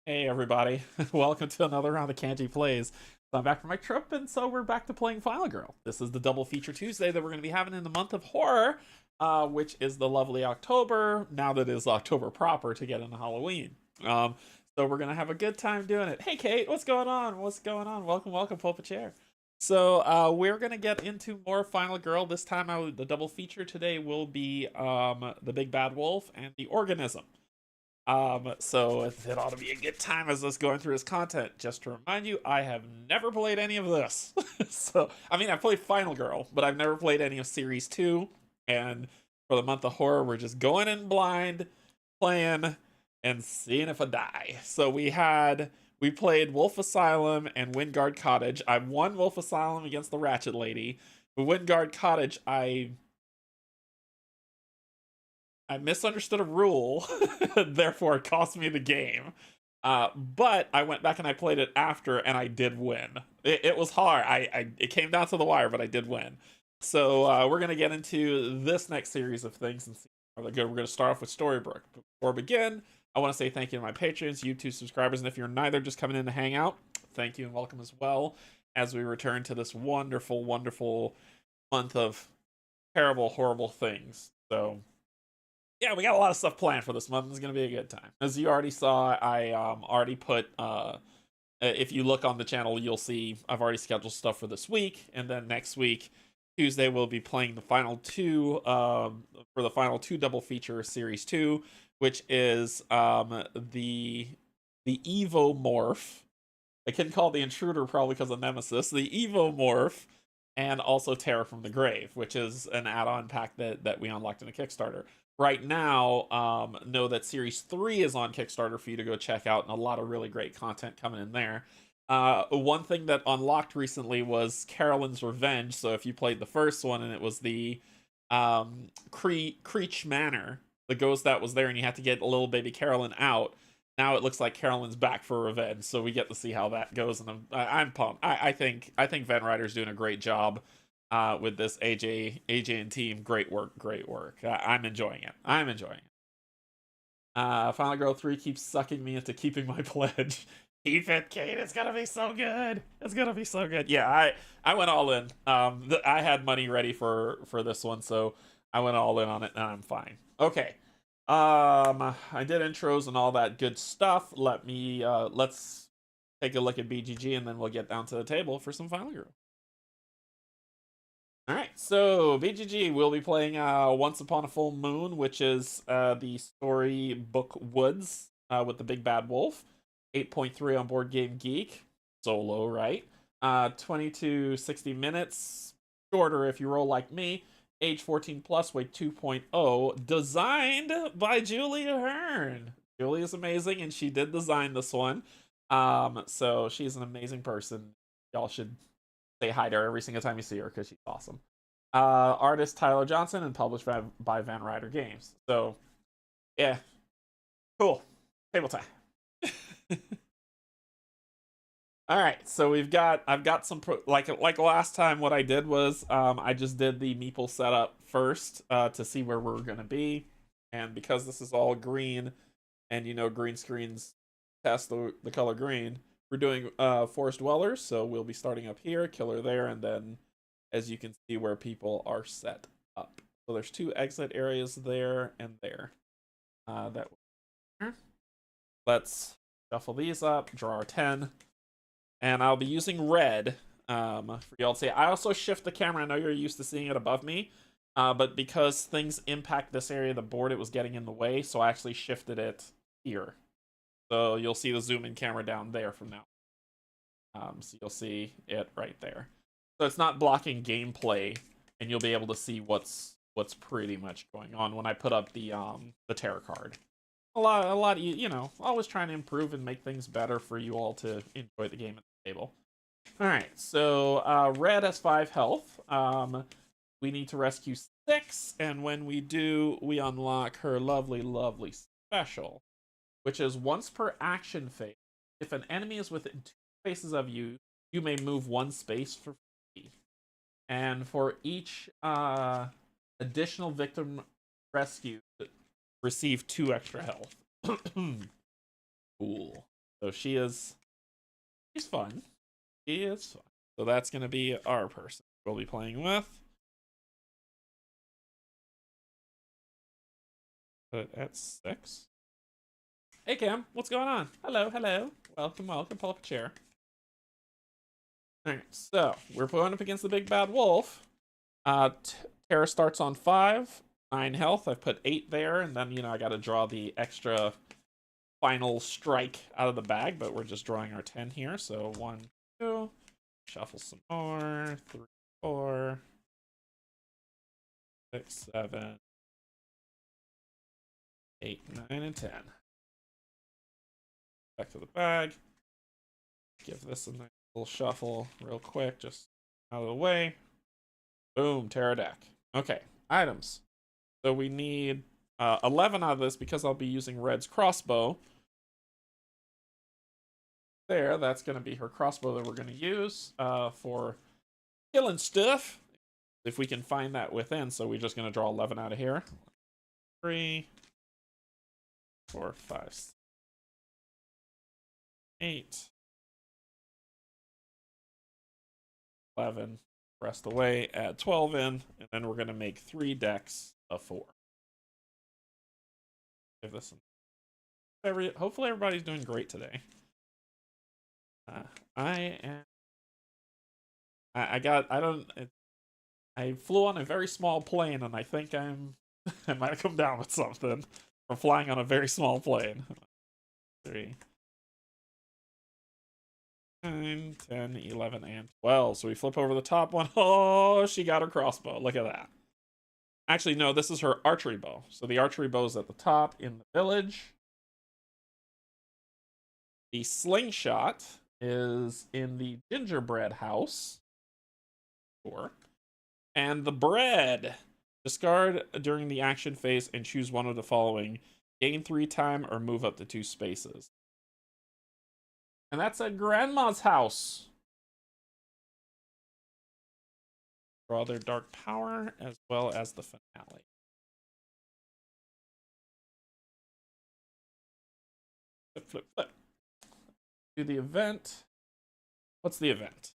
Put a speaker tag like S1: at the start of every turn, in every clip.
S1: Hey everybody, welcome to another round of Canje Plays. So I'm back from my trip, and so we're back to playing Final Girl. This is the double feature Tuesday that we're going to be having in the month of horror, which is the lovely October, now that it is October proper to get into Halloween. So we're going to have a good time doing it. Hey Kate, what's going on? What's going on? Welcome, welcome, pull up a chair. So we're gonna get into more Final Girl. This time, the double feature today will be the Big Bad Wolf and the Organism. So it ought to be a good time as us going through this content. Just to remind you, I have never played any of this. So I mean, I've played Final Girl, but I've never played any of Series 2. And for the month of horror, we're just going in blind, playing, and seeing if I die. So we played Wolfe Asylum and Wingard Cottage. I won Wolfe Asylum against the Ratchet Lady. With Wingard Cottage, I misunderstood a rule, therefore it cost me the game. But I went back and I played it after, and I did win. It was hard. It came down to the wire, but I did win. So we're gonna get into this next series of things and see how they're good. We're gonna start off with Storybrooke. Before we begin, I want to say thank you to my patrons, YouTube subscribers, and if you're neither just coming in to hang out, thank you and welcome as well as we return to this wonderful, wonderful month of terrible, horrible things. So yeah, we got a lot of stuff planned for this month. It's gonna be a good time. As you already saw, I already put if you look on the channel, you'll see I've already scheduled stuff for this week, and then next week, Tuesday, we'll be playing the final two for the final two double feature series 2, which is the Evo Morph. I can call it the Intruder probably because of Nemesis. The Evo Morph, and also Terror from the Grave, which is an add-on pack that we unlocked in the Kickstarter. Right now, know that Series 3 is on Kickstarter for you to go check out, and a lot of really great content coming in there. One thing that unlocked recently was Carolyn's Revenge. So if you played the first one and it was the Creech Manor, the ghost that was there, and you had to get a little baby Carolyn out. Now it looks like Carolyn's back for revenge, so we get to see how that goes, and I'm pumped. I think Van Ryder's doing a great job with this. AJ and team, great work, great work. I'm enjoying it. I'm enjoying it. Final Girl 3 keeps sucking me into keeping my pledge. Keep it, Kate. It's gonna be so good. It's gonna be so good. Yeah, I went all in. I had money ready for this one, so I went all in on it, and I'm fine. Okay. I did intros and all that good stuff. Let's take a look at BGG, and then we'll get down to the table for some Final Girl. All right, so BGG will be playing Once Upon a Full Moon, which is the storybook Woods with the Big Bad Wolf. 8.3 on Board Game Geek. Solo, right? 20 to 60 minutes. Shorter if you roll like me. Age 14 plus, weight 2.0. Designed by Julia Hearn. Julia's amazing, and she did design this one. So she's an amazing person. Y'all should say hi to her every single time you see her because she's awesome. Artist Tyler Johnson, and published by Van Ryder Games. So, yeah, cool. Table time. All right, so I've got some like last time. What I did was I just did the meeple setup first to see where we're gonna be, and because this is all green, and green screens test the color green. We're doing forest dwellers, so we'll be starting up here, killer there, and then as you can see where people are set up. So there's 2 exit areas there and there. Let's shuffle these up, draw our 10, and I'll be using red for y'all to see. I also shift the camera. I know you're used to seeing it above me, but because things impact this area of the board, it was getting in the way, so I actually shifted it here. So you'll see the zoom in camera down there from now. So you'll see it right there. So it's not blocking gameplay, and you'll be able to see what's pretty much going on when I put up the tarot card. A lot, always trying to improve and make things better for you all to enjoy the game at the table. All right, so red has 5 health. We need to rescue 6, and when we do, we unlock her lovely, lovely special, which is once per action phase. If an enemy is within 2 spaces of you, you may move 1 space for free. And for each additional victim rescued, receive 2 extra health. Cool. So she's fun. She is fun. So that's going to be our person we'll be playing with. Put at 6. Hey Cam, what's going on? Hello, hello. Welcome, welcome. Pull up a chair. Alright, so we're going up against the big bad wolf. Terra starts on 5, 9 health. I've put 8 there, and then, you know, I gotta draw the extra final strike out of the bag, but we're just drawing our 10 here. So 1, 2, shuffle some more, 3, 4, 6, 7, 8, 9, and 10. Back to the bag. Give this a nice little shuffle real quick, just out of the way. Boom, Terra deck. Okay, items. So we need 11 out of this because I'll be using Red's crossbow. There, that's going to be her crossbow that we're going to use for killing stuff. If we can find that within, so we're just going to draw 11 out of here. 3, 4, 5, 6, 8, 11. Rest away, add 12 in, and then we're going to make 3 decks of 4. Give this some. Hopefully everybody's doing great today. I flew on a very small plane, and I think I might have come down with something from flying on a very small plane. 3, 9, 10, 11, and 12. So we flip over the top one. Oh, she got her crossbow. Look at that. Actually, no, this is her archery bow. So the archery bow is at the top in the village. The slingshot is in the gingerbread house. Sure. And the bread. Discard during the action phase and choose one of the following. Gain 3 time or move up to 2 spaces. And that's at Grandma's house. Draw their dark power as well as the finale. Flip, flip, flip. Do the event. What's the event?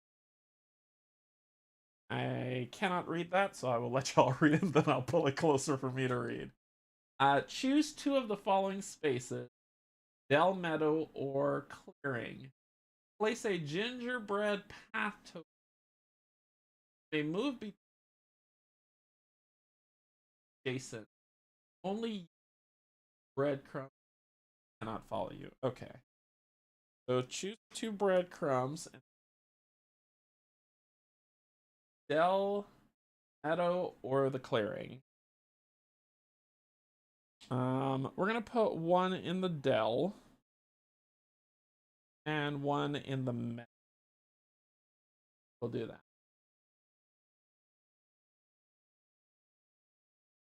S1: I cannot read that, so I will let y'all read it, then I'll pull it closer for me to read. Choose 2 of the following spaces. Dell, meadow, or clearing. Place a gingerbread path to. They move between Jason. Only breadcrumbs cannot follow you. Okay. So choose 2 breadcrumbs. Dell, meadow, or the clearing. We're gonna put 1 in the Dell and 1 in the meadow. We'll do that.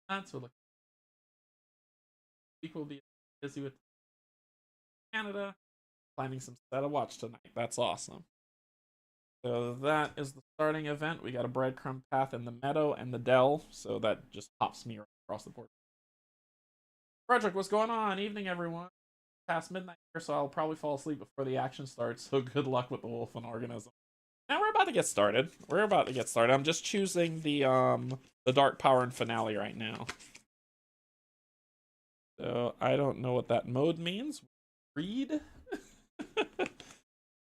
S1: That's what. Week will be busy with Canada, planning some set of watch tonight. That's awesome. So that is the starting event. We got a breadcrumb path in the meadow and the Dell, so that just hops me right across the board. Frederick, what's going on? Evening, everyone. Past midnight here, so I'll probably fall asleep before the action starts. So good luck with the Wolf and Organism. Now we're about to get started. I'm just choosing the dark power and finale right now. So I don't know what that mode means. Read.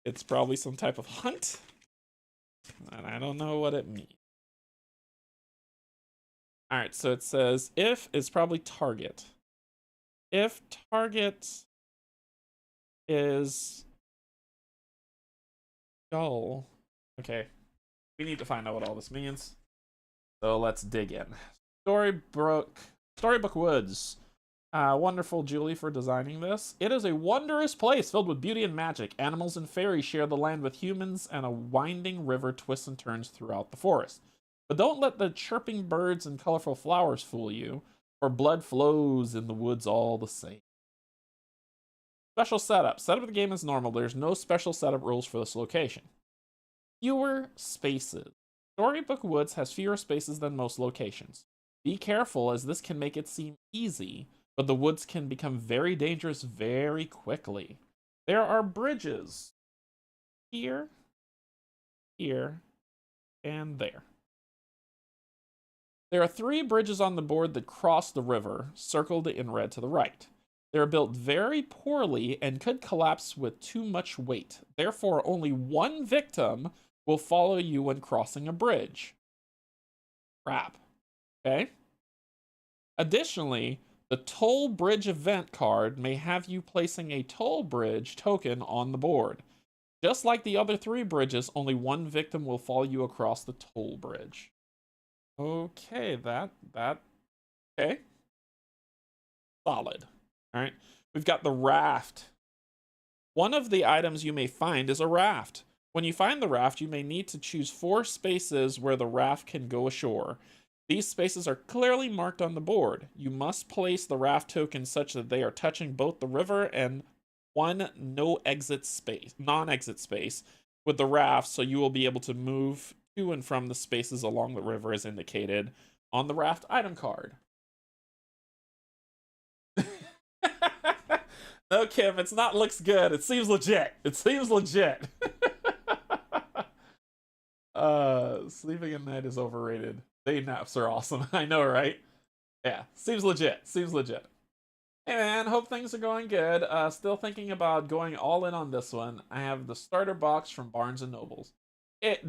S1: It's probably some type of hunt, and I don't know what it means. All right, so it says if is probably target. If target is goal. Okay, we need to find out what all this means. So let's dig in. Storybook Woods. Wonderful, Julie, for designing this. It is a wondrous place filled with beauty and magic. Animals and fairies share the land with humans, and a winding river twists and turns throughout the forest. But don't let the chirping birds and colorful flowers fool you, for blood flows in the woods all the same. Special setup. Setup of the game is normal. There's no special setup rules for this location. Fewer spaces. Storybook Woods has fewer spaces than most locations. Be careful, as this can make it seem easy, but the woods can become very dangerous very quickly. There are bridges. Here, here, and there. There are 3 bridges on the board that cross the river, circled in red to the right. They are built very poorly and could collapse with too much weight. Therefore, only 1 victim will follow you when crossing a bridge. Crap. Okay. Additionally, the toll bridge event card may have you placing a toll bridge token on the board. Just like the other 3 bridges, only 1 victim will follow you across the toll bridge. Okay, okay. Solid. All right. We've got the raft. One of the items you may find is a raft. When you find the raft, you may need to choose 4 spaces where the raft can go ashore. These spaces are clearly marked on the board. You must place the raft tokens such that they are touching both the river and one non-exit space with the raft, so you will be able to move to and from the spaces along the river as indicated on the raft item card. No, Kim, it's not looks good. It seems legit. It seems legit. Sleeping at night is overrated. Day naps are awesome. I know, right? Yeah, seems legit. Seems legit. Hey man, hope things are going good. Still thinking about going all in on this one. I have the starter box from Barnes & Nobles.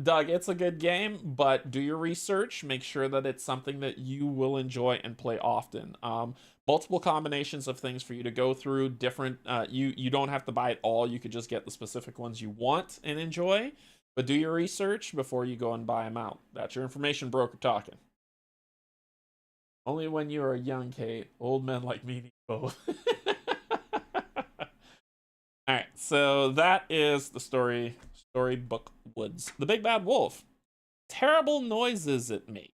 S1: Doug, it's a good game, but do your research. Make sure that it's something that you will enjoy and play often. Multiple combinations of things for you to go through. Different. You don't have to buy it all. You could just get the specific ones you want and enjoy. But do your research before you go and buy them out. That's your information broker talking. Only when you are young, Kate. Old men like me need both. Alright, so that is the storybook woods. The Big Bad Wolf. Terrible noises it makes.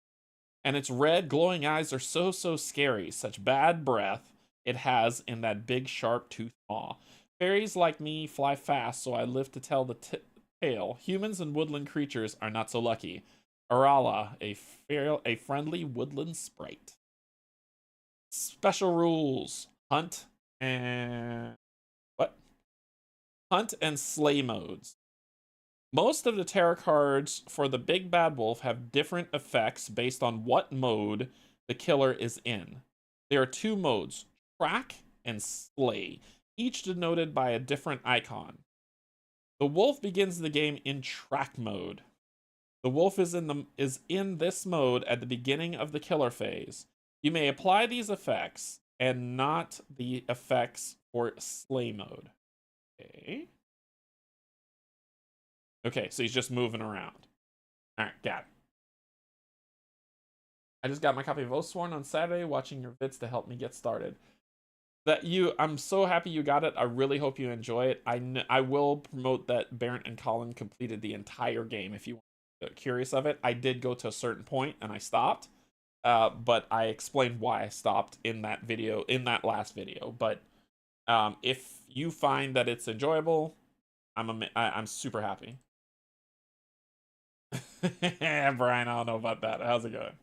S1: And its red glowing eyes are so scary. Such bad breath it has in that big sharp toothed maw. Fairies like me fly fast, so I live to tell the tale. Humans and woodland creatures are not so lucky. Arala, a friendly woodland sprite. Special rules. Hunt and slay modes. Most of the tarot cards for the Big Bad Wolf have different effects based on what mode the killer is in. There are 2 modes, track and slay, each denoted by a different icon. The wolf begins the game in track mode. The wolf is in this mode at the beginning of the killer phase. You may apply these effects and not the effects for slay mode. Okay, so he's just moving around. Alright, got it. I just got my copy of Oathsworn on Saturday, watching your vids to help me get started. I'm so happy you got it. I really hope you enjoy it. I will promote that Barrett and Colin completed the entire game if you are curious of it. I did go to a certain point and I stopped. But I explained why I stopped in that video, in that last video. But if you find that it's enjoyable, I'm super happy. Brian, I don't know about that. How's it going?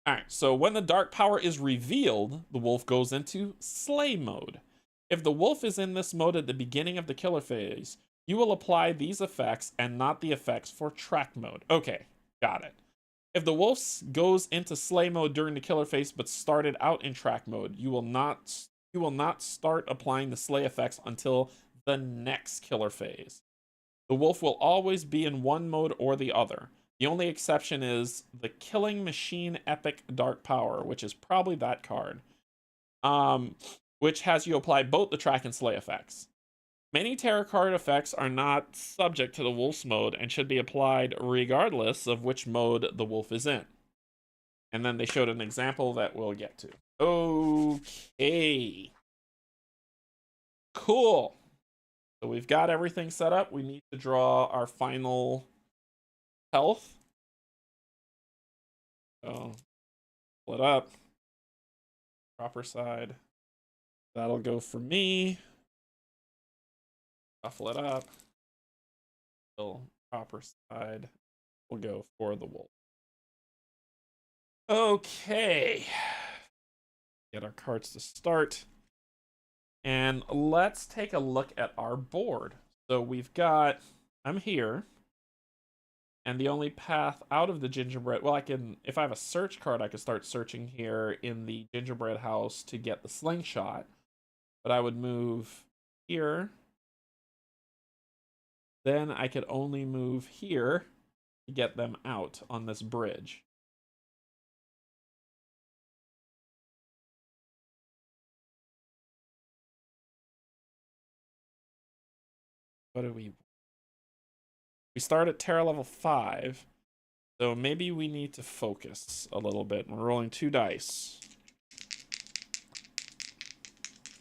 S1: Alright, so when the dark power is revealed, the wolf goes into slay mode. If the wolf is in this mode at the beginning of the killer phase, you will apply these effects and not the effects for track mode. Okay, got it. If the wolf goes into slay mode during the killer phase but started out in track mode, you will not start applying the slay effects until the next killer phase. The wolf will always be in one mode or the other. The only exception is the Killing Machine Epic Dark Power, which is probably that card, which has you apply both the track and slay effects. Many tarot card effects are not subject to the wolf's mode and should be applied regardless of which mode the wolf is in. And then they showed an example that we'll get to. Okay. Cool. So we've got everything set up. We need to draw our final health. So split up. Proper side. That'll go for me. Shuffle it up. Still proper side will go for the wolf. Okay. Get our cards to start. And let's take a look at our board. So we've got, I'm here. And the only path out of the gingerbread, well, I can, if I have a search card, I could start searching here in the gingerbread house to get the slingshot. But I would move here. then I could only move here to get them out on this bridge. What do we start at Terra level 5, so maybe we need to focus a little bit. We're rolling 2 dice.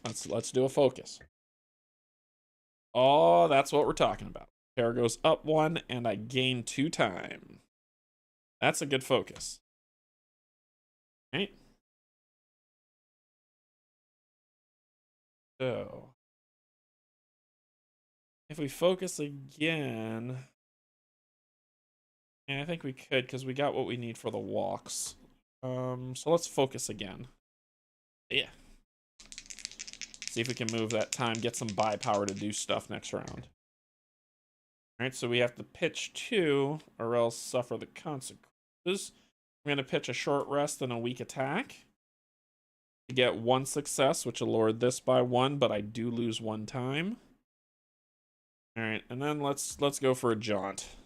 S1: Let's do a focus. Oh, that's what we're talking about. Terra goes up 1, and I gain 2 time. That's a good focus. Right? So, if we focus again, and I think we could because we got what we need for the walks. So let's focus again. Yeah. See if we can move that time, get some buy power to do stuff next round. Alright, so we have to pitch 2 or else suffer the consequences. I'm going to pitch a short rest and a weak attack to get 1 success, which will lower this by 1, but I do lose 1 time. Alright, and then let's go for a jaunt.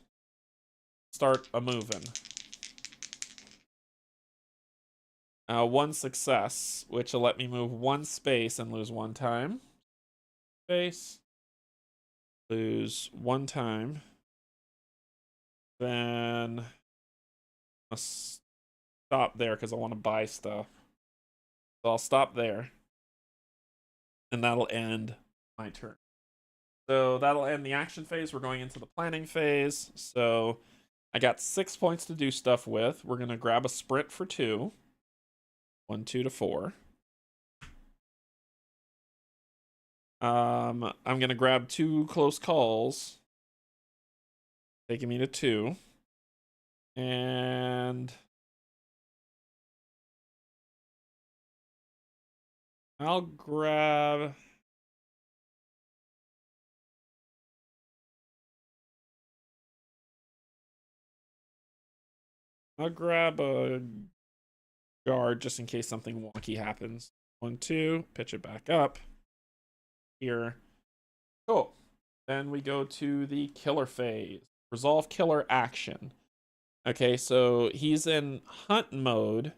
S1: Start a moving. 1 success, which will let me move 1 space and lose 1 time. Space. Lose 1 time. Then I'll stop there because I want to buy stuff. So I'll stop there. And that'll end my turn. So that'll end the action phase. We're going into the planning phase. So I got 6 points to do stuff with. We're going to grab a sprint for 2. 1, 2 to 4. I'm going to grab 2 close calls, taking me to 2. And I'll grab a guard just in case something wonky happens. 1, 2, pitch it back up here. Cool. Then we go to the killer phase. Resolve killer action. Okay, so he's in hunt mode.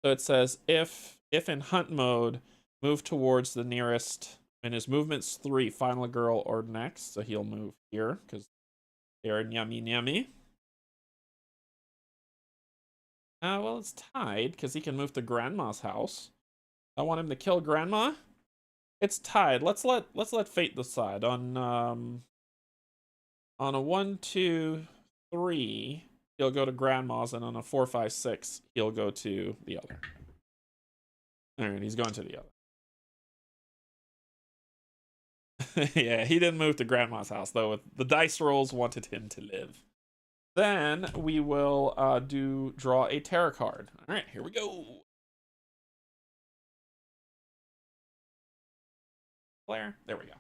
S1: So it says if in hunt mode, move towards the nearest, and his movement's 3, final girl or next. So he'll move here because they're nyummy. Well, it's tied because he can move to Grandma's house. I want him to kill Grandma. It's tied. Let's let fate decide on a 1, 2, 3. He'll go to Grandma's, and on a 4, 5, 6, he'll go to the other. All right, he's going to the other. Yeah, he didn't move to Grandma's house though. The dice rolls wanted him to live. Then we will draw a tarot card. All right, here we go. Claire, there we go.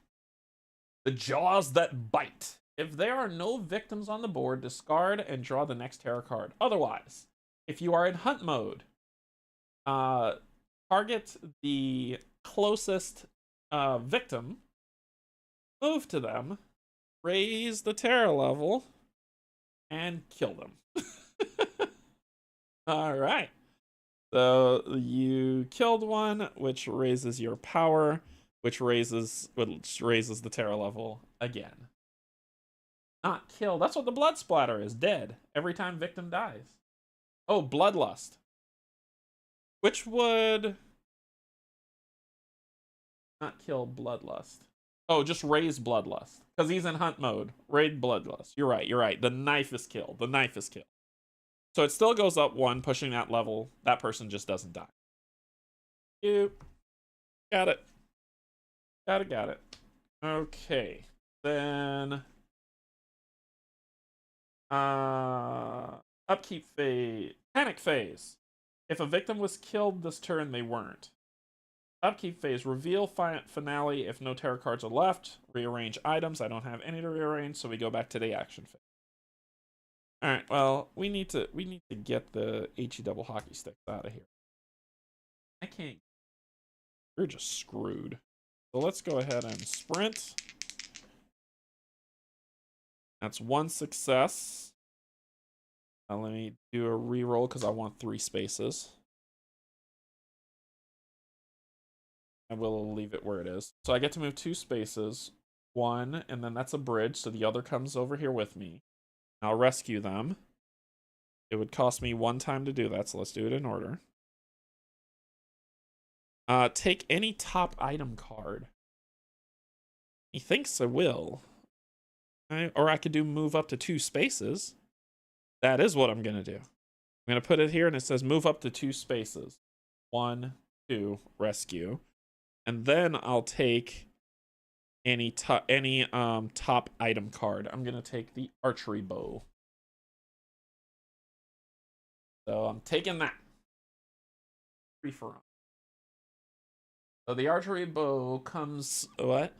S1: The jaws that bite. If there are no victims on the board, discard and draw the next tarot card. Otherwise, if you are in hunt mode, target the closest victim, move to them, raise the terror level, and kill them. All right. So you killed one, which raises your power, which raises the terror level again. Not kill. That's what the blood splatter is. Dead every time victim dies. Oh, bloodlust. Which would not kill bloodlust. Oh, just raise bloodlust. Because he's in hunt mode. Raid bloodlust. You're right. The knife is kill. So it still goes up 1, pushing that level. That person just doesn't die. Got it. Got it. Okay. Then upkeep phase. Panic phase. If a victim was killed this turn, they weren't. Upkeep phase. Reveal finale if no tarot cards are left. Rearrange items. I don't have any to rearrange, so we go back to the action phase. All right. Well, we need to get the HE double hockey sticks out of here. I can't. We're just screwed. So let's go ahead and sprint. That's one success. Let me do a reroll because I want 3 spaces. I will leave it where it is. So I get to move 2 spaces. 1, and then that's a bridge, so the other comes over here with me. I'll rescue them. It would cost me 1 time to do that, so let's do it in order. Take any top item card. He thinks I will. Or I could do move up to 2 spaces. That is what I'm going to do. I'm going to put it here, and it says move up to 2 spaces. 1, 2, rescue. And then I'll take any top item card. I'm going to take the archery bow. So I'm taking that. Free for all. So the archery bow comes, what?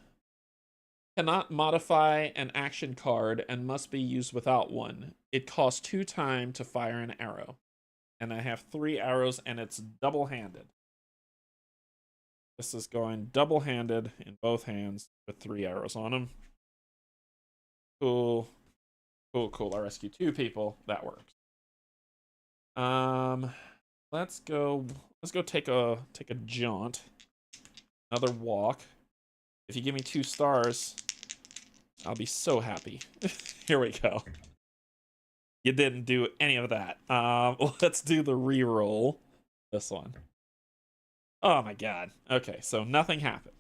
S1: Cannot modify an action card and must be used without one. It costs 2 time to fire an arrow. And I have 3 arrows, and it's double-handed. This is going double-handed in both hands with 3 arrows on them. Cool. Cool, cool. I rescued 2 people. That works. Let's go take a jaunt. Another walk. If you give me 2 stars, I'll be so happy. Here we go. You didn't do any of that. Let's do the reroll. This one. Oh my god. Okay, so nothing happened.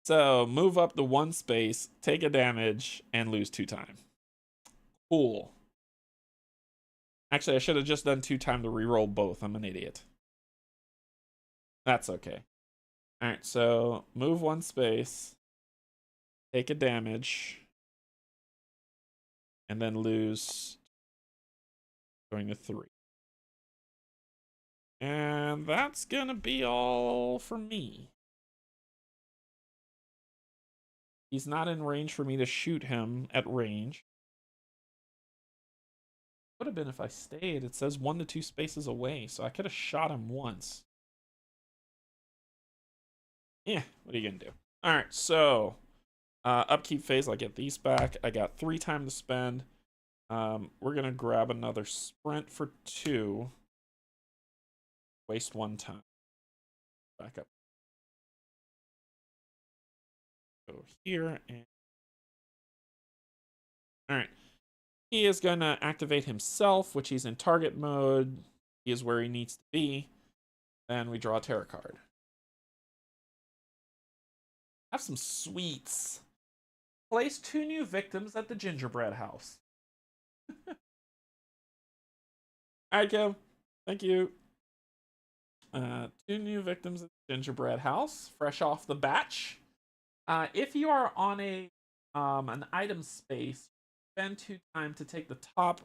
S1: So move up the 1 space, take a damage, and lose 2 time. Cool. Actually, I should have just done 2 time to reroll both. I'm an idiot. That's okay. Alright, so move 1 space, take a damage, and then lose going to 3. And that's gonna be all for me. He's not in range for me to shoot him at range. Would have been if I stayed. It says 1 to 2 spaces away, so I could have shot him once. Yeah, what are you gonna do? Alright, so upkeep phase, I'll get these back. I got 3 time to spend. We're gonna grab another sprint for 2. Waste 1 time. Back up. Go here and alright. He is gonna activate himself, which he's in target mode. He is where he needs to be. Then we draw a tarot card. Have some sweets. Place 2 new victims at the gingerbread house. Alright, Kim. Thank you. 2 new victims at the gingerbread house, fresh off the batch. If you are on an item space, spend 2 time to take the top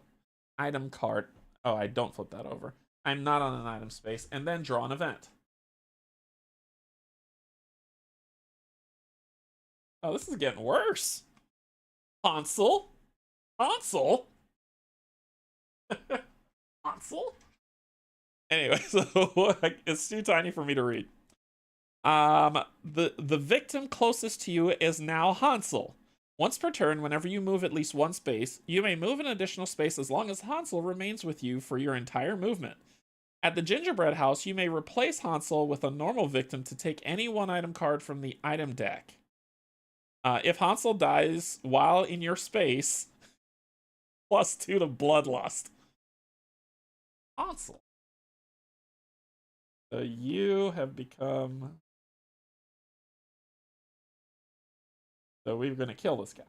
S1: item card. Oh, I don't flip that over. I'm not on an item space, and then draw an event. Oh, this is getting worse. Hansel? Hansel? Hansel? Anyway, so it's too tiny for me to read. The victim closest to you is now Hansel. Once per turn, whenever you move at least 1 space, you may move an additional space as long as Hansel remains with you for your entire movement. At the gingerbread house, you may replace Hansel with a normal victim to take any 1 item card from the item deck. If Hansel dies while in your space, +2 to bloodlust. Hansel. So you have become... So we're going to kill this guy.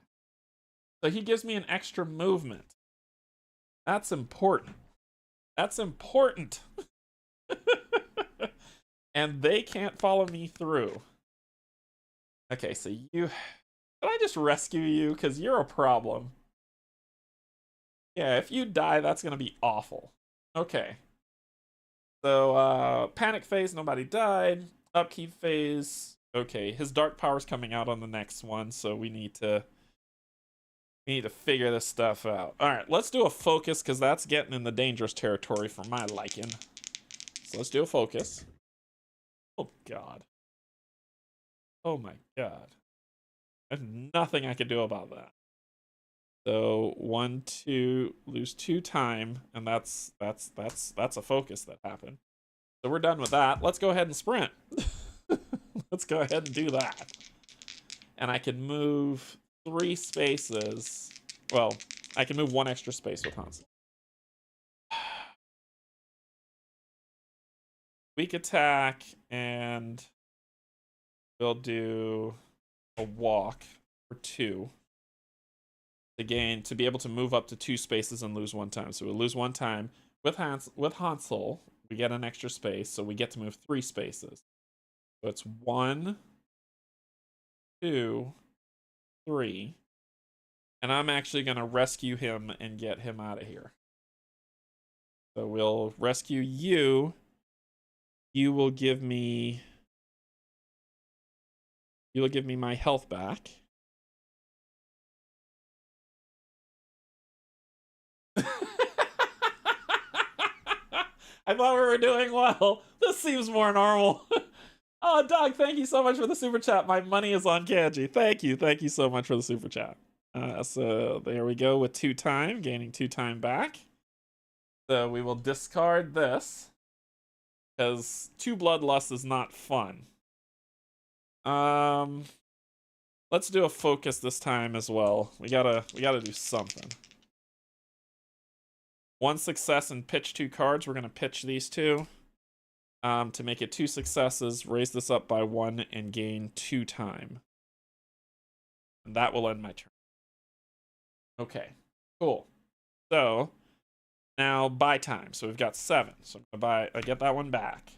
S1: So he gives me an extra movement. That's important. That's important. And they can't follow me through. Okay, so you... Can I just rescue you? Because you're a problem. Yeah, if you die, that's going to be awful. Okay. So, panic phase, nobody died. Upkeep phase, okay. His dark power's coming out on the next one, so we need to figure this stuff out. Alright, let's do a focus, because that's getting in the dangerous territory for my liking. So let's do a focus. Oh, God. Oh, my God. There's nothing I can do about that. So 1, 2, lose 2 time, and that's a focus that happened. So we're done with that. Let's go ahead and sprint. Let's go ahead and do that. And I can move 3 spaces. Well, I can move 1 extra space with Hansel. Weak attack, and we'll do a walk for 2 to be able to move up to 2 spaces and lose 1 time. So we'll lose 1 time with Hansel. We get an extra space, so we get to move 3 spaces. So it's 1, 2, 3, and I'm actually gonna rescue him and get him out of here. So we'll rescue you. You will give me my health back. I thought we were doing well. This seems more normal. Oh, Doug, thank you so much for the super chat. My money is on Canje. Thank you so much for the super chat. So there we go with 2 time, gaining 2 time back. So we will discard this because 2 bloodlust is not fun. Let's do a focus this time as well. We gotta do something. 1 success and pitch 2 cards. We're gonna pitch these 2 to make it 2 successes. Raise this up by 1 and gain 2 time. And that will end my turn. Okay, cool. So now buy time. So we've got 7. So I'm gonna I get that one back.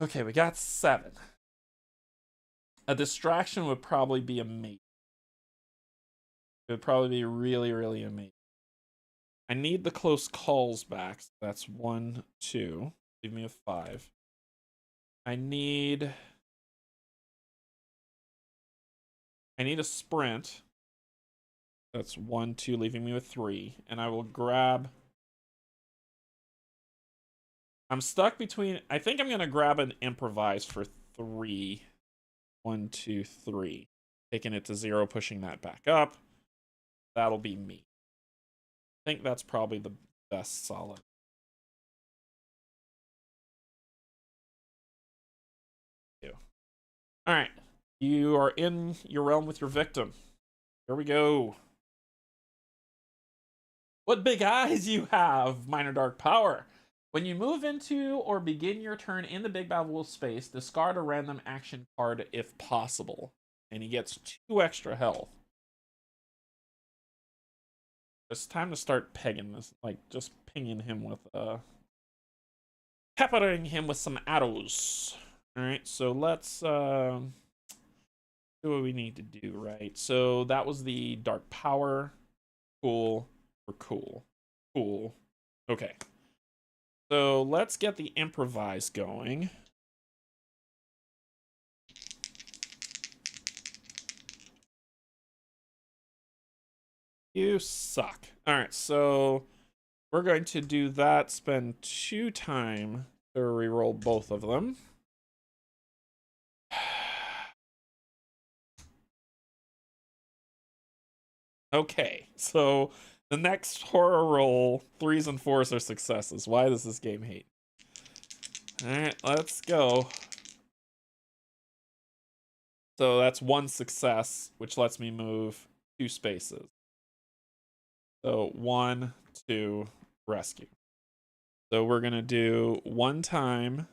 S1: Okay, we got 7. A distraction would probably be amazing. It would probably be really, really amazing. I need the close calls back. So that's 1, 2. Leave me a 5. I need a sprint. That's 1, 2, leaving me with 3. And I will grab. I'm stuck between. I think I'm gonna grab an improvise for 3. 1, 2, 3. Taking it to 0, pushing that back up. That'll be me. I think that's probably the best solid. All right, you are in your realm with your victim. Here we go. What big eyes you have, Minor Dark Power. When you move into or begin your turn in the Big Bad Wolf space, discard a random action card if possible. And he gets 2 extra health. It's time to start pegging this, like just pinging him with peppering him with some arrows. Alright, so let's do what we need to do, right? So that was the Dark Power. Cool. We're cool. Cool. Okay. So let's get the improvise going. You suck. Alright, so we're going to do that, spend 2 time to reroll both of them. Okay, so the next horror roll, 3s and 4s are successes. Why does this game hate? Alright, let's go. So that's 1 success, which lets me move 2 spaces. So 1, 2, rescue. So we're gonna do 1 time.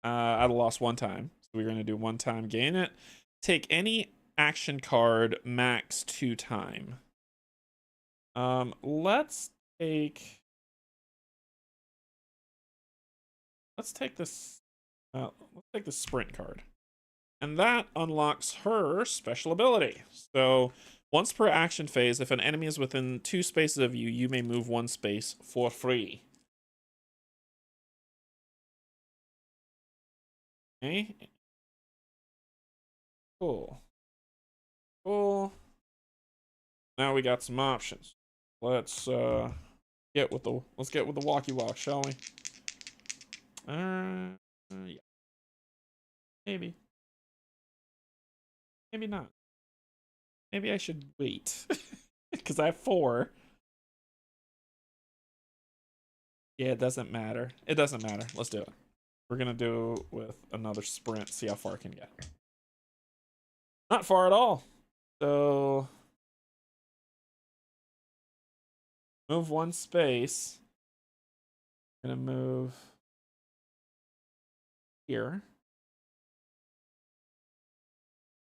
S1: I lost 1 time. So we're gonna do 1 time, gain it. Take any action card, max 2 time. Let's take this. Let's take the sprint card, and that unlocks her special ability. So once per action phase, if an enemy is within 2 spaces of you, you may move 1 space for free. Okay. Cool. Cool. Now we got some options. Let's get with the walkie walk, shall we? Yeah. Maybe. Maybe not. Maybe I should wait. because I have 4. Yeah, it doesn't matter. It doesn't matter. Let's do it. We're gonna do with another sprint, see how far I can get. Not far at all. So move 1 space. I'm gonna move here.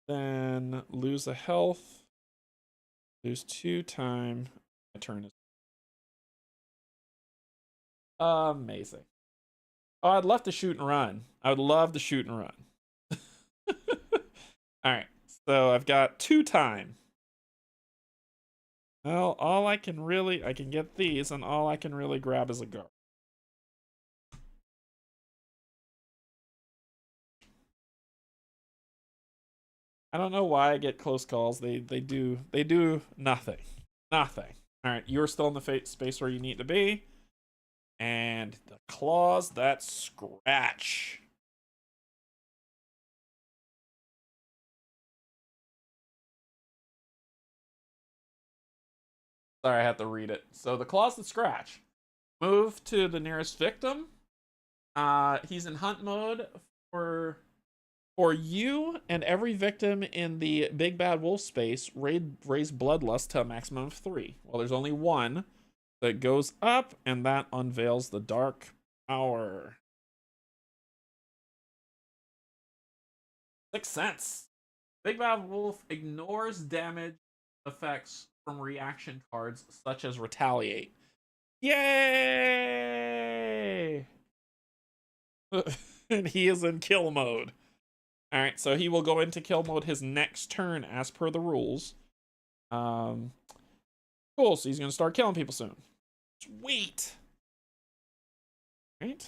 S1: Then lose a health. Lose 2 time. My turn is amazing. Oh, I'd love to shoot and run. I would love to shoot and run. Alright, so I've got 2 time. Well, all I can get these, and all I can really grab is a guard. I don't know why I get close calls. They do nothing. Nothing. Alright, you're still in the space where you need to be. And the claws that scratch. Sorry, I had to read it. So the claws that scratch. Move to the nearest victim. He's in hunt mode for you and every victim in the Big Bad Wolf space. Raise bloodlust to a maximum of 3. Well, there's only 1 that goes up, and that unveils the dark power. 6 cents. Big Bad Wolf ignores damage effects from reaction cards such as Retaliate. Yay! And he is in kill mode. Alright, so he will go into kill mode his next turn as per the rules. Cool, so he's going to start killing people soon. Sweet! Alright.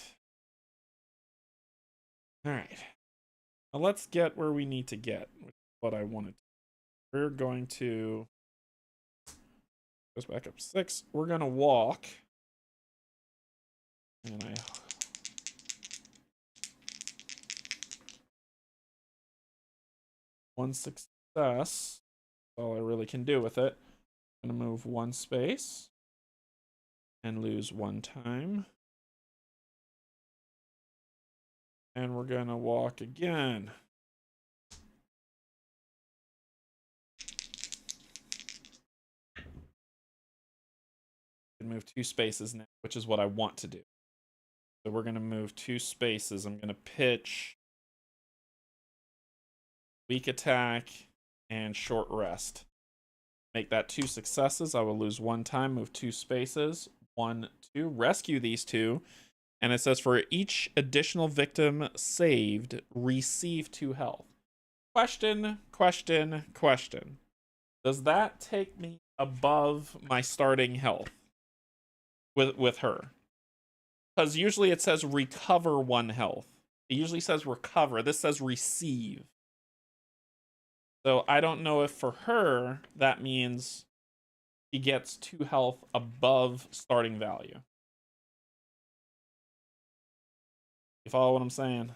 S1: Alright. Now let's get where we need to get, which is what I wanted. We're going to... Goes back up 6. We're going to walk. And I... One success. That's all I really can do with it. I'm going to move 1 space. And lose 1 time. And we're going to walk again. Move 2 spaces now, which is what I want to do. So we're going to move 2 spaces. I'm going to pitch weak attack and short rest. Make that 2 successes. I will lose 1 time, move 2 spaces. 1, 2. Rescue these 2. And it says for each additional victim saved, receive 2 health. Question, question, question. Does that take me above my starting health with her? Because usually it says recover 1 health. It usually says recover. This says receive. So I don't know if for her that means she gets 2 health above starting value. You follow what I'm saying?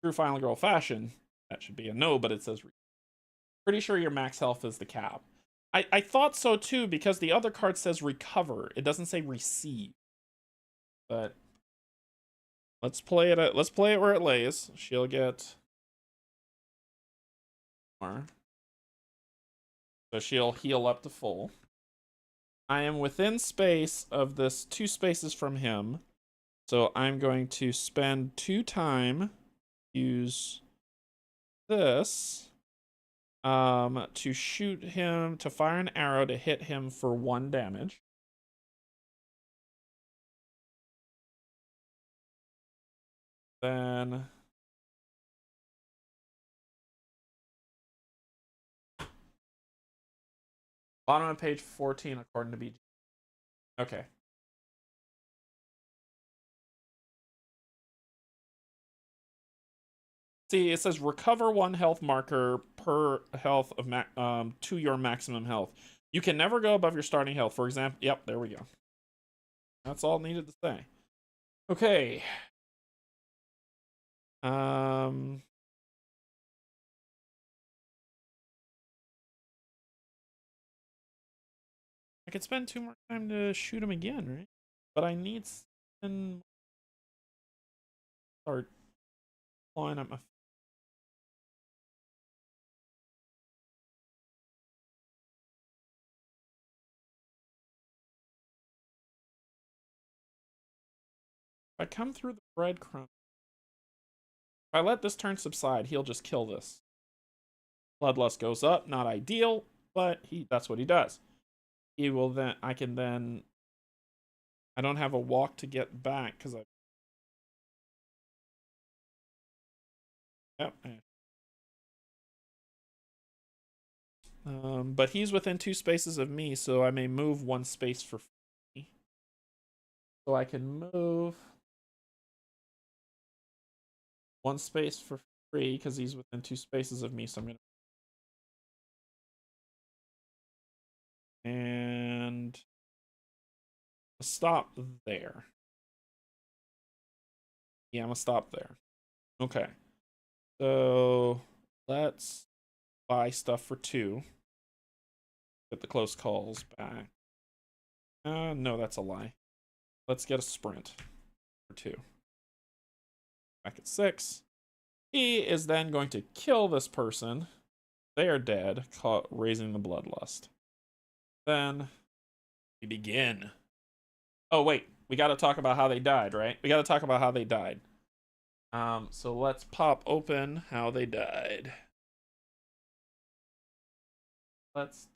S1: True Final Girl fashion, that should be a no, but it says pretty sure your max health is the cap. I thought so too, because the other card says recover. It doesn't say receive. But let's play it where it lays. She'll get more. So she'll heal up to full. I am within space of this 2 spaces from him. So I'm going to spend 2 time, use this, to shoot him, to fire an arrow to hit him for 1 damage. Then bottom of page 14 according to BG. Okay. See, it says recover 1 health marker per health of to your maximum health. You can never go above your starting health. For example, yep, there we go. That's all it needed to say. Okay. I could spend 2 more time to shoot him again, right? But I need to start flying up my. If I come through the breadcrumb, if I let this turn subside, he'll just kill this. Bloodlust goes up, not ideal, but that's what he does. He will then, I don't have a walk to get back because yep. But he's within 2 spaces of me, so I may move 1 space for free. So I can move 1 space for free because he's within 2 spaces of me, so I'm gonna and stop there. Yeah, I'm gonna stop there. Okay. So let's buy stuff for 2. Get the close calls back. No, that's a lie. Let's get a sprint for 2. Back at 6. He is then going to kill this person. They are dead, raising the bloodlust. Then we begin. Oh, wait. We got to talk about how they died, right? We got to talk about how they died. So let's pop open how they died. Let's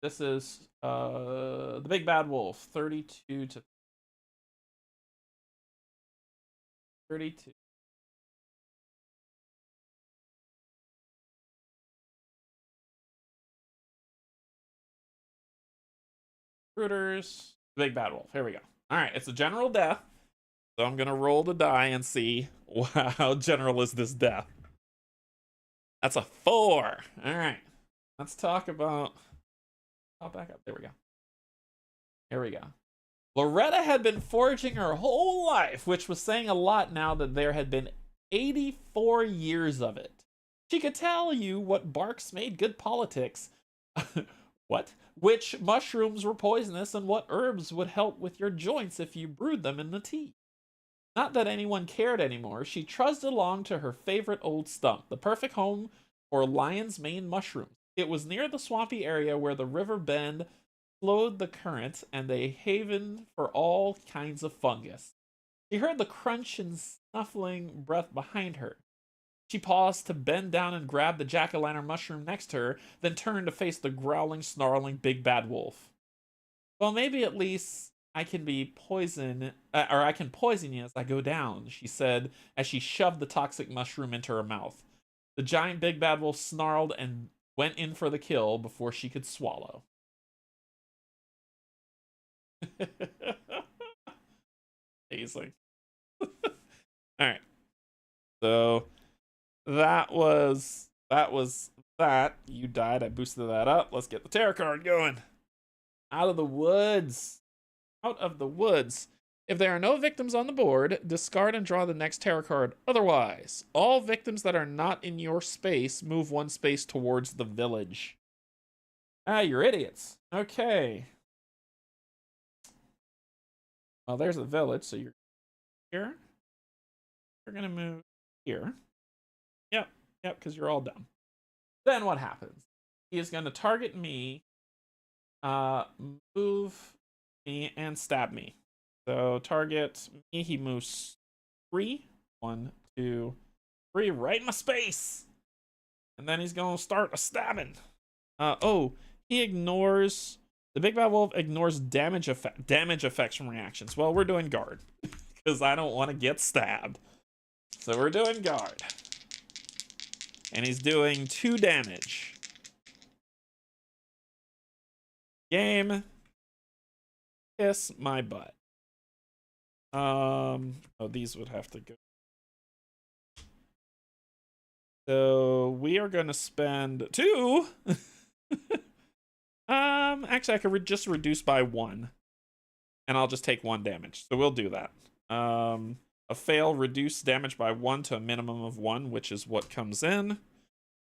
S1: this is the Big Bad Wolf, 32 to 32. Recruiters, Big Bad Wolf. Here we go. All right, it's a general death. So I'm gonna roll the die and see how general is this death. That's a 4. All right, let's talk about. I'll back up. There we go. Here we go. Loretta had been foraging her whole life, which was saying a lot now that there had been 84 years of it. She could tell you what barks made good politics. What? Which mushrooms were poisonous and what herbs would help with your joints if you brewed them in the tea. Not that anyone cared anymore, she trudged along to her favorite old stump, the perfect home for lion's mane mushrooms. It was near the swampy area where the river bend flowed the current and a haven for all kinds of fungus. She heard the crunch and snuffling breath behind her. She paused to bend down and grab the jack-o'-lantern mushroom next to her, then turned to face the growling, snarling big bad wolf. Well, maybe at least I can poison you as I go down, she said as she shoved the toxic mushroom into her mouth. The giant big bad wolf snarled and went in for the kill before she could swallow. Amazing. All right. So that was that. You died. I boosted that up. Let's get the tarot card going. Out of the woods. Out of the woods. If there are no victims on the board, discard and draw the next tarot card. Otherwise, all victims that are not in your space move 1 space towards the village. Ah, you're idiots. Okay. Well, there's the village, so you're here. You're gonna move here. Yep, because you're all dumb. Then what happens? He is gonna target me, move me, and stab me. So target me, he moves 3. 1, 2, 3, right in my space. And then he's gonna start a stabbing. He ignores. The Big Bad Wolf ignores damage effects from reactions. Well, we're doing guard because I don't want to get stabbed. So we're doing guard. And he's doing 2 damage. Game. Kiss my butt. These would have to go. So we are going to spend 2. Actually, I could just reduce by 1. And I'll just take 1 damage. So we'll do that. A fail, reduce damage by 1 to a minimum of 1, which is what comes in.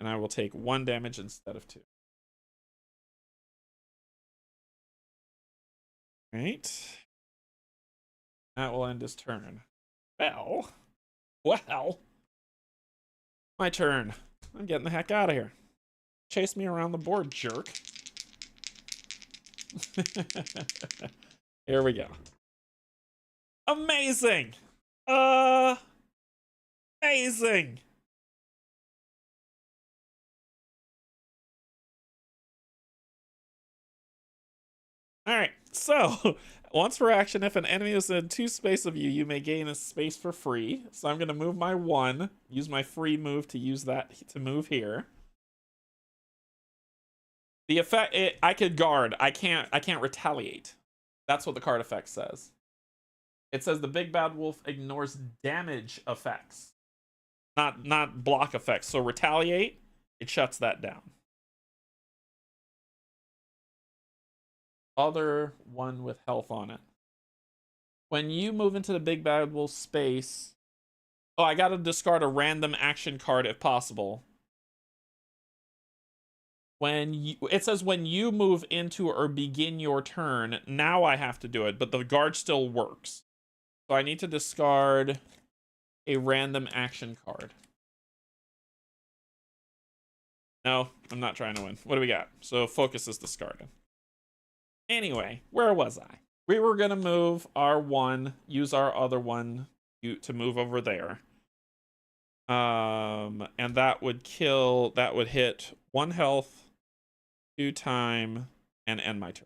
S1: and I will take 1 damage instead of 2. Right. That will end his turn. Well. My turn. I'm getting the heck out of here. Chase me around the board, jerk. Here we go. Amazing. Amazing. All right. So, once per action, if an enemy is in 2 space of you, you may gain a space for free. So I'm going to move my 1, use my free move to use that to move here. The effect, I could guard. I can't retaliate. That's what the card effect says. It says the big bad wolf ignores damage effects, not block effects. So retaliate, it shuts that down. Other one with health on it. When you move into the big bad wolf space, oh, I gotta discard a random action card if possible. It says when you move into or begin your turn, now I have to do it, but the guard still works. So I need to discard a random action card. No, I'm not trying to win. What do we got? So focus is discarded. Anyway, where was I? We were gonna move our 1, use our other 1 to move over there. And that would hit 1 health, 2 time, and end my turn.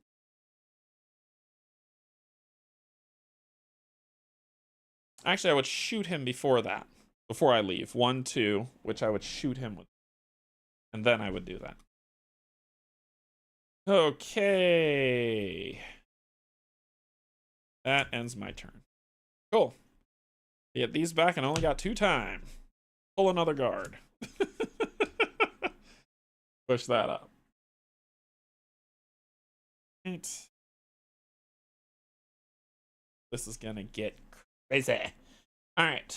S1: Actually, I would shoot him before that. Before I leave. 1, 2, which I would shoot him with. And then I would do that. Okay. That ends my turn. Cool. Get these back and only got 2 time. Pull another guard. Push that up. Right. This is gonna get crazy. Alright.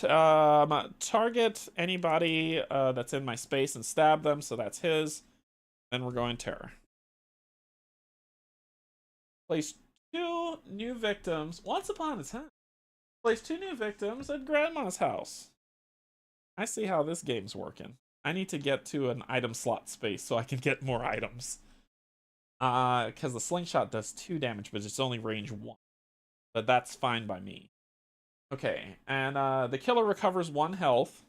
S1: Target anybody that's in my space and stab them, so that's his. Then we're going terror. Place 2 new victims. Once upon a time. Place 2 new victims at Grandma's house. I see how this game's working. I need to get to an item slot space so I can get more items. Because the slingshot does 2 damage, but it's only range 1. But that's fine by me. Okay, and the killer recovers 1 health.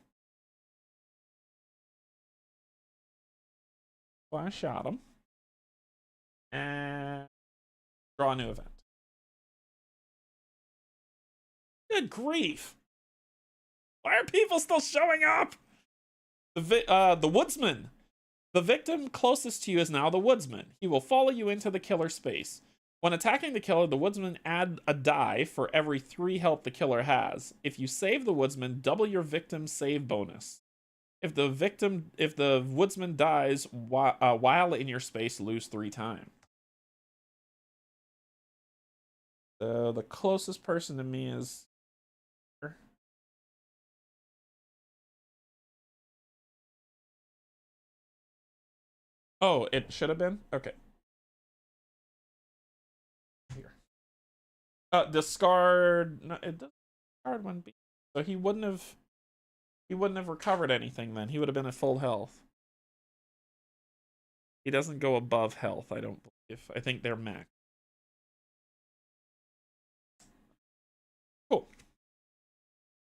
S1: So I shot him. And draw a new event. Good grief. Why are people still showing up? The woodsman. The victim closest to you is now the woodsman. He will follow you into the killer space. When attacking the killer, the woodsman add a die for every 3 health the killer has. If you save the woodsman, double your victim's save bonus. If the woodsman dies while in your space, lose 3 times. The closest person to me is... Oh, it should have been? Okay. Here. Discard... No, it doesn't discard 1B. So he wouldn't have recovered anything then. He would have been at full health. He doesn't go above health, I don't believe. I think they're max. Cool.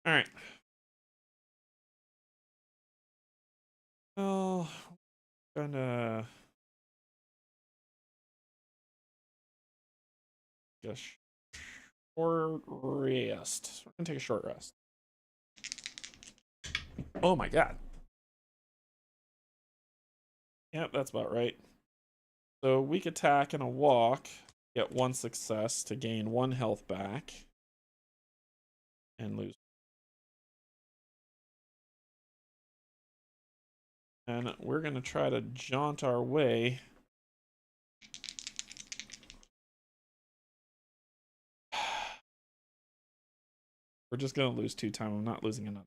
S1: Alright. Oh, gonna just short rest. We're gonna take a short rest. Oh my god. Yep, that's about right. So weak attack and a walk. Get 1 success to gain 1 health back. And lose. And we're gonna try to jaunt our way. We're just gonna lose 2 time. I'm not losing another.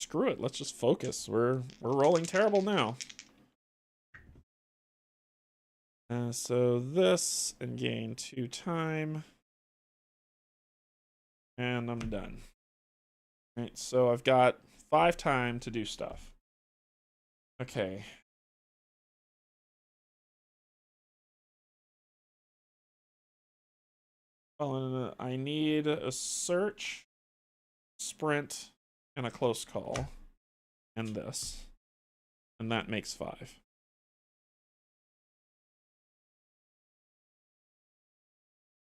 S1: screw it. Let's just focus. We're rolling terrible now. So this and gain 2 time. And I'm done. All right, so I've got 5 time to do stuff. Okay. Well, I need a search, sprint, and a close call. And this. And that makes 5.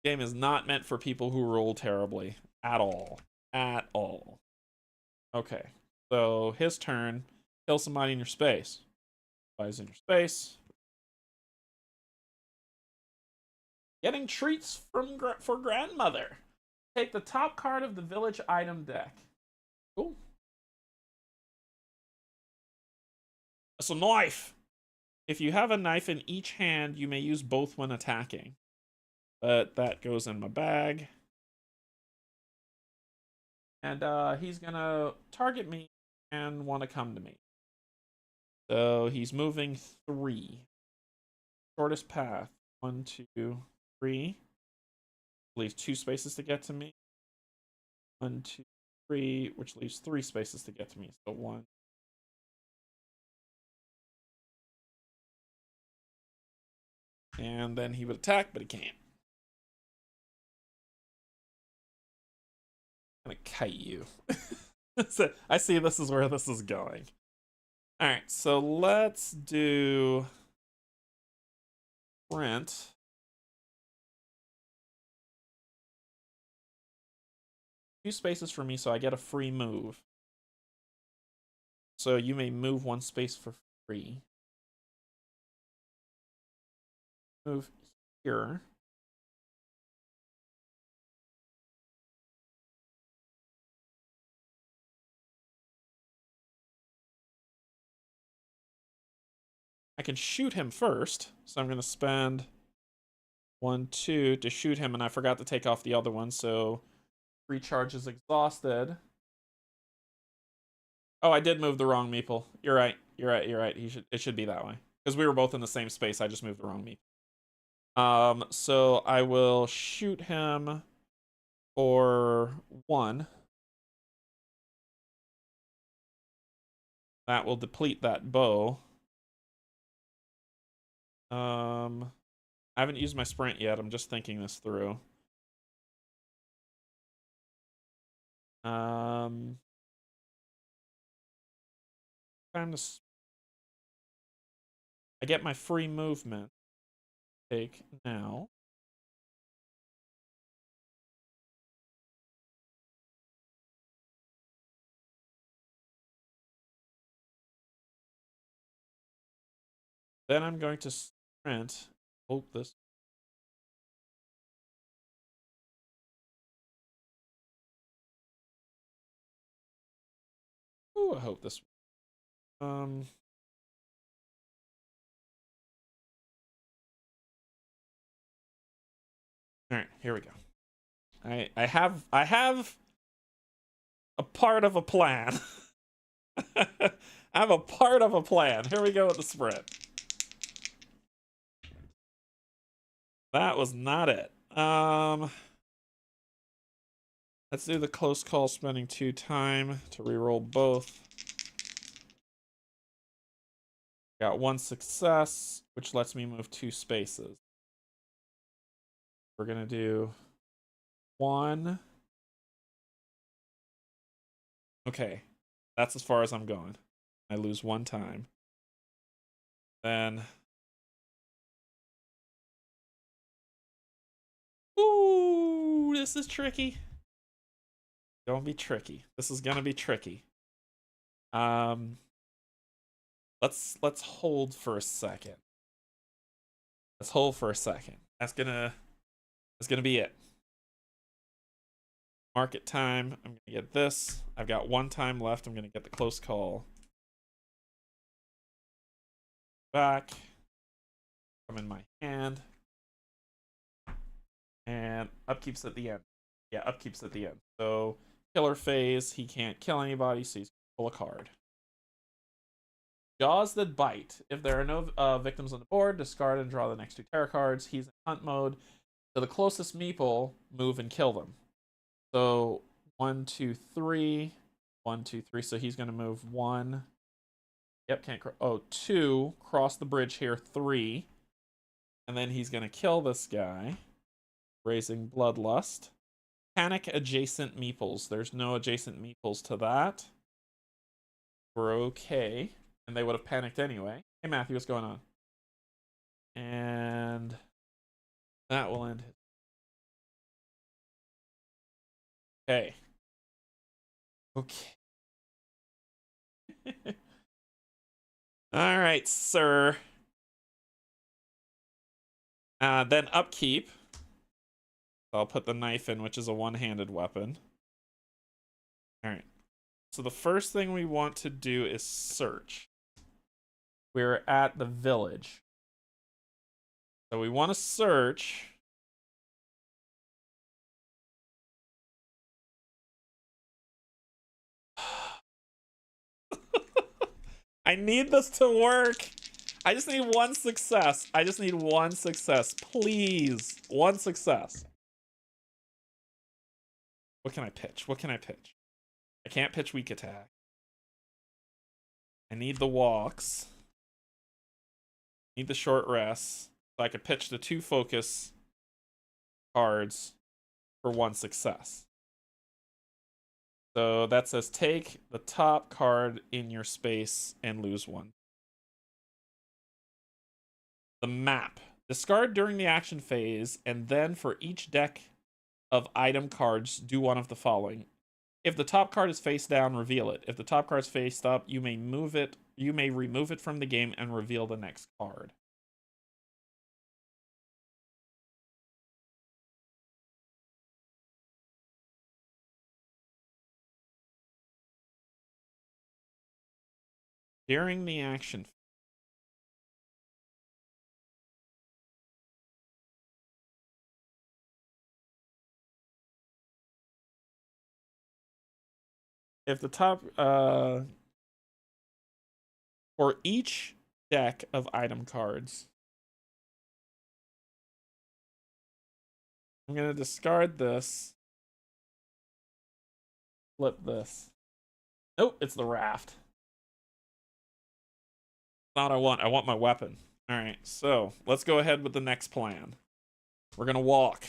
S1: Game is not meant for people who roll terribly. At all. At all. Okay. So his turn. Kill somebody in your space. Somebody's in your space. Getting treats for grandmother. Take the top card of the village item deck. Cool. That's a knife. If you have a knife in each hand, you may use both when attacking. But that goes in my bag. And he's gonna target me and want to come to me. So he's moving 3. Shortest path. 1, 2, 3. Leaves 2 spaces to get to me. 1, 2, 3, which leaves 3 spaces to get to me. So 1. And then he would attack, but he can't. I'm gonna kite you. So I see this is where this is going. Alright, so let's do sprint. Two spaces for me, so I get a free move. So you may move 1 space for free. Move here. I can shoot him first, so I'm going to spend 1, 2 to shoot him, and I forgot to take off the other one, so recharge is exhausted. Oh, I did move the wrong meeple. You're right. You're right. You're right. It should be that way. Because we were both in the same space. I just moved the wrong meeple. So I will shoot him for 1. That will deplete that bow. I haven't used my sprint yet. I'm just thinking this through. Time to. I get my free movement. Take now. Then I'm going to sprint. Hope this. Ooh, I hope this. All right, here we go. I have a part of a plan. I have a part of a plan. Here we go with the sprint. That was not it. Let's do the close call, spending 2 time to reroll both. Got 1 success, which lets me move 2 spaces. We're gonna do 1. Okay, that's as far as I'm going. I lose 1 time. Then. Ooh, this is tricky. Don't be tricky. This is gonna be tricky. Let's hold for a second. Let's hold for a second. That's gonna be it. Market time. I'm gonna get this. I've got 1 time left. I'm gonna get the close call. Back. Come in my hand. And upkeep's at the end. Yeah, upkeep's at the end. So killer phase. He can't kill anybody, so he's Pull a card. Jaws that bite. If there are no victims on the board, discard and draw the next 2 tarot cards. He's in hunt mode. So the closest meeple, move and kill them. So 1, 2, 3. 1, 2, 3. So he's going to move 1. Yep, can't. Oh, 2. Cross the bridge here. 3. And then he's going to kill this guy. Raising Bloodlust. Panic adjacent meeples. There's no adjacent meeples to that. We're okay. And they would have panicked anyway. Hey, Matthew, what's going on? And that will end. Okay. Okay. All right, sir. Then upkeep. I'll put the knife in, which is a one-handed weapon. All right. So the first thing we want to do is search. We're at the village. So we want to search. I need this to work. I just need 1 success. I just need 1 success. Please. 1 success. What can I pitch? What can I pitch? I can't pitch weak attack. I need the walks. Need the short rests. So I could pitch the 2 focus cards for 1 success. So that says take the top card in your space and lose 1. The map. Discard during the action phase, and then for each deck of item cards, do one of the following. If the top card is face down, reveal it. If the top card is face up, you may move it. You may remove it from the game and reveal the next card. During the action phase. If the top for each deck of item cards, I'm gonna discard this. Flip this. Nope, it's the raft. Not what I want. I want my weapon. All right, so let's go ahead with the next plan. We're gonna walk.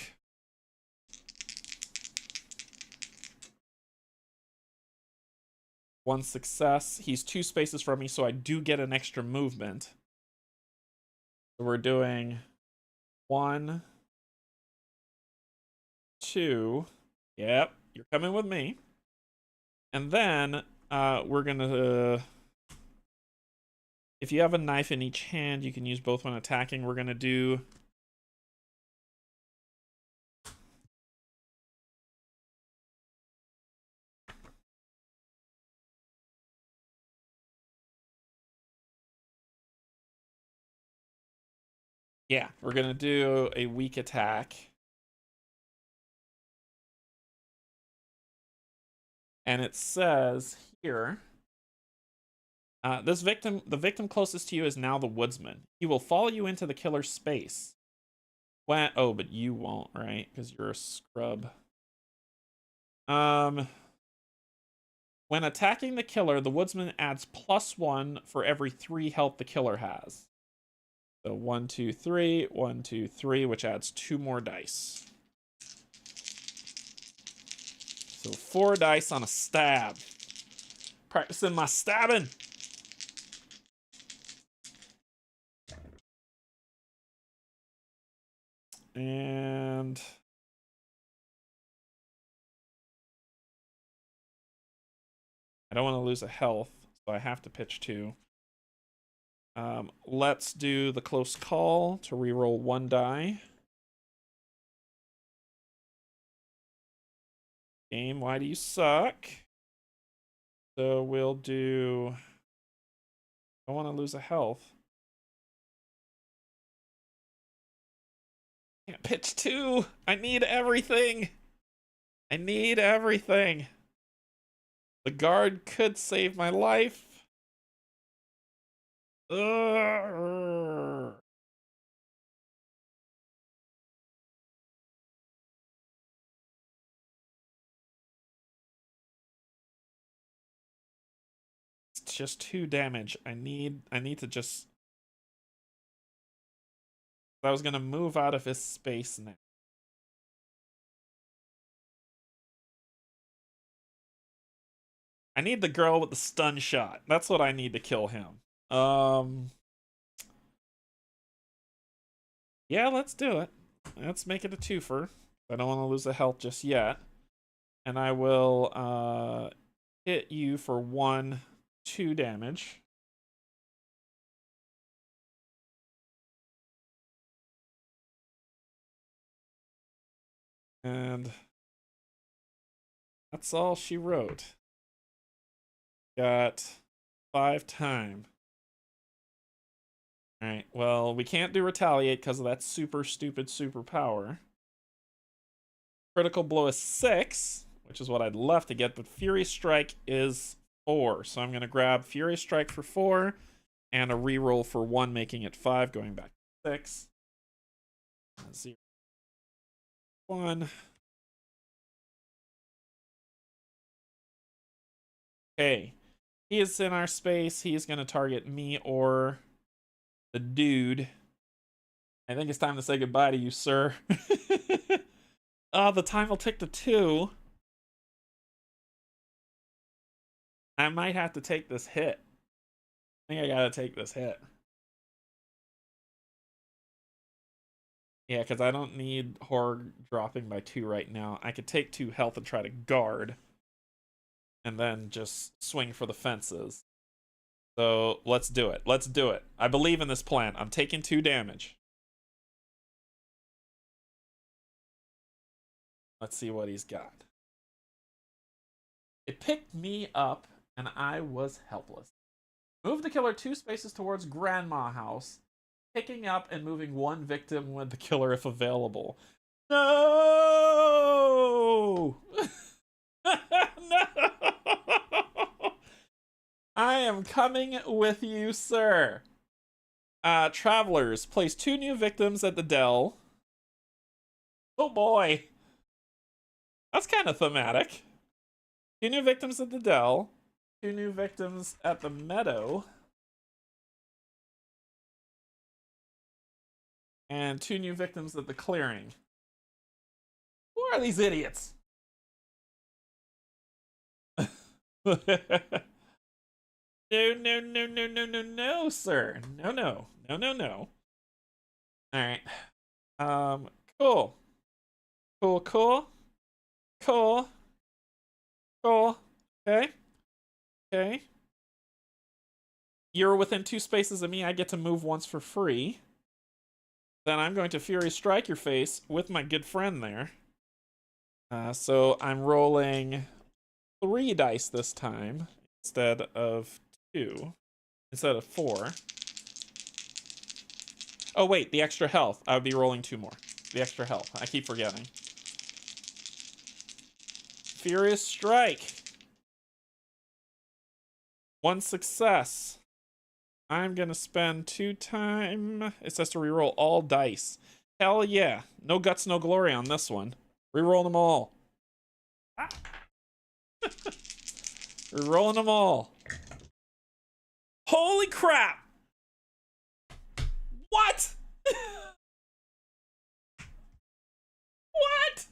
S1: One success. He's 2 spaces from me, so I do get an extra movement. So we're doing 1, 2. Yep, you're coming with me. And then we're gonna. If you have a knife in each hand, you can use both when attacking. We're gonna do. Yeah, we're gonna do a weak attack. And it says here, the victim closest to you is now the woodsman. He will follow you into the killer's space. Oh, but you won't, right? Because you're a scrub. When attacking the killer, the woodsman adds +1 for every 3 health the killer has. So 1, 2, 3, 1, 2, 3, which adds 2 more dice. So 4 dice on a stab. Practicing my stabbing. And I don't want to lose a health, so I have to pitch 2. Let's do the close call to reroll 1 die. Game, why do you suck? So we'll do. I want to lose a health. Can't pitch 2. I need everything. I need everything. The guard could save my life. Ugh. It's just 2 damage. I need to just... I was gonna move out of his space now. I need the girl with the stun shot. That's what I need to kill him. Yeah, let's do it. Let's make it a twofer. I don't want to lose the health just yet. And I will hit you for 2 damage. And that's all she wrote. Got 5 time. Alright, well, we can't do retaliate because of that super stupid superpower. Critical blow is 6, which is what I'd love to get, but Fury Strike is 4. So I'm going to grab Fury Strike for 4 and a reroll for 1, making it 5, going back to 6. 0, 1. Okay. He is in our space. He is going to target me or the dude. I think it's time to say goodbye to you, sir. The time will tick to 2. I might have to take this hit. I think I gotta take this hit. Yeah, because I don't need horror dropping by 2 right now. I could take 2 health and try to guard. And then just swing for the fences. So let's do it. Let's do it. I believe in this plan. I'm taking 2 damage. Let's see what he's got. It picked me up, and I was helpless. Move the killer 2 spaces towards Grandma House, picking up and moving 1 victim with the killer if available. No! No! I am coming with you, sir. Travelers, place 2 new victims at the Dell. Oh boy. That's kind of thematic. 2 new victims at the Dell. 2 new victims at the Meadow. And 2 new victims at the Clearing. Who are these idiots? No, no, no, no, no, no, no, sir. No, no. No, no, no. Alright. Cool. Cool, cool. Cool. Cool. Okay. Okay. You're within 2 spaces of me. I get to move once for free. Then I'm going to Fury Strike your face with my good friend there. So I'm rolling 3 dice this time instead of 2. Instead of 4. Oh, wait, the extra health. I would be rolling 2 more. The extra health. I keep forgetting. Furious Strike. 1 success. I'm gonna spend 2 time. It says to reroll all dice. Hell yeah. No guts, no glory on this one. Reroll them all. Ah. Rerolling them all. Holy crap! What? What?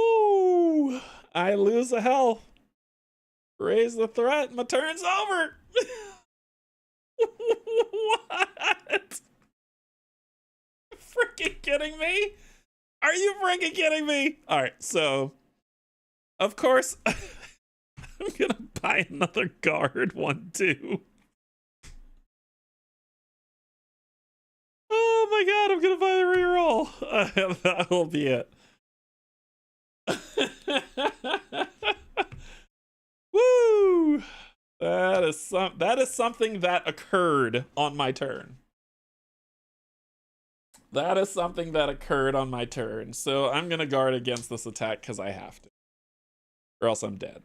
S1: Ooh, I lose a health. Raise the threat. My turn's over. What? Freaking kidding me? Are you freaking kidding me? All right, so of course I'm gonna buy another guard. 1, 2. Oh my god, I'm gonna buy the reroll. That will be it. Woo! That is something that occurred on my turn. That is something that occurred on my turn. So I'm gonna guard against this attack because I have to. Or else I'm dead.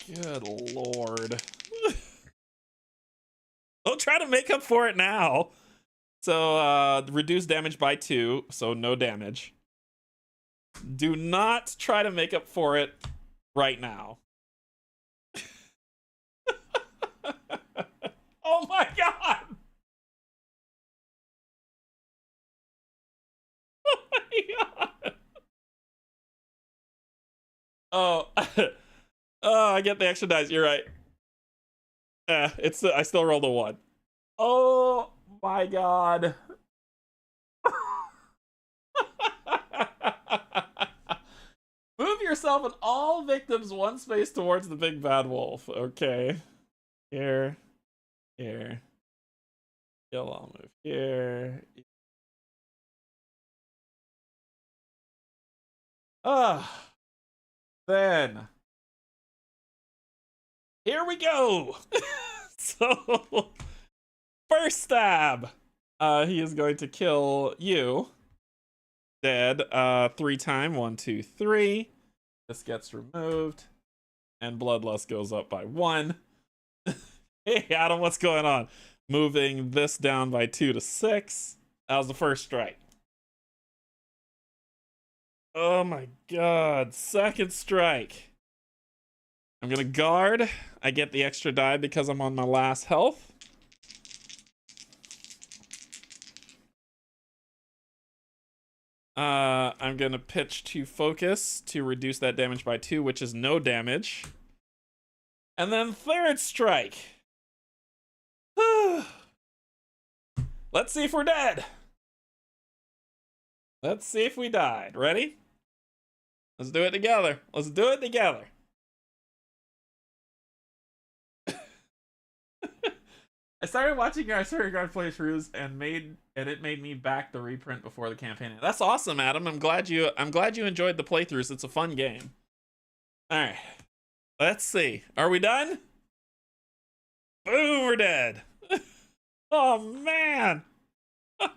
S1: Good lord. Don't try to make up for it now. So reduce damage by 2, so no damage. Do not try to make up for it right now. Oh my god! Oh my god! Oh, oh, I get the extra dice. You're right. It's I still rolled a 1. Oh my god. Move yourself and all victims 1 space towards the big bad wolf. Okay. Here. Here. You'll all move here. Then. Here we go. So, first stab. He is going to kill you. Dead. 3 times. 1, 2, 3. This gets removed. And bloodlust goes up by 1. Hey, Adam, what's going on? Moving this down by 2 to 6. That was the first strike. Oh my god. Second strike. I'm gonna guard. I get the extra die because I'm on my last health. I'm gonna pitch to focus to reduce that damage by 2, which is no damage. And then third strike. Let's see if we're dead. Let's see if we died. Ready? Let's do it together. Let's do it together. I started watching your Iceberg Guard playthroughs and it made me back the reprint before the campaign. That's awesome, Adam. I'm glad you enjoyed the playthroughs. It's a fun game. All right. Let's see. Are we done? Boom, we're dead. Oh man. Oh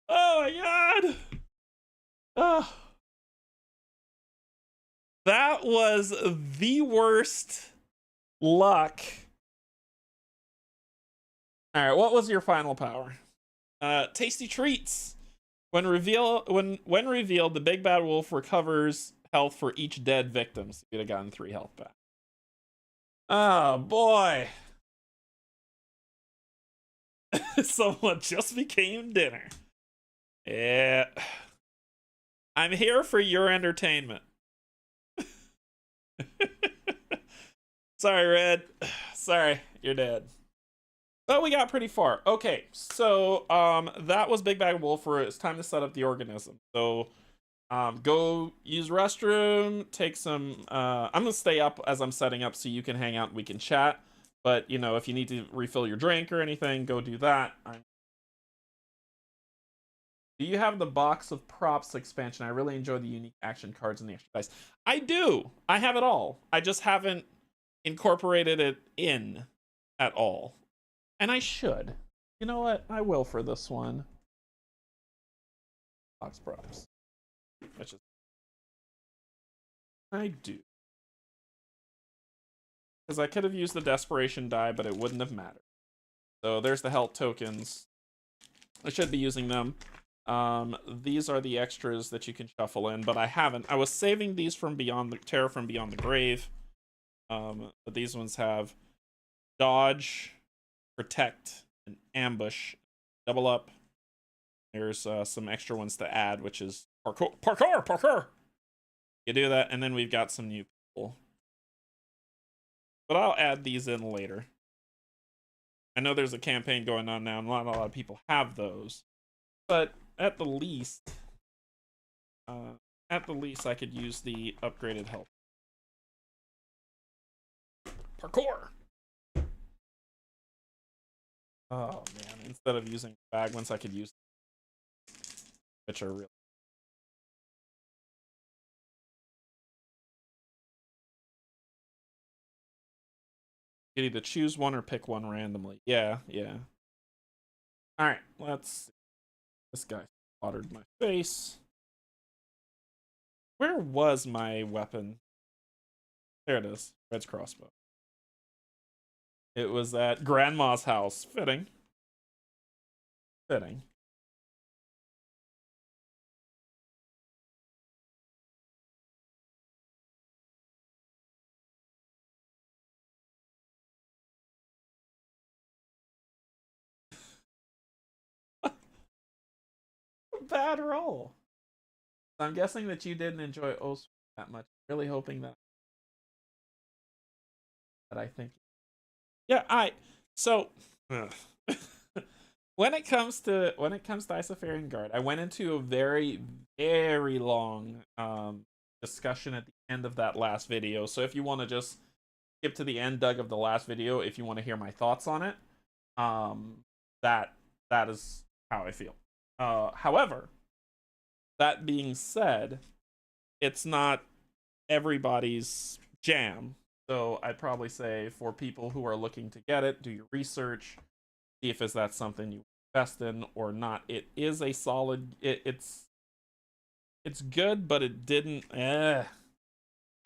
S1: my god. Oh. That was the worst luck. All right, what was your final power? Tasty treats. When revealed, the big bad wolf recovers health for each dead victim. So you'd have gotten 3 health back. Oh boy. Someone just became dinner. Yeah. I'm here for your entertainment. Sorry, Red. Sorry, you're dead. But we got pretty far. Okay, so that was Big Bad Wolf. It's time to set up the organism. So go use restroom, take some I'm gonna stay up as I'm setting up so you can hang out and we can chat. But you know, if you need to refill your drink or anything, go do that. Do you have the box of props expansion? I really enjoy the unique action cards and the extra dice. I do. I have it all. I just haven't incorporated it in at all. And I should. You know what? I will for this one. Box props. Which is I do. Because I could have used the desperation die, but it wouldn't have mattered. So there's the health tokens. I should be using them. These are the extras that you can shuffle in, but I haven't. I was saving these from Beyond the Terror from Beyond the Grave. But these ones have dodge, protect, and ambush. Double up. There's some extra ones to add, which is parkour. You do that, and then we've got some new people. But I'll add these in later. I know there's a campaign going on now, and not a lot of people have those. But at the least, At the least, I could use the upgraded help. Parkour! Oh, man. Instead of using bag ones, I could use... which are real. You can either choose one or pick one randomly. Yeah, yeah. Alright, let's see. This guy slaughtered my face. Where was my weapon? There it is. Red's crossbow. It was at Grandma's house. Fitting. Fitting. Bad roll. I'm guessing that you didn't enjoy Oswald that much. Really hoping that I think. Yeah, so when it comes to Isofarian Guard, I went into a very, very long discussion at the end of that last video. So if you want to just skip to the end, Doug, of the last video, if you want to hear my thoughts on it, that is how I feel. However, that being said, it's not everybody's jam. So I'd probably say for people who are looking to get it, do your research, see if that's something you invest in or not. It is a solid. It's good, but it didn't. I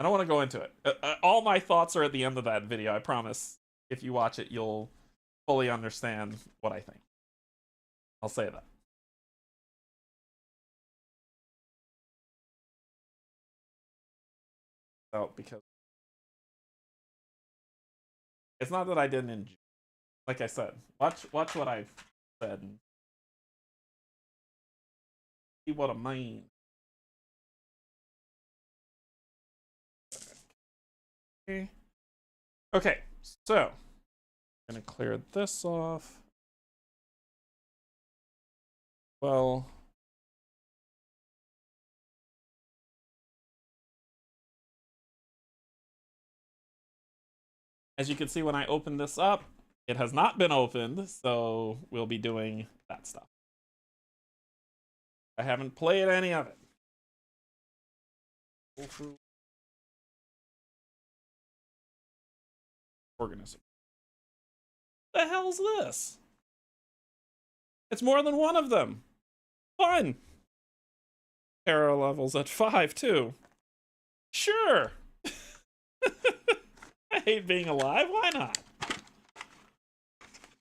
S1: don't want to go into it. All my thoughts are at the end of that video. I promise. If you watch it, you'll fully understand what I think. I'll say that. So because it's not that I didn't enjoy. Like I said, watch what I've said and see what I mean. Okay, so I'm gonna clear this off. Well, as you can see when I open this up, it has not been opened, so we'll be doing that stuff. I haven't played any of it. Organism. The hell's this? It's more than one of them. Fun. Terror levels at 5 too. Sure. I hate being alive. Why not?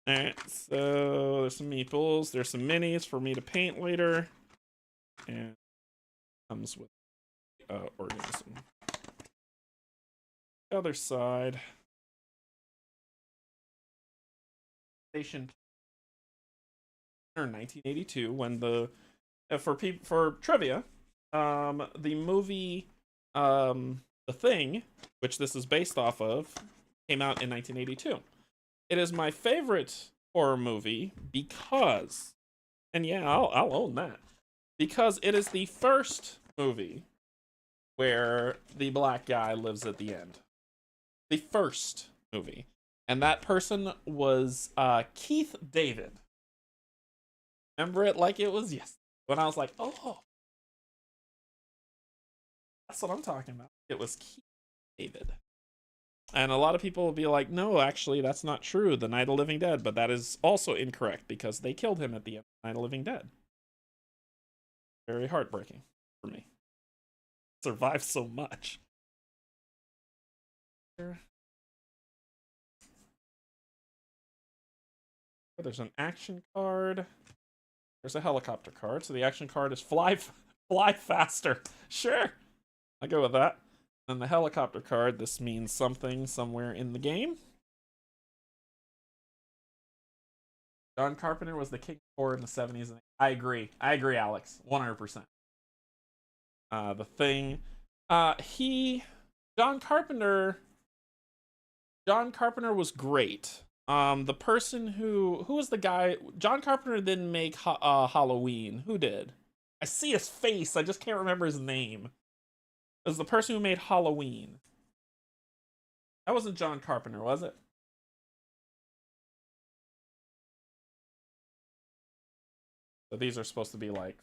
S1: Alright, so there's some meeples. There's some minis for me to paint later. And comes with organism. The other side. Station 1982 when the for trivia, the movie The Thing, which this is based off of, came out in 1982. It is my favorite horror movie because, and yeah, I'll own that, because it is the first movie where the black guy lives at the end. The first movie. And that person was Keith David. Remember it like it was yesterday. When I was like, oh, that's what I'm talking about. It was Keith David. And a lot of people will be like, no, actually, that's not true. The Night of the Living Dead. But that is also incorrect because they killed him at the end of Night of the Living Dead. Very heartbreaking for me. Survived so much. There's an action card. There's a helicopter card. So the action card is fly faster. Sure. I'll go with that. And the helicopter card, this means something somewhere in the game. John Carpenter was the king of horror in the 70s. I agree. I agree, Alex. 100%. The Thing. John Carpenter was great. The person who was the guy? John Carpenter didn't make Halloween. Who did? I see his face. I just can't remember his name. It was the person who made Halloween. That wasn't John Carpenter, was it? So these are supposed to be like.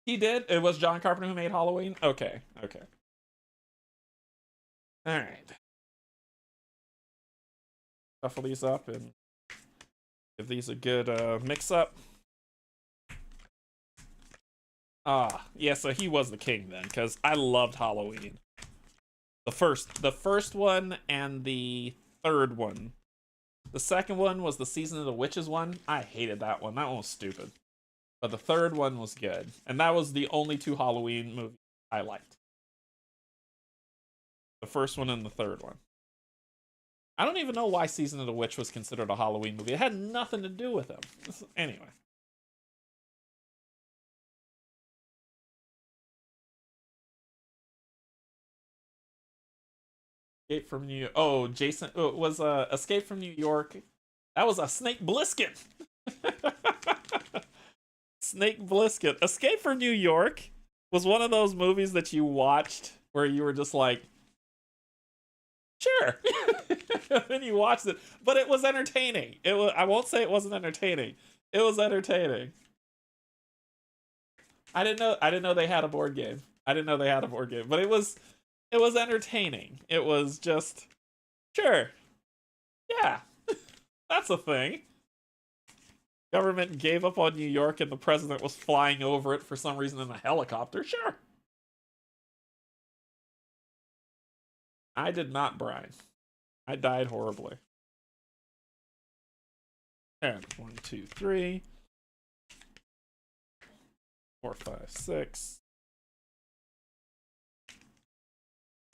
S1: He did? It was John Carpenter who made Halloween? Okay, okay. Alright. Shuffle these up and give these a good mix up. Ah, yeah, so he was the king then, because I loved Halloween. The first one and the third one. The second one was the Season of the Witches one. I hated that one. That one was stupid. But the third one was good. And that was the only two Halloween movies I liked. The first one and the third one. I don't even know why Season of the Witch was considered a Halloween movie. It had nothing to do with them. Anyway. Escape from New York. Oh, Jason was Escape from New York. That was a Snake Plissken. Snake Plissken. Escape from New York was one of those movies that you watched where you were just like, sure. Then you watched it, but it was entertaining. It was. I won't say it wasn't entertaining. It was entertaining. I didn't know they had a board game. I didn't know they had a board game, but it was entertaining. It was just sure. Yeah. That's a thing. Government gave up on New York and the president was flying over it for some reason in a helicopter. Sure. I did not brine. I died horribly. And 1, 2, 3, 4, 5, 6,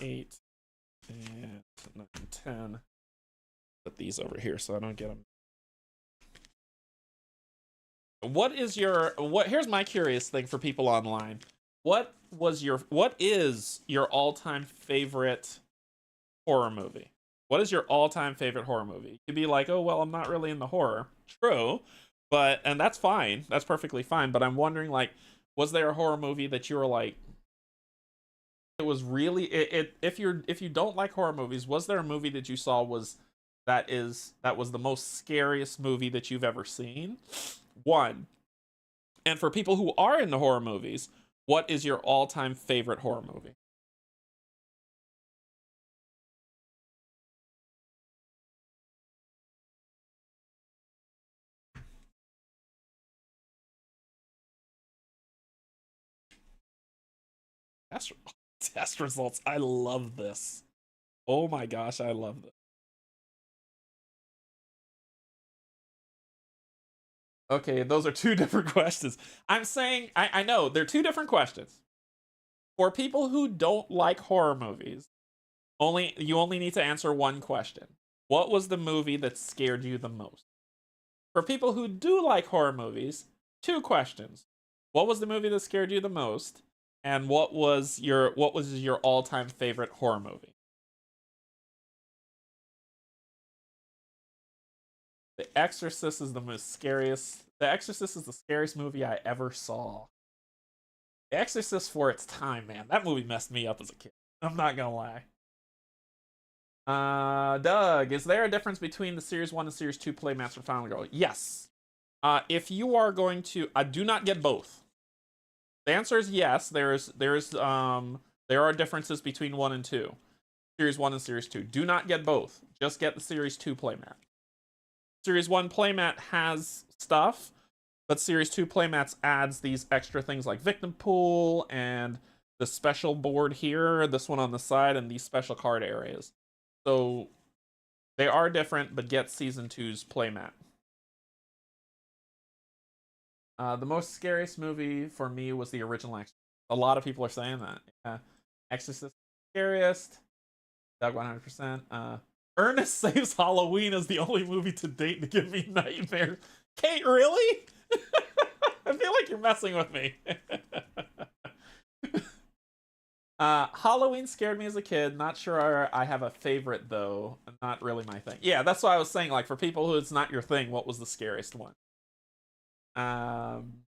S1: 8, and 9, 10. Put these over here so I don't get them. What is your here's my curious thing for people online. What is your all-time favorite horror movie? What is your all-time favorite horror movie? You could be like, "Oh, well, I'm not really into horror." True. And that's fine. That's perfectly fine, but I'm wondering like was there a horror movie that you were like it was really if you don't like horror movies, was there a movie that you saw that was the most scariest movie that you've ever seen? One. And for people who are into horror movies, what is your all-time favorite horror movie? Test, test results. I love this. Oh my gosh, I love this. Okay, those are two different questions. I'm saying, I know, they're two different questions. For people who don't like horror movies, you only need to answer one question. What was the movie that scared you the most? For people who do like horror movies, two questions. What was the movie that scared you the most? And what was your all-time favorite horror movie? The Exorcist is The Exorcist is the scariest movie I ever saw. The Exorcist for its time, man. That movie messed me up as a kid. I'm not gonna lie. Doug, is there a difference between the Series 1 and Series 2 playmats for Final Girl? Yes. If you are going to, do not get both. The answer is yes. There are differences between 1 and 2. Series 1 and Series 2. Do not get both. Just get the Series 2 playmat. Series 1 playmat has stuff, but Series 2 playmats adds these extra things like victim pool and the special board here, this one on the side, and these special card areas. So they are different, but get Season 2's playmat. The most scariest movie for me was the original Exorcist. A lot of people are saying that. Yeah. Exorcist scariest. Doug 100%. Ernest Saves Halloween is the only movie to date to give me nightmares. Kate, really? I feel like you're messing with me. Halloween scared me as a kid. Not sure I have a favorite though. Not really my thing. Yeah, that's why I was saying, like, for people who it's not your thing, what was the scariest one? Um,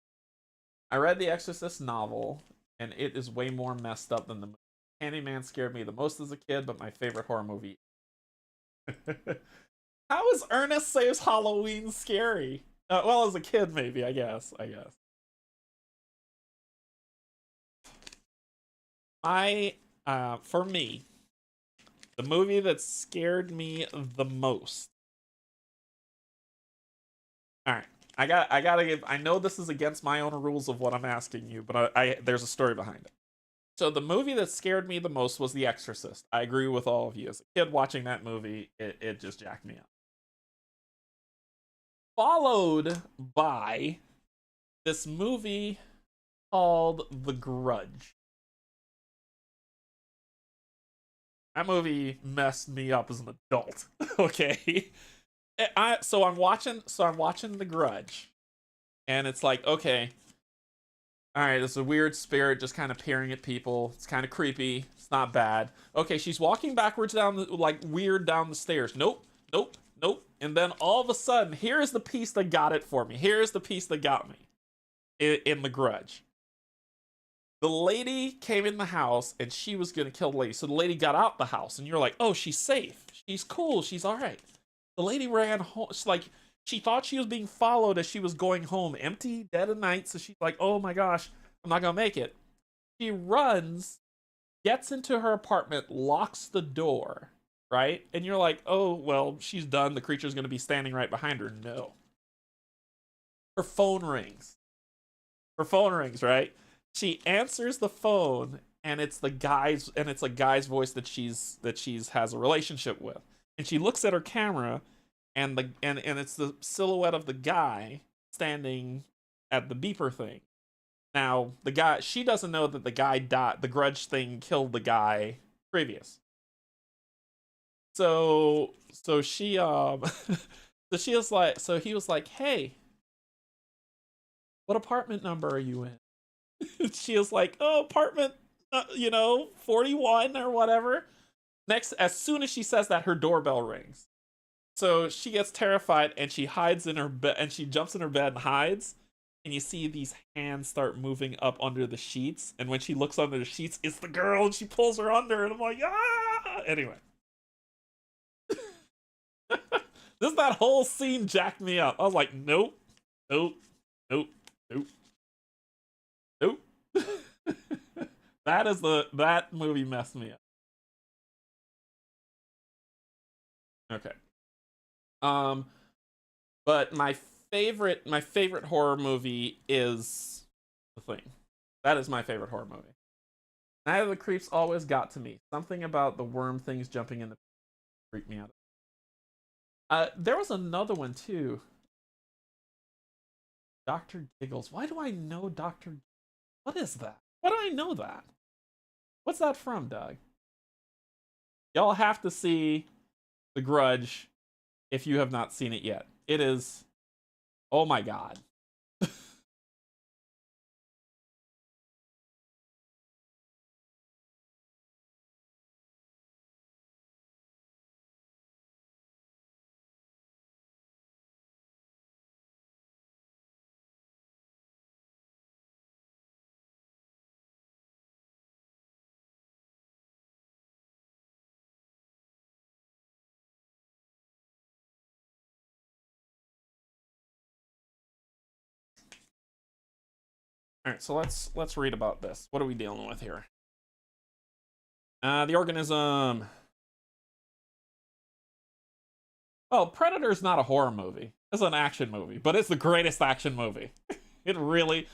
S1: I read the Exorcist novel, and it is way more messed up than the movie. Candyman scared me the most as a kid, but my favorite horror movie. How is Ernest Saves Halloween scary? Well, as a kid, maybe. I guess. For me, the movie that scared me the most. All right, I gotta give. I know this is against my own rules of what I'm asking you, but there's a story behind it. So the movie that scared me the most was The Exorcist. I agree with all of you. As a kid watching that movie, it just jacked me up. Followed by this movie called The Grudge. That movie messed me up as an adult. Okay. I'm watching The Grudge. And it's like, okay, all right, there's a weird spirit just kind of peering at people. It's kind of creepy. It's not bad. Okay, she's walking backwards weird down the stairs. Nope, nope, nope. And then all of a sudden, here's the piece that got it for me. Here's the piece that got me in The Grudge. The lady came in the house and she was gonna kill the lady. So the lady got out the house, and you're like, oh, she's safe. She's cool. She's all right. The lady ran home. It's like, she thought she was being followed as she was going home, empty, dead of night. So she's like, oh my gosh, I'm not gonna make it. She runs, gets into her apartment, locks the door, right? And you're like, oh, well, she's done. The creature's gonna be standing right behind her. No. Her phone rings. Her phone rings, right? She answers the phone, and it's a guy's voice that she's has a relationship with. And she looks at her camera, and it's the silhouette of the guy standing at the beeper thing. Now, the guy, she doesn't know that the guy died. The grudge thing killed the guy previous. So she so he was like, hey, what apartment number are you in? She was like, oh, apartment 41 or whatever. Next, as soon as she says that, her doorbell rings. So she gets terrified, and she hides in her bed, and she jumps in her bed and hides. And you see these hands start moving up under the sheets. And when she looks under the sheets, it's the girl, and she pulls her under, and I'm like, ah! Anyway. That whole scene jacked me up. I was like, nope, nope, nope, nope, nope. That movie messed me up. Okay. Um, but my favorite horror movie is The Thing. That is my favorite horror movie. Night of the Creeps always got to me. Something about the worm things jumping in the freaked me out. There was another one too. Dr. Giggles. Why do I know Dr. What is that? Why do I know that? What's that from, Doug? Y'all have to see The Grudge if you have not seen it yet. It is, oh my god. All right, so let's read about this. What are we dealing with here? The Organism. Well, Predator's not a horror movie. It's an action movie, but it's the greatest action movie. It really.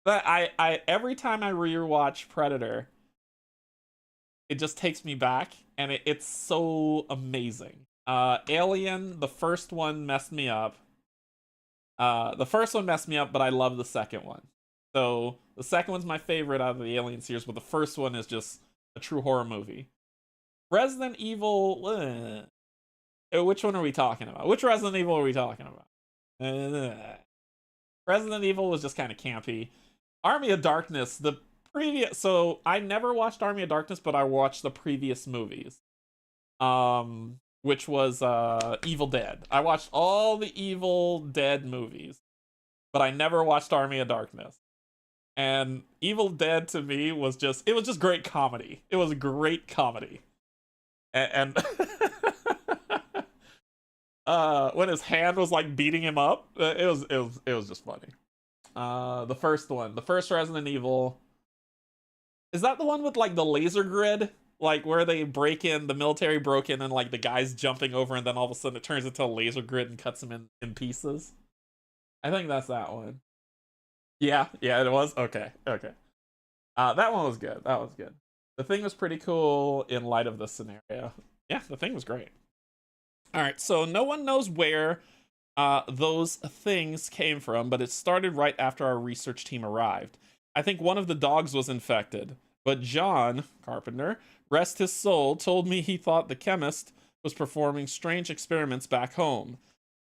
S1: That I every time I rewatch Predator, it just takes me back, and it's so amazing. Alien, the first one messed me up. The first one messed me up, but I love the second one. So the second one's my favorite out of the Alien series, but the first one is just a true horror movie. Resident Evil. Which one are we talking about? Which Resident Evil are we talking about? Resident Evil was just kind of campy. Army of Darkness, the previous. So I never watched Army of Darkness, but I watched the previous movies. Which was Evil Dead. I watched all the Evil Dead movies, but I never watched Army of Darkness. And Evil Dead to me was just, it was just great comedy. It was great comedy. And when his hand was like beating him up, it was just funny. The first one, the first Resident Evil. Is that the one with like the laser grid? Like where they break in, the military broke in, and like the guy's jumping over, and then all of a sudden it turns into a laser grid and cuts him in pieces. I think that's that one. Yeah, yeah, it was. Okay, okay. That one was good. That was good. The Thing was pretty cool in light of this scenario. Yeah, The Thing was great. All right, so no one knows where those things came from, but it started right after our research team arrived. I think one of the dogs was infected, but John Carpenter, rest his soul, told me he thought the chemist was performing strange experiments back home.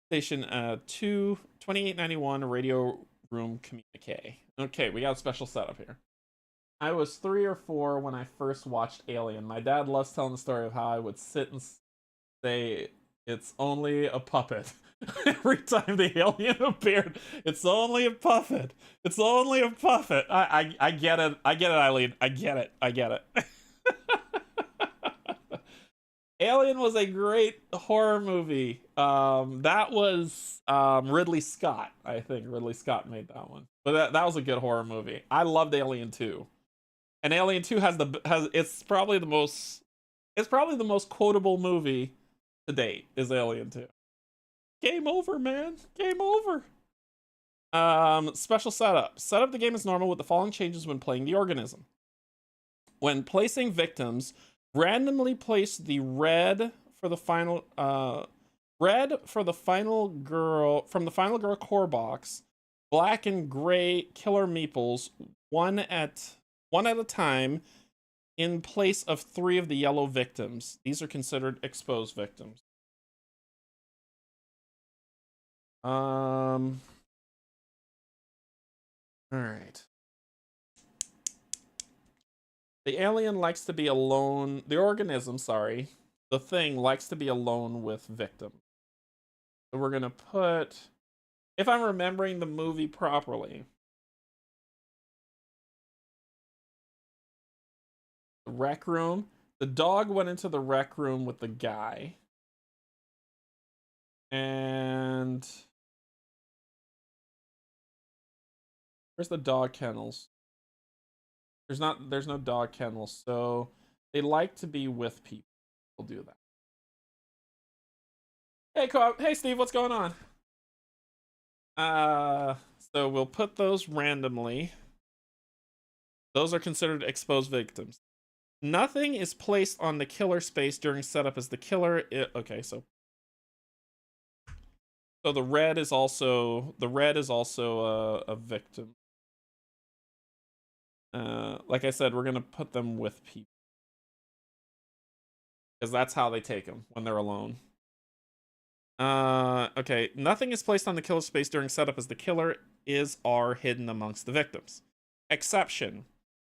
S1: Station 2891 radio room communique. Okay, we got a special setup here. I was 3 or 4 when I first watched Alien. My dad loves telling the story of how I would sit and say, "It's only a puppet." Every time the alien appeared, "It's only a puppet. It's only a puppet." I get it. I get it, Eileen. I get it. I get it. Alien was a great horror movie. That was Ridley Scott. I think Ridley Scott made that one. But that was a good horror movie. I loved Alien 2. And Alien 2 has it's probably the most quotable movie to date is Alien 2. Game over, man. Game over. Special setup. Set up the game as normal with the following changes when playing the organism. When placing victims, randomly place the red for the final girl from the final girl core box, black and gray killer meeples, one at a time, in place of 3 of the yellow victims. These are considered exposed victims. All right. The alien likes to be alone. The organism, sorry. The thing likes to be alone with victims. So we're going to put, if I'm remembering the movie properly, the rec room. The dog went into the rec room with the guy. And where's the dog kennels? There's no dog kennels, so they like to be with people. We'll do that. Hey Steve, what's going on? So we'll put those randomly. Those are considered exposed victims. Nothing is placed on the killer space during setup as the killer. Okay, so the red is also a victim. Like I said, we're gonna put them with people because that's how they take them when they're alone. Okay, nothing is placed on the killer space during setup as the killer are hidden amongst the victims. Exception: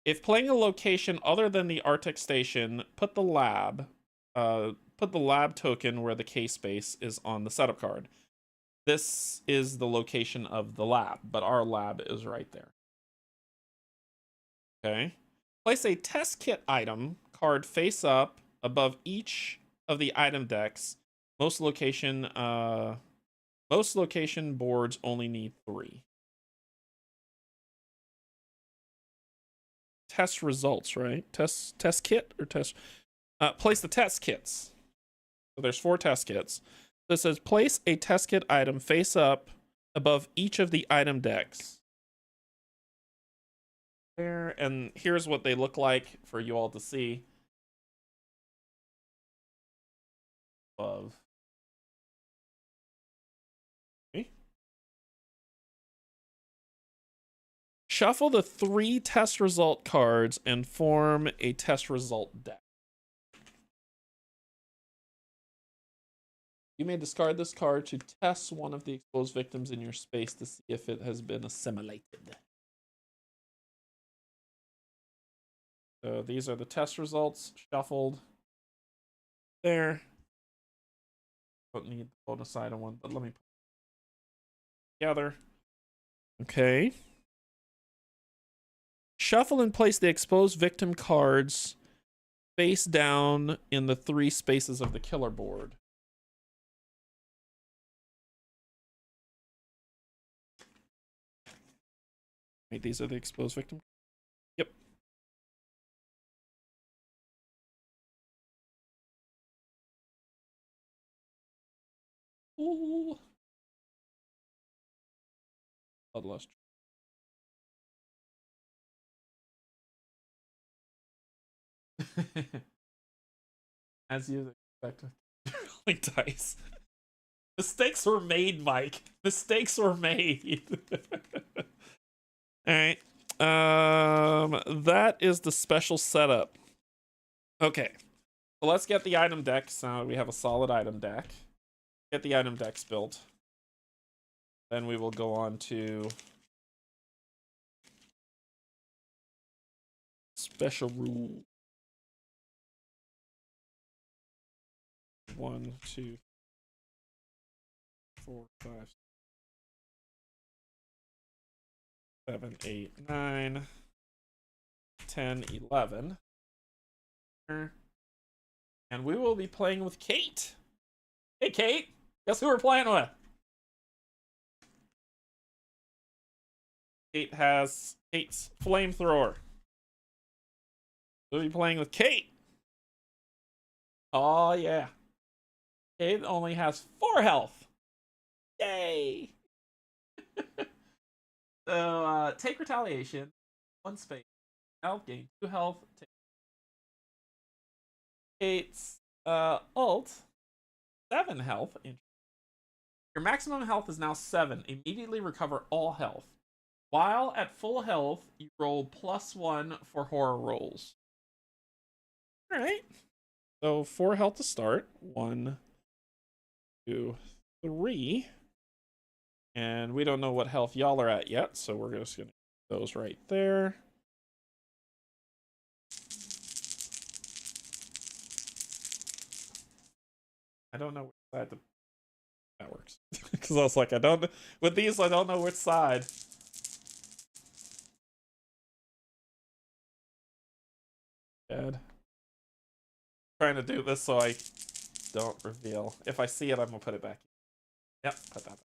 S1: if playing a location other than the Arctic station, put the lab token where the K space is on the setup card. This is the location of the lab, but our lab is right there. Okay. Place a test kit item card face up above each of the item decks. Most location boards only need 3. Test results, right? Test kit or test. Place the test kits. So there's 4 test kits. This says place a test kit item face up above each of the item decks. There, and here's what they look like for you all to see. Above. Okay. Shuffle the 3 test result cards and form a test result deck. You may discard this card to test one of the exposed victims in your space to see if it has been assimilated. So these are the test results shuffled there. Don't need the bonus item one, but let me put it together. Okay. Shuffle and place the exposed victim cards face down in the 3 spaces of the killer board. Wait, these are the exposed victim? Yep. Ooh. Bloodlust. As you expect. Rolling dice. Mistakes were made, Mike. Mistakes were made. All right. That is the special setup. Okay. So let's get the item deck. So we have a solid item deck. Get the item decks built. Then we will go on to special rule. 1, 2, 4, 5, 7, 8, 9, 10, 11. And we will be playing with Kate. Hey, Kate. Guess who we're playing with? Kate has Kate's flamethrower. We'll be playing with Kate. Oh, yeah. Kate only has 4 health. Yay! So, take retaliation. 1 space. Health gain 2 health. Kate's ult. 7 health. Your maximum health is now 7. Immediately recover all health. While at full health, you roll +1 for horror rolls. Alright. So 4 health to start. 1, 2, 3. And we don't know what health y'all are at yet, so we're just gonna put those right there. I don't know which side that works. Because I was like, with these, I don't know which side. Dead. Trying to do this so I don't reveal. If I see it, I'm gonna put it back. Yep, put that back.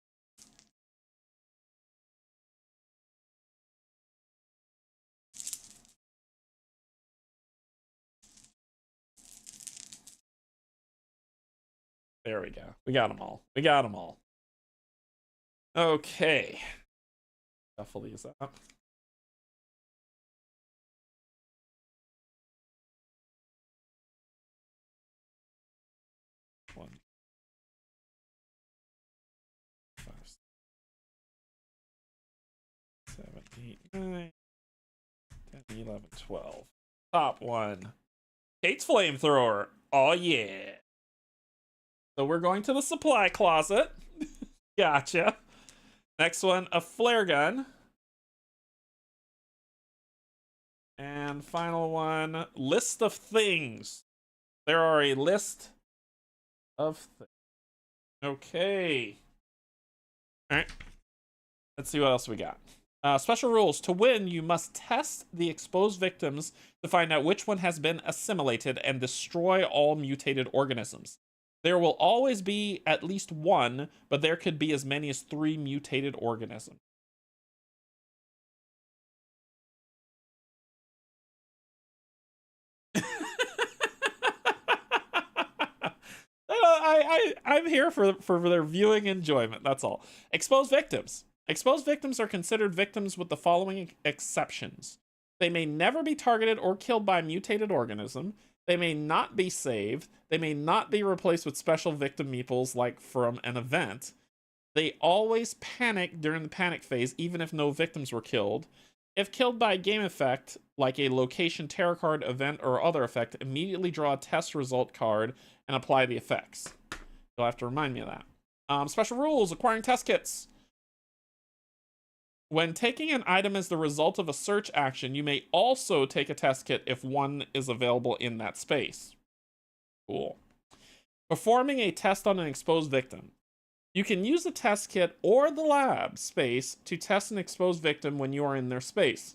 S1: There we go. We got them all. We got them all. Okay. Shuffle these up. One, 5, 7, 8, 9, 10, 11, 12. Top one. Kate's flamethrower. Oh yeah. So we're going to the supply closet. Gotcha. Next one, a flare gun. And final one, list of things. There are a list of things. Okay. All right. Let's see what else we got. Special rules. To win, you must test the exposed victims to find out which one has been assimilated and destroy all mutated organisms. There will always be at least 1, but there could be as many as 3 mutated organisms. I'm here for their viewing enjoyment. That's all. Exposed victims. Exposed victims are considered victims with the following exceptions. They may never be targeted or killed by a mutated organism. They may not be saved. They may not be replaced with special victim meeples like from an event. They always panic during the panic phase, even if no victims were killed. If killed by a game effect, like a location terror card, event, or other effect, immediately draw a test result card and apply the effects. You'll have to remind me of that. Special rules, acquiring test kits. When taking an item as the result of a search action, you may also take a test kit if one is available in that space. Cool. Performing a test on an exposed victim. You can use the test kit or the lab space to test an exposed victim when you are in their space.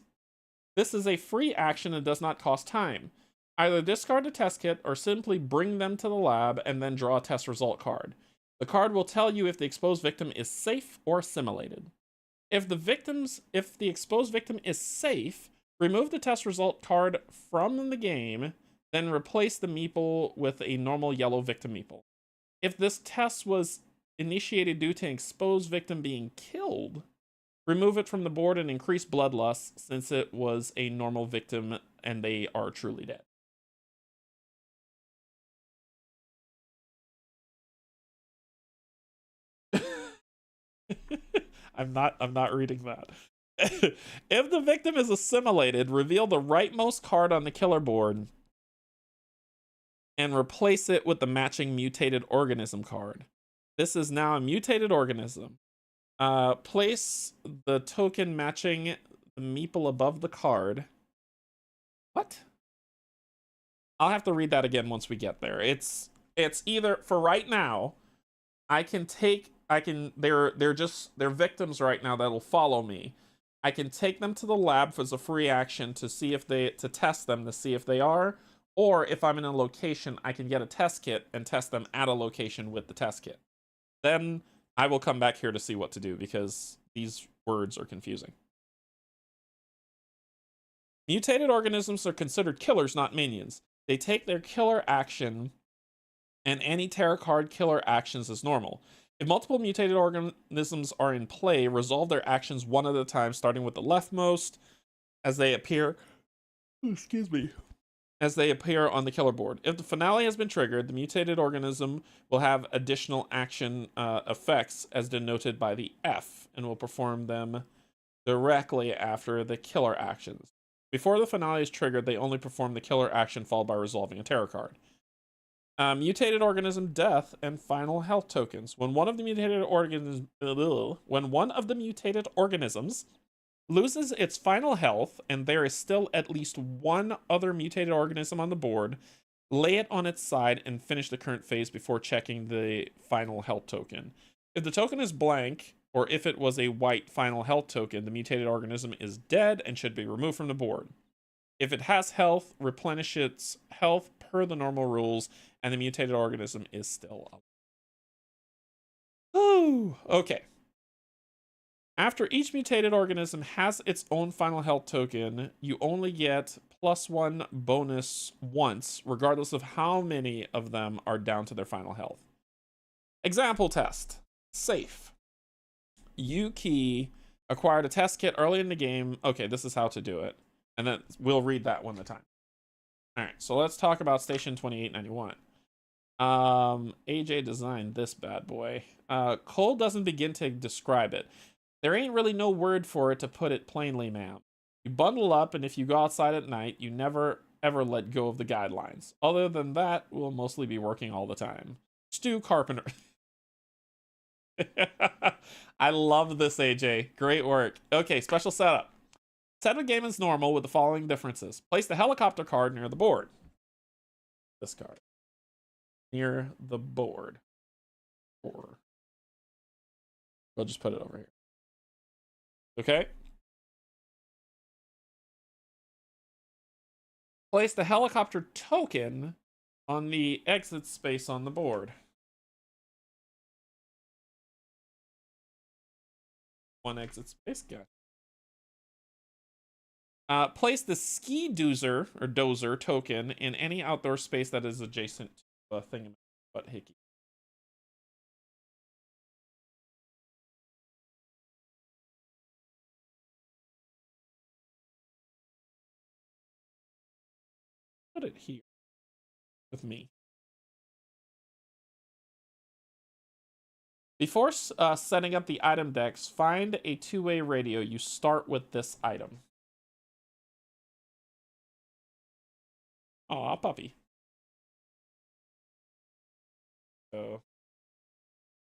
S1: This is a free action and does not cost time. Either discard the test kit or simply bring them to the lab and then draw a test result card. The card will tell you if the exposed victim is safe or assimilated. If the exposed victim is safe, remove the test result card from the game, then replace the meeple with a normal yellow victim meeple. If this test was initiated due to an exposed victim being killed, remove it from the board and increase bloodlust since it was a normal victim and they are truly dead. I'm not reading that. If the victim is assimilated, reveal the rightmost card on the killer board and replace it with the matching mutated organism card. This is now a mutated organism. Place the token matching the meeple above the card. What? I'll have to read that again once we get there. It's either, for right now, they're victims right now that'll follow me. I can take them to the lab as a free action to test them to see if they are, or if I'm in a location, I can get a test kit and test them at a location with the test kit. Then I will come back here to see what to do because these words are confusing. Mutated organisms are considered killers, not minions. They take their killer action and any tarot card killer actions as normal. If multiple mutated organisms are in play, resolve their actions one at a time, starting with the leftmost as they appear. Excuse me. As they appear on the killer board. If the finale has been triggered, the mutated organism will have additional action effects as denoted by the F and will perform them directly after the killer actions. Before the finale is triggered, they only perform the killer action followed by resolving a tarot card. Mutated organism death and final health tokens. When one of the mutated organisms loses its final health and there is still at least one other mutated organism on the board, lay it on its side and finish the current phase before checking the final health token. If the token is blank, or if it was a white final health token, the mutated organism is dead and should be removed from the board. If it has health, replenish its health per the normal rules, and the mutated organism is still alive. Oh, okay. After each mutated organism has its own final health token, you only get +1 bonus once, regardless of how many of them are down to their final health. Example test. Safe. Yuki acquired a test kit early in the game. Okay, this is how to do it. And then we'll read that one at a time. Alright, so let's talk about Station 2891. AJ designed this bad boy. Cole doesn't begin to describe it. There ain't really no word for it to put it plainly, ma'am. You bundle up, and if you go outside at night, you never ever let go of the guidelines. Other than that, we'll mostly be working all the time. Stu Carpenter. I love this, AJ. Great work. Okay, special setup. Set the game as normal with the following differences. Place the helicopter card near the board. This card. Near the board. Or we'll just put it over here. Okay. Place the helicopter token on the exit space on the board. One exit space, guy. Place the ski dozer token in any outdoor space that is adjacent to a thing but hickey. Put it here with me. Before setting up the item decks, find a two-way radio. You start with this item. Aw, puppy. So,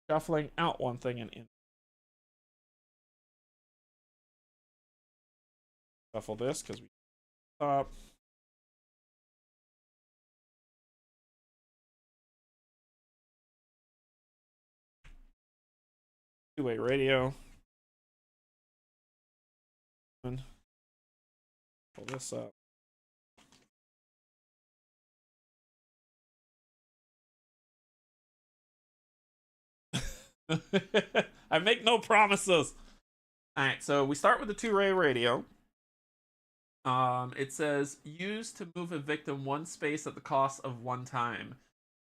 S1: shuffling out one thing and in. Shuffle this because we stop. Two-way radio. Pull this up. I make no promises. All right, so we start with the two-way radio. It says used to move a victim one space at the cost of one time.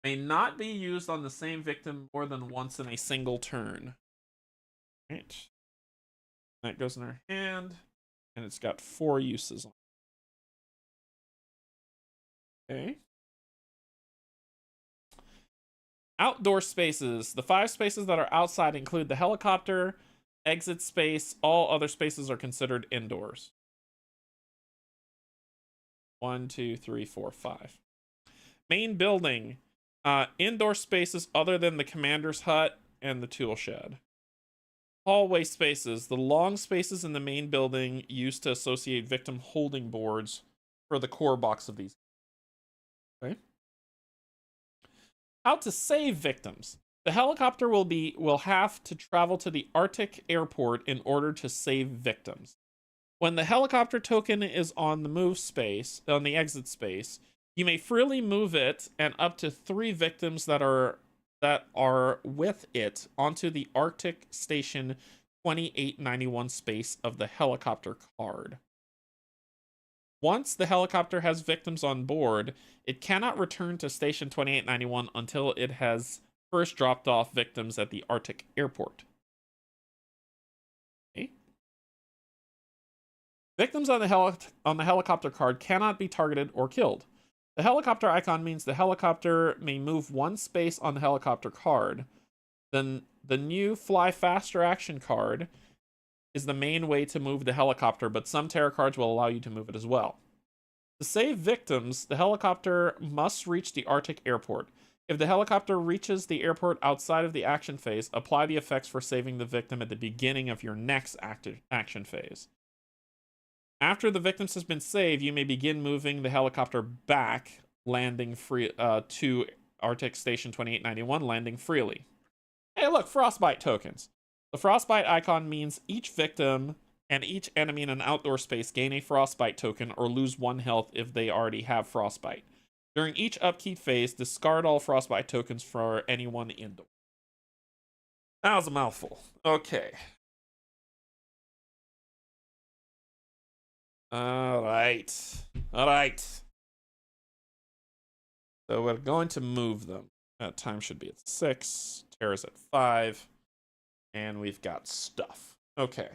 S1: May not be used on the same victim more than once in a single turn. All right. That goes in our hand, and it's got 4 uses on it. Okay. Outdoor spaces. The 5 spaces that are outside include the helicopter, exit space. All other spaces are considered indoors. 1, 2, 3, 4, 5. Main building. Indoor spaces other than the commander's hut and the tool shed. Hallway spaces. The long spaces in the main building used to associate victim holding boards for the core box of these. Okay. How to save victims. The helicopter will have to travel to the Arctic airport in order to save victims. When the helicopter token is on the move space, on the exit space, you may freely move it and up to 3 victims that are with it onto the Arctic Station 2891 space of the helicopter card. Once the helicopter has victims on board, it cannot return to Station 2891 until it has first dropped off victims at the Arctic airport. Okay. Victims on the helicopter card cannot be targeted or killed. The helicopter icon means the helicopter may move one space on the helicopter card. Then the new Fly Faster action card is the main way to move the helicopter, but some tarot cards will allow you to move it as well. To save victims, the helicopter must reach the Arctic airport. If the helicopter reaches the airport outside of the action phase, apply the effects for saving the victim at the beginning of your next action phase. After the victims has been saved, you may begin moving the helicopter back, landing free to Arctic Station 2891, landing freely. Hey, look, frostbite tokens. The frostbite icon means each victim and each enemy in an outdoor space gain a frostbite token or lose 1 health if they already have frostbite. During each upkeep phase, discard all frostbite tokens for anyone indoor. That was a mouthful. Okay. All right. So we're going to move them. Time should be at 6. Terror's at 5. And we've got stuff. Okay.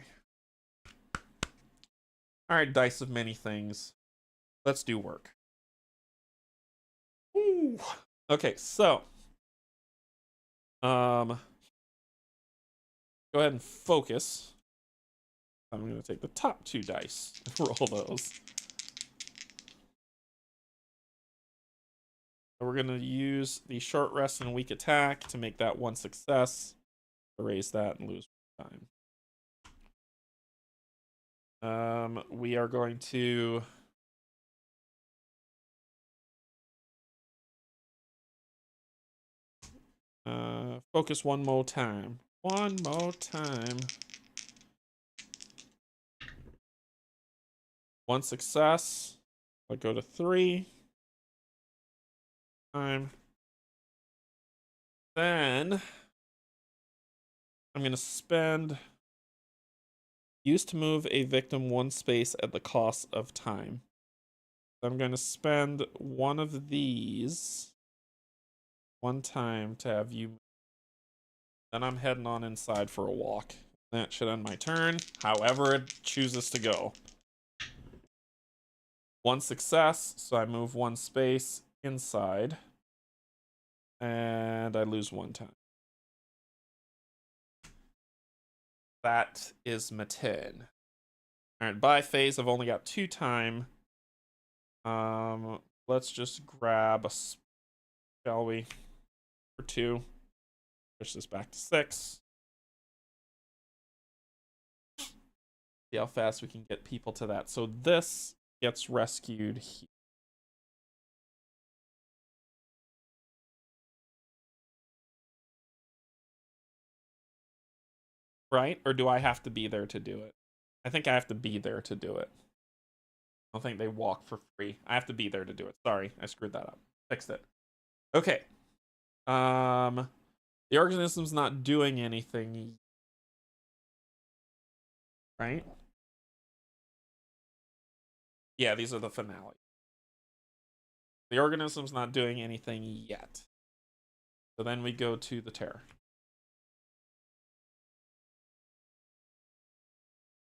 S1: All right, dice of many things. Let's do work. Ooh. Okay, so go ahead and focus. I'm going to take the top 2 dice and roll those. So we're going to use the short rest and weak attack to make that 1 success. Erase that and lose time. We are going to focus one more time. 1 success. I'll go to 3. Time. Then I'm going to spend used to move a victim 1 space at the cost of time. So I'm going to spend 1 of these 1 time to have you. Then I'm heading on inside for a walk. That should end my turn, however it chooses to go. 1 success, so I move 1 space inside. And I lose 1 time. That is my turn. Alright, by phase, I've only got 2 time. Let's just grab a, shall we? For 2. Push this back to 6. See how fast we can get people to that. So this gets rescued here. Right? Or do I have to be there to do it? I think I have to be there to do it. I don't think they walk for free. I have to be there to do it. Sorry, I screwed that up. Fixed it. Okay. The organism's not doing anything. Right? Yeah, these are the finale. The organism's not doing anything yet. So then we go to the terror.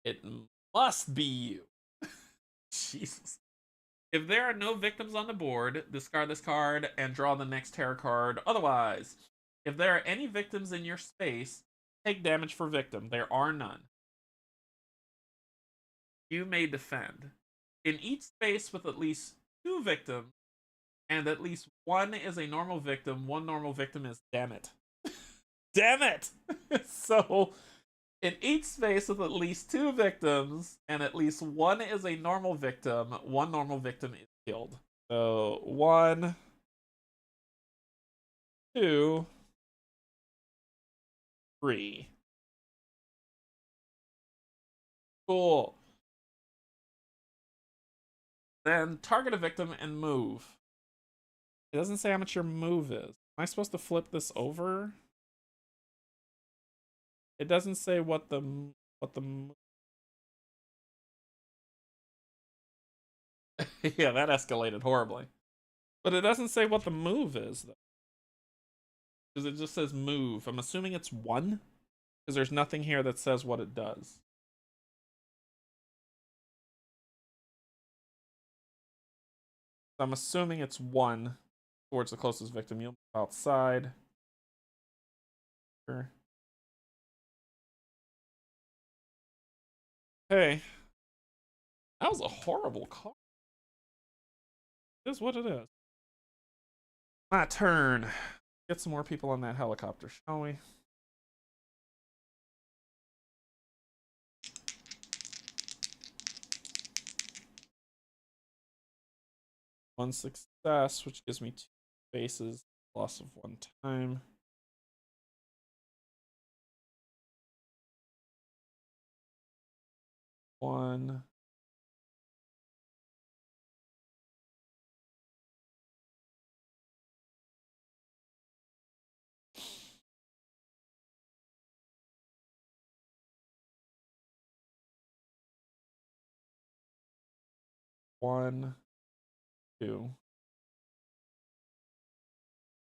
S1: It must be you. Jesus. If there are no victims on the board, discard this card and draw the next terror card. Otherwise, if there are any victims in your space, take damage for victim. There are none. You may defend. In each space with at least 2 victims, and at least one is a normal victim, one normal victim is damn it. Damn it! So, in each space with at least 2 victims, and at least one is a normal victim, one normal victim is killed. So, 1, 2, 3. Cool. Then target a victim and move. It doesn't say how much your move is. Am I supposed to flip this over? It doesn't say what the yeah, that escalated horribly. But it doesn't say what the move is though. Because it just says move. I'm assuming it's 1 because there's nothing here that says what it does. So I'm assuming it's 1 towards the closest victim. You'll move outside. Sure. Hey. That was a horrible call. It is what it is. My turn. Get some more people on that helicopter, shall we? One success, which gives me 2 faces. Loss of 1 time. One. One. 2.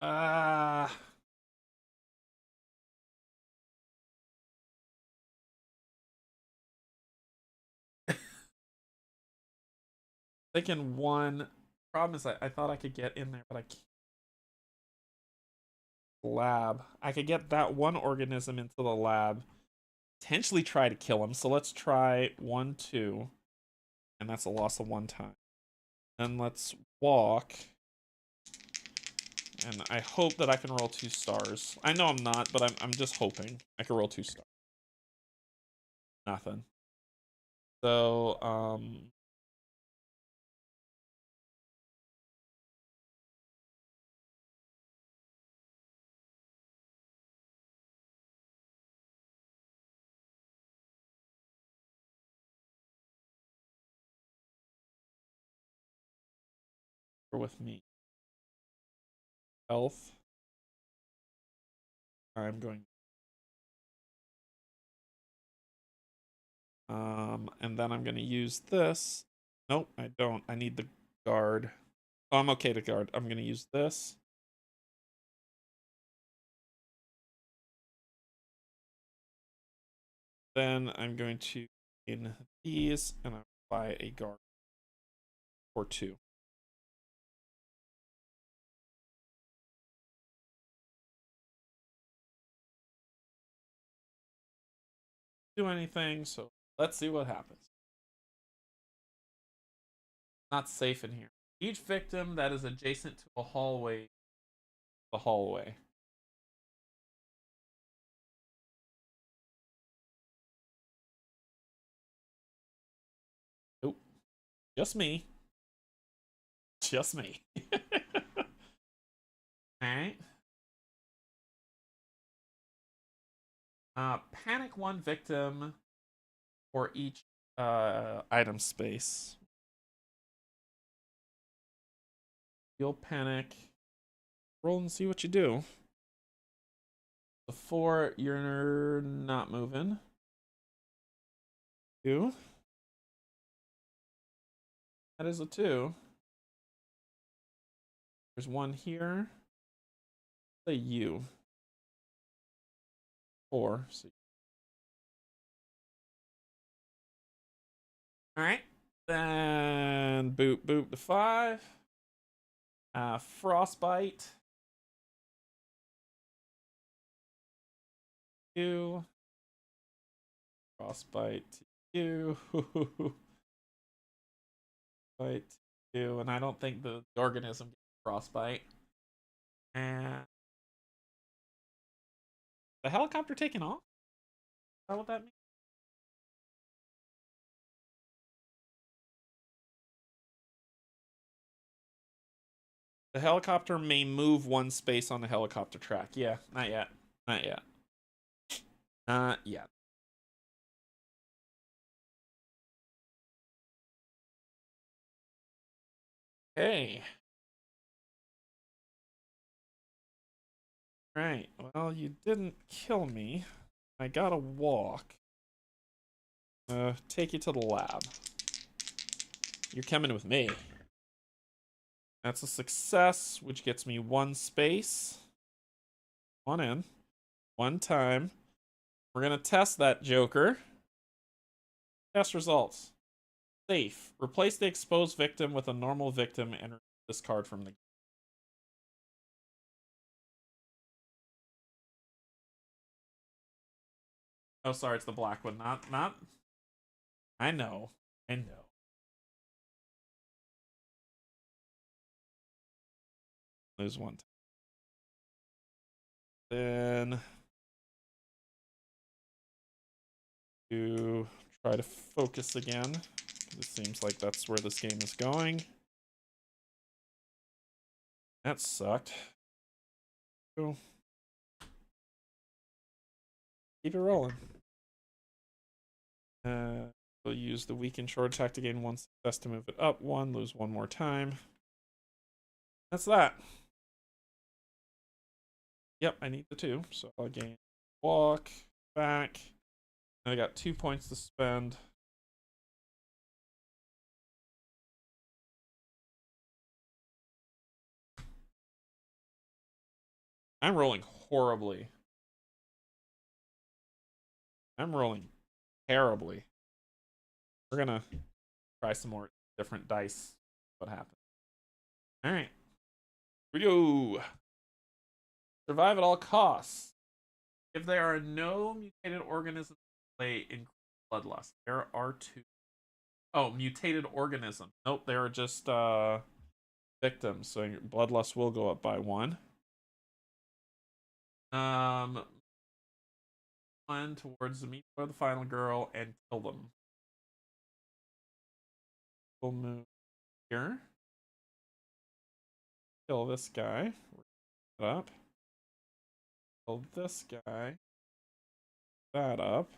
S1: Ah. Thinking 1. Problem is, I thought I could get in there, but I can't. Lab. I could get that one organism into the lab. Potentially try to kill him. So let's try 1, 2. And that's a loss of 1 time. Then let's walk. And I hope that I can roll 2 stars. I know I'm not, but I'm just hoping I can roll 2 stars. Nothing. So, with me. Health. I'm going. And then I'm going to use this. Nope, I don't. I need the guard. Oh, I'm okay to guard. I'm going to use this. Then I'm going to in these and I'll apply a guard for 2. Do anything, so let's see what happens. Not safe in here. Each victim that is adjacent to a hallway, the hallway. Just me. Just me. Alright. Panic one victim for each item space. You'll panic. Roll and see what you do. The 4, you're not moving. 2. That is a 2. There's 1 here. Say you. 4. So... Alright. Then boop boop to 5. Frostbite. 2. Frostbite to you. Bite to you. And I don't think the organism gets frostbite. And the helicopter taking off? Is that what that means? The helicopter may move 1 space on the helicopter track. Yeah, not yet. Not yet. Not yet. Hey. Right. Well, you didn't kill me. I gotta walk. Take you to the lab. You're coming with me. That's a success, which gets me 1 space. 1 in. 1 time. We're gonna test that Joker. Test results. Safe. Replace the exposed victim with a normal victim and remove this card from the game. Oh, sorry, it's the black one. Not. I know. I know. Lose 1 time. Then to try to focus again. It seems like that's where this game is going. That sucked. Cool. Keep it rolling. We'll use the weakened short attack to gain 1 success to move it up 1, lose 1 more time. That's that. Yep, I need the 2, so I'll gain walk back. I got 2 points to spend. I'm rolling horribly. I'm rolling terribly. We're gonna try some more different dice. What happened? All right, here we go. Survive at all costs. If there are no mutated organisms play in bloodlust, there are 2. Oh, mutated organism. Nope, they are just victims. So your bloodlust will go up by 1. 1 towards the meat of the final girl and kill them. We'll move here. Kill this guy. That up. Kill this guy. That up.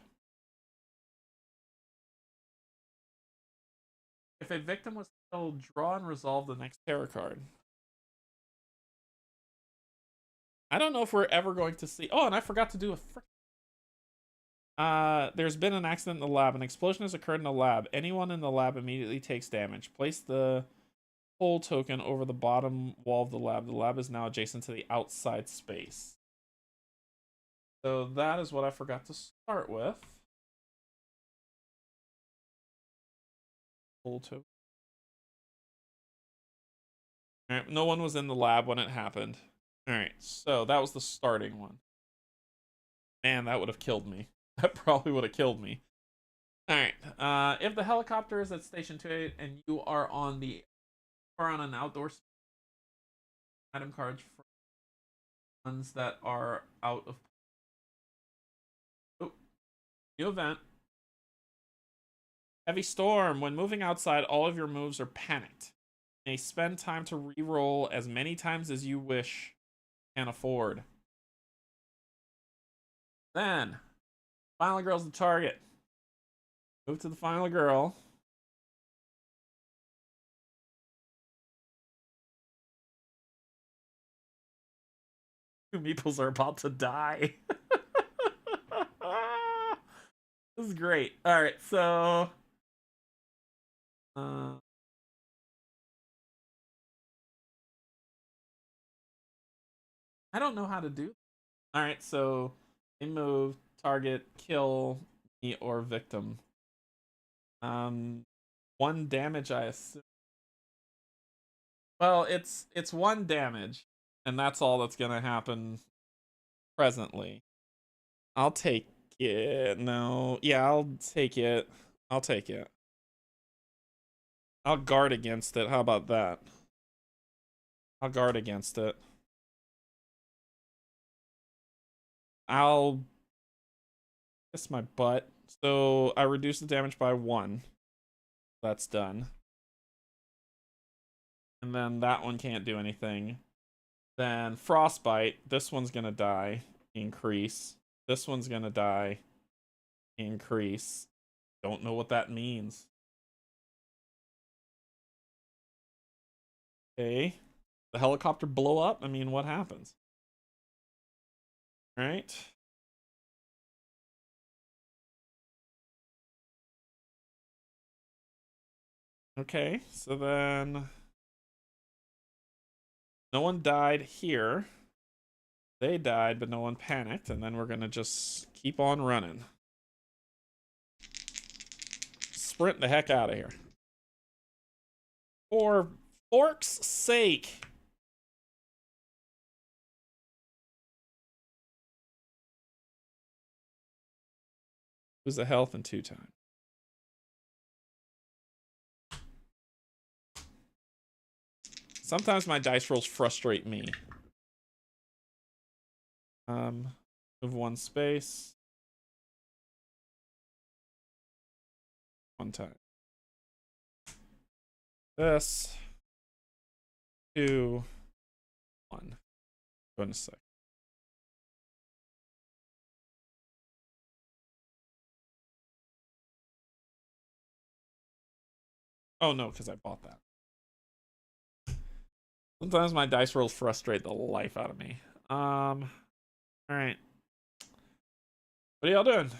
S1: If a victim was killed, draw and resolve the next terror card. I don't know if we're ever going to see. Oh, and I forgot to do a there's been an accident in the lab. An explosion has occurred in the lab. Anyone in the lab immediately takes damage. Place the hole token over the bottom wall of the lab. The lab is now adjacent to the outside space. So that is what I forgot to start with. Hole token. Alright, no one was in the lab when it happened. Alright, so that was the starting one. Man, that would have killed me. That probably would have killed me. Alright, if the helicopter is at Station 28 and you are on an outdoor item cards for ones that are out of new event. Heavy storm. When moving outside, all of your moves are panicked. You may spend time to re-roll as many times as you wish can afford. Then, final girl's the target. Move to the final girl. Two meeples are about to die. This is great. All right, so I don't know how to do. All right, so they move, target, kill me or victim. One damage, I assume. Well, it's one damage, and that's all that's gonna happen presently. I'll take it. No, yeah, I'll take it. I'll take it. I'll guard against it. How about that? I'll guard against it. I'll kiss my butt. So I reduce the damage by 1. That's done. And then that one can't do anything. Then frostbite. This one's gonna die. Increase. This one's gonna die. Increase. Don't know what that means. Okay. The helicopter blow up? I mean, what happens? Alright. Okay, so then no one died here. They died, but no one panicked, and then we're gonna just keep on running. Sprint the heck out of here. For fork's sake. Lose a health in 2 times. Sometimes my dice rolls frustrate me. Move 1 space. 1 time. This. 2. 1. Go in a sec. Oh no, because I bought that. Sometimes my dice rolls frustrate the life out of me. Alright. What are y'all doing?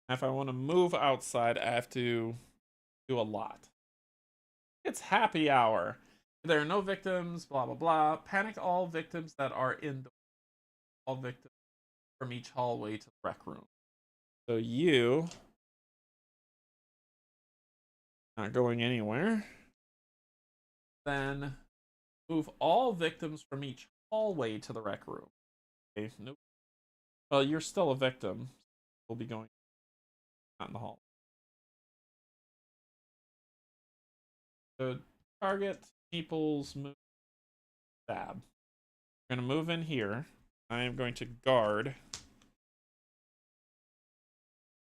S1: If I want to move outside, I have to do a lot. It's happy hour. There are no victims, blah, blah, blah. Panic all victims that are in the all victims from each hallway to the rec room. So you not going anywhere. Then move all victims from each hallway to the rec room. Okay, nope. Well, you're still a victim. We'll be going out in the hall. So target, people's move, stab. We're gonna move in here. I am going to guard.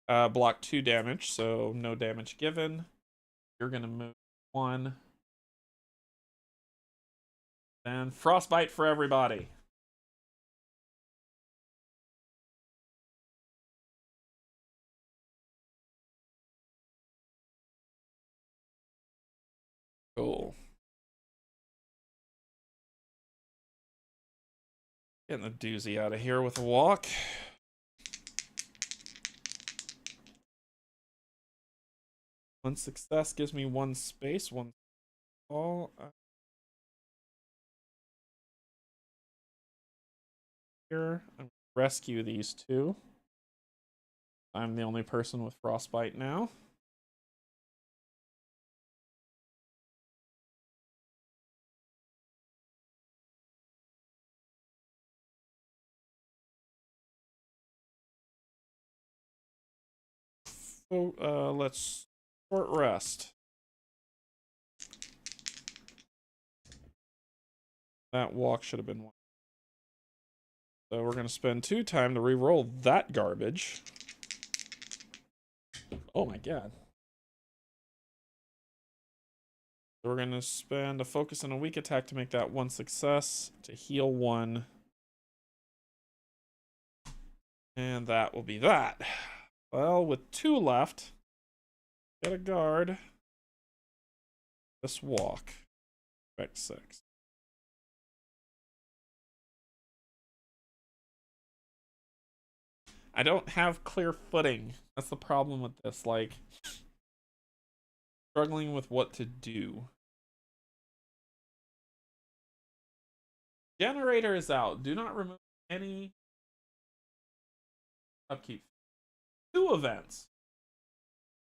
S1: Block 2 damage, so no damage given. You're gonna move 1. And frostbite for everybody. Cool. Getting the doozy out of here with a walk. One success gives me 1 space, 1 fall. Here, I'm gonna rescue these 2. I'm the only person with frostbite now. Oh, let's short rest. That walk should have been 1. So we're going to spend 2 time to re-roll that garbage. Oh my god. So we're going to spend a focus and a weak attack to make that 1 success, to heal 1. And that will be that. Well, with 2 left, get a guard. This walk. Back 6. I don't have clear footing. That's the problem with this. Like, struggling with what to do. Generator is out. Do not remove any upkeep. 2 events.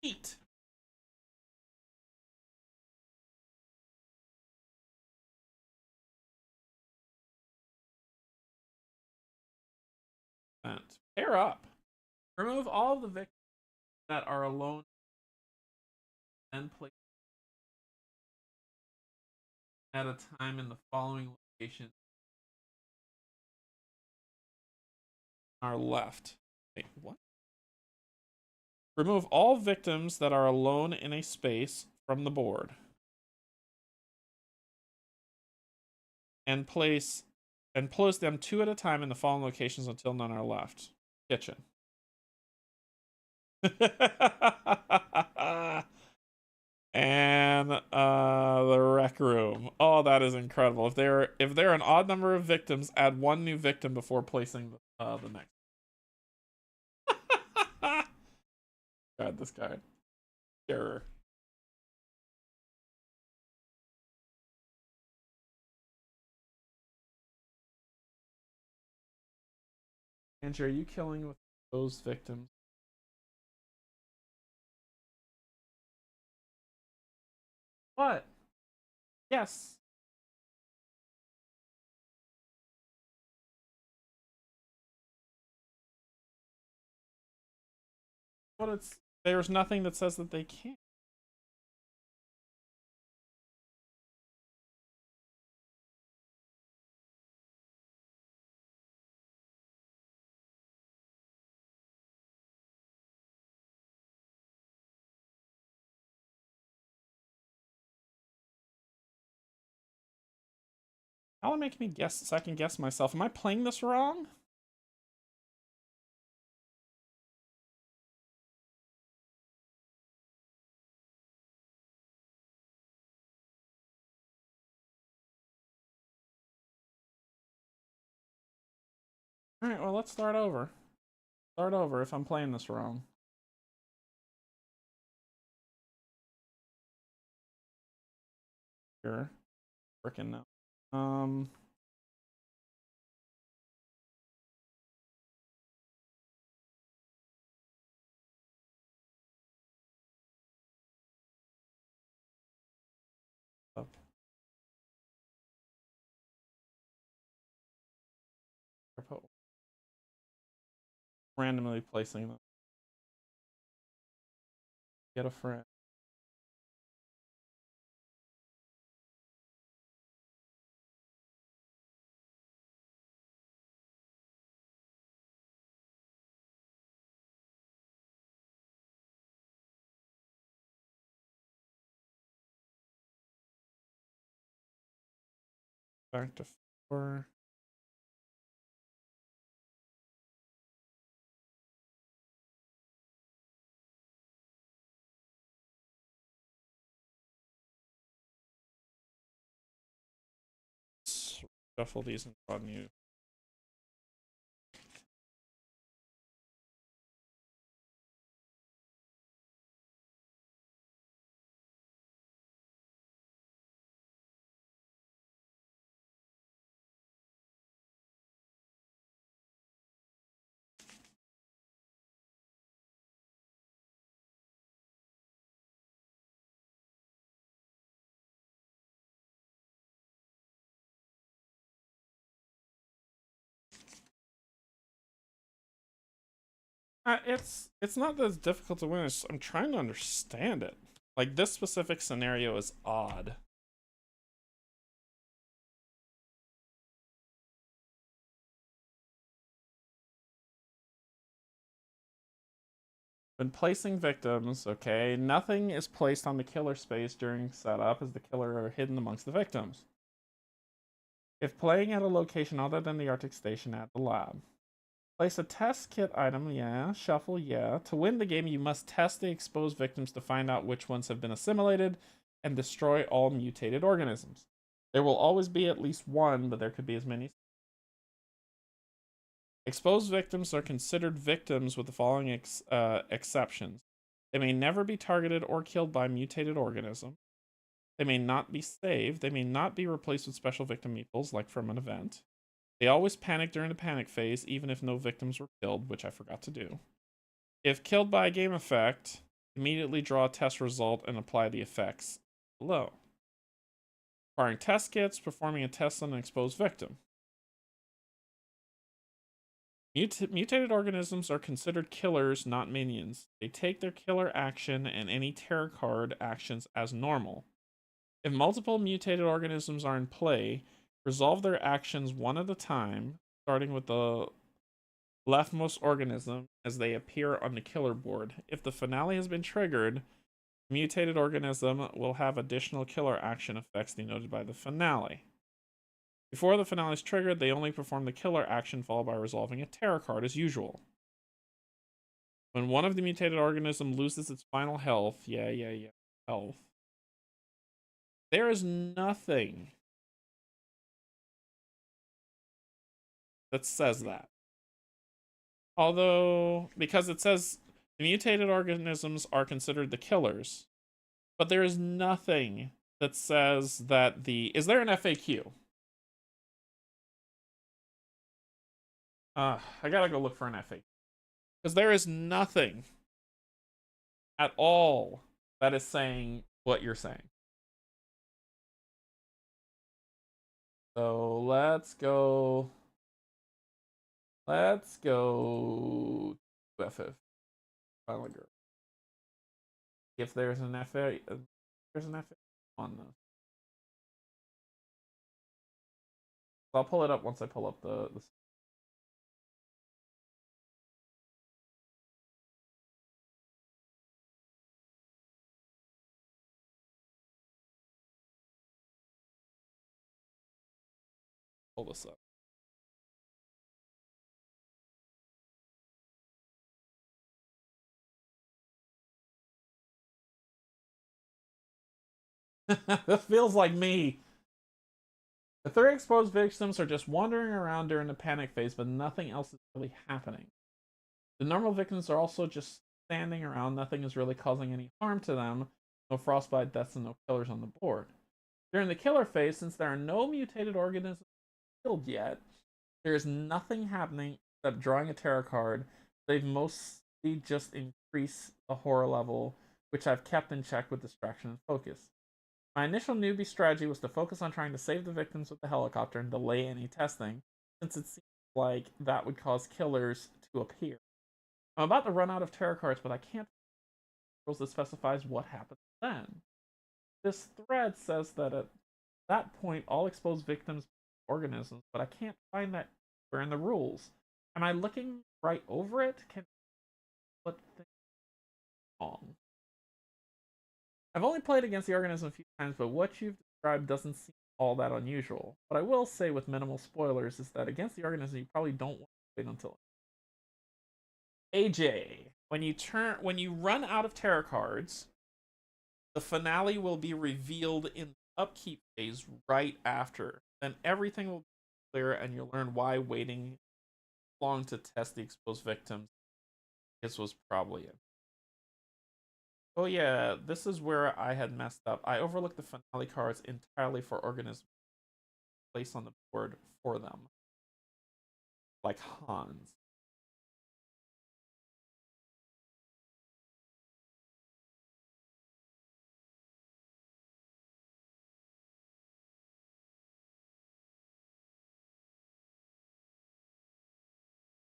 S1: Neat. Event. Pair up. Remove all of the victims that are alone and place at a time in the following location. Our left. Wait, what? Remove all victims that are alone in a space from the board. And place them 2 at a time in the following locations until none are left. Kitchen. And the rec room. Oh, that is incredible. If they're an odd number of victims, add 1 new victim before placing the next. God, this guy. Terror. Canje, are you killing with those victims? What? Yes. But there's nothing that says that they can't. That'll make me second guess myself. Am I playing this wrong? Alright, well, let's start over. Start over if I'm playing this wrong. Here. Frickin' no. Up. Randomly placing them. Get a friend. Back to 4. Shuffle these and draw new. It's not that it's difficult to win. I'm trying to understand it. Like, this specific scenario is odd. When placing victims, okay, nothing is placed on the killer space during setup as the killer are hidden amongst the victims. If playing at a location other than the Arctic station at the lab. Place a test kit item, yeah. Shuffle, yeah. To win the game, you must test the exposed victims to find out which ones have been assimilated and destroy all mutated organisms. There will always be at least one, but there could be as many. Exposed victims are considered victims with the following exceptions. They may never be targeted or killed by mutated organisms. They may not be saved. They may not be replaced with special victim meeples, like from an event. They always panic during the panic phase, even if no victims were killed, which I forgot to do. If killed by a game effect, immediately draw a test result and apply the effects below. Acquiring test kits, performing a test on an exposed victim. Mutated organisms are considered killers, not minions. They take their killer action and any tarot card actions as normal. If multiple mutated organisms are in play, resolve their actions one at a time, starting with the leftmost organism as they appear on the killer board. If the finale has been triggered, the mutated organism will have additional killer action effects denoted by the finale. Before the finale is triggered, they only perform the killer action followed by resolving a tarot card as usual. When one of the mutated organism loses its final health, health, there is nothing that says that. Although, because it says the mutated organisms are considered the killers, but there is nothing that says that the. Is there an FAQ? I gotta go look for an FAQ. Because there is nothing at all that is saying what you're saying. So let's go. Let's go to FF. Final girl. If there's an FA, there's an FA on this. I'll pull it up once I pull up the pull this up. This feels like me. The three exposed victims are just wandering around during the panic phase, but nothing else is really happening. The normal victims are also just standing around, nothing is really causing any harm to them. No frostbite deaths and no killers on the board. During the killer phase, since there are no mutated organisms killed yet, there is nothing happening except drawing a tarot card. They've mostly just increased the horror level, which I've kept in check with distraction and focus. My initial newbie strategy was to focus on trying to save the victims with the helicopter and delay any testing, since it seemed like that would cause killers to appear. I'm about to run out of tarot cards, but I can't find rules that specifies what happens then. This thread says that at that point, all exposed victims are organisms, but I can't find that anywhere in the rules. Am I looking right over it? Can what thing wrong? I've only played against the organism a few times, but what you've described doesn't seem all that unusual. What I will say with minimal spoilers is that against the organism, you probably don't want to wait until AJ. When you run out of tarot cards, the finale will be revealed in the upkeep phase right after. Then everything will be clear, and you'll learn why waiting long to test the exposed victims. This was probably it. Oh yeah, this is where I had messed up. I overlooked the finale cards entirely for organisms placed on the board for them, like Hans.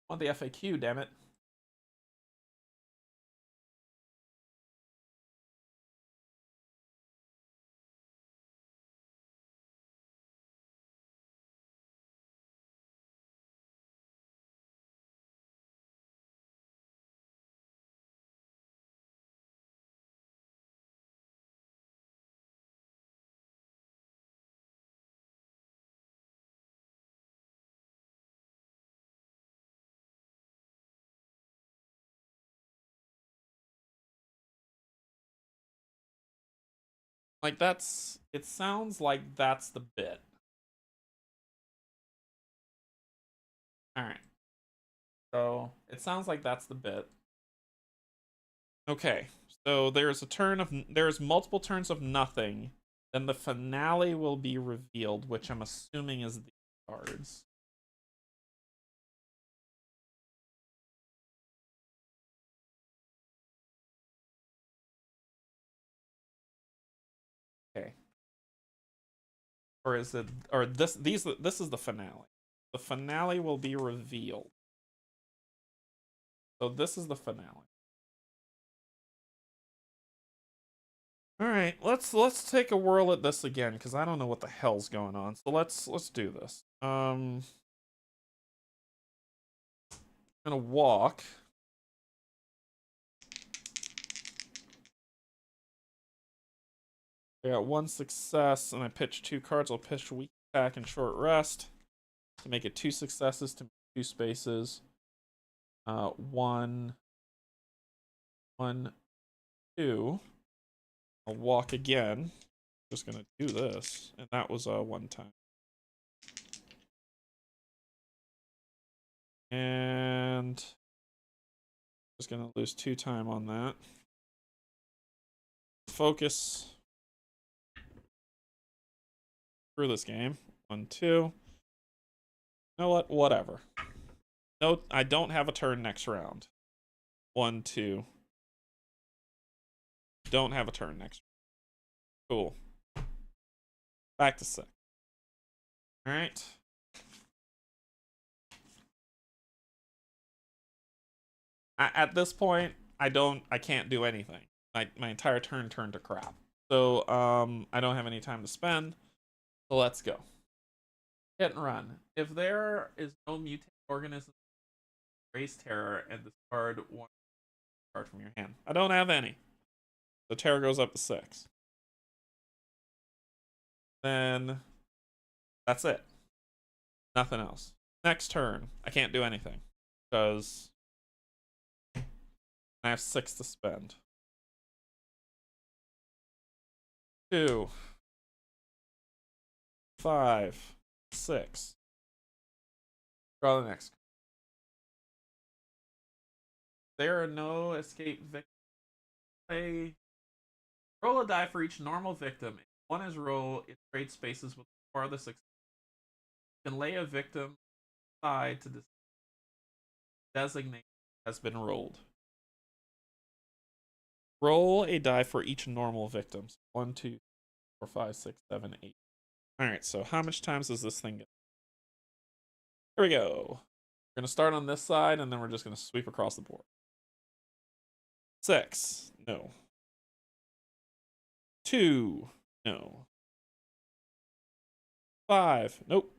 S1: I want the FAQ, damn it. Like that's, it sounds like that's the bit. Alright. So it sounds like that's the bit. Okay. So there's multiple turns of nothing. Then the finale will be revealed, which I'm assuming is the cards. Okay. Or is it, or this is the finale. The finale will be revealed. So this is the finale. All right, let's take a whirl at this again because I don't know what the hell's going on. So let's do this. I'm gonna walk. I got one success and I pitched 2 cards. I'll pitch weak attack and short rest to make it 2 successes to 2 spaces. 1, 1, 2. I'll walk again. Just gonna do this, and that was 1 time. And just gonna lose 2 time on that. Focus through this game. 1, 2. You know what? Whatever. No, I don't have a turn next round. 1, 2. Don't have a turn next round. Cool. Back to 6. All right. At this point, I can't do anything. My entire turn turned to crap. So I don't have any time to spend. So let's go. Hit and run. If there is no mutant organism, raise terror and discard 1 card from your hand. I don't have any. The terror goes up to 6. Then that's it. Nothing else. Next turn, I can't do anything because I have 6 to spend. 2, 5, 6. Draw the next. There are no escape victims. Roll a die for each normal victim. If 1 is roll, it trades spaces with the farthest. You can lay a victim aside to designate has been rolled. Roll a die for each normal victim. 1, 2, 4, 5, 6, 7, 8. Alright, so how much times does this thing get? Here we go. We're going to start on this side, and then we're just going to sweep across the board. 6. No. 2. No. 5. Nope.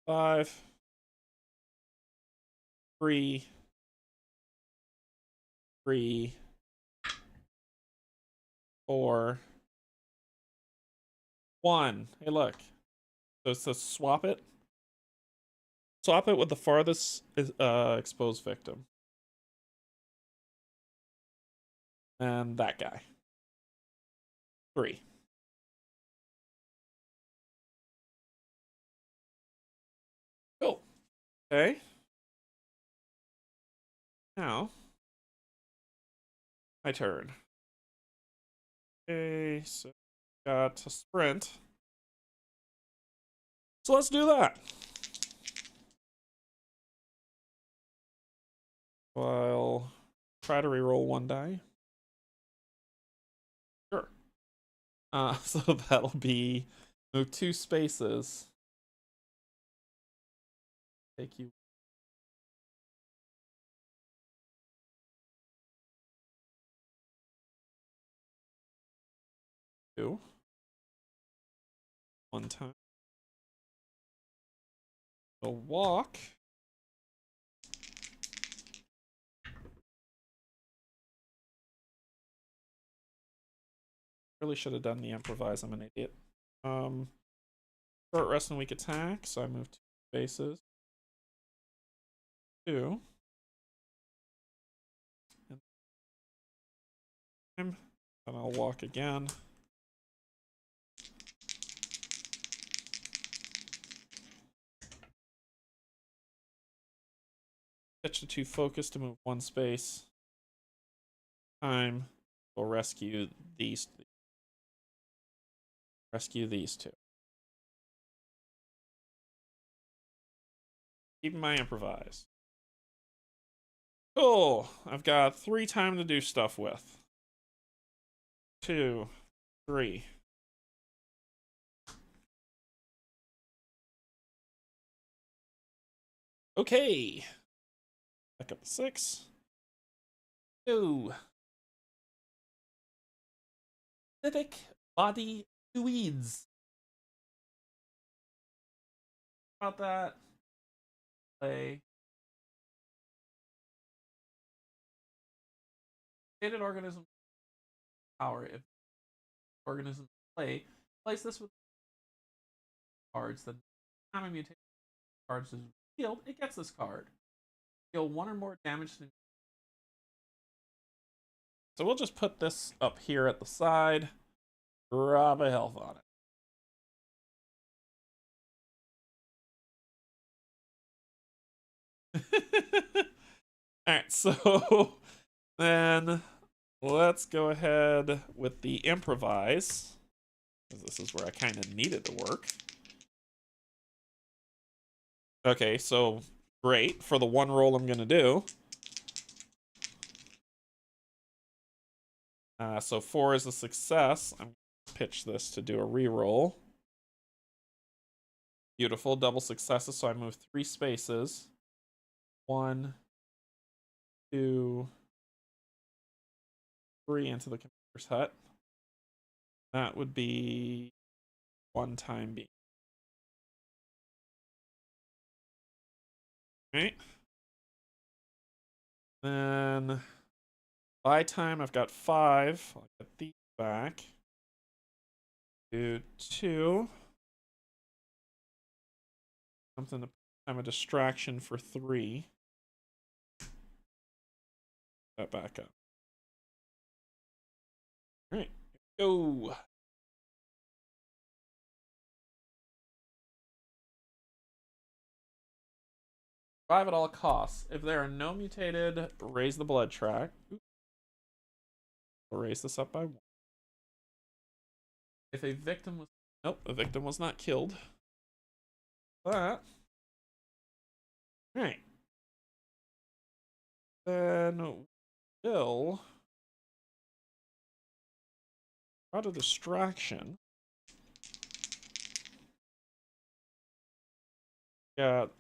S1: 5. 3. 3. 4. 1. Hey, look. So it says swap it. Swap it with the farthest exposed victim. And that guy. 3. Cool. Okay. Now, my turn. Okay, so got a sprint. So let's do that. I'll try to reroll 1 die. Sure. So that'll be move 2 spaces. Take you. Two. 1 time. A walk. Really should have done the improvise. I'm an idiot. Short rest and weak attack. So I move 2 spaces. 2. And And I'll walk again. Pitch the 2 focus to move 1 space. Time. We'll rescue these. Rescue these 2. Keeping my improvise. Cool. I've got 3 time to do stuff with. 2, 3. Okay. Back up to 6. 2. Civic body fluids. How about that? Play. Mutated organism power. If organism play, place this with cards. The time a mutation cards is revealed, it gets this card. Deal 1 or more damage to. So we'll just put this up here at the side. Drop a health on it. Alright, so then let's go ahead with the improvise, because this is where I kind of need it to work. Okay, so great for the 1 roll I'm going to do. So 4 is a success. I'm going to pitch this to do a reroll. Beautiful, double successes, so I move 3 spaces. 1, 2, 3 into the computer's hut. That would be 1 time being. Right. Then by time I've got 5. I'll get these back. Do 2. Something to have a distraction for 3. That back up. Alright, go. Survive at all costs. If there are no mutated, raise the blood track. We'll raise this up by 1. If a victim was... Nope, a victim was not killed. That. Alright. Then we'll draw a distraction. Got...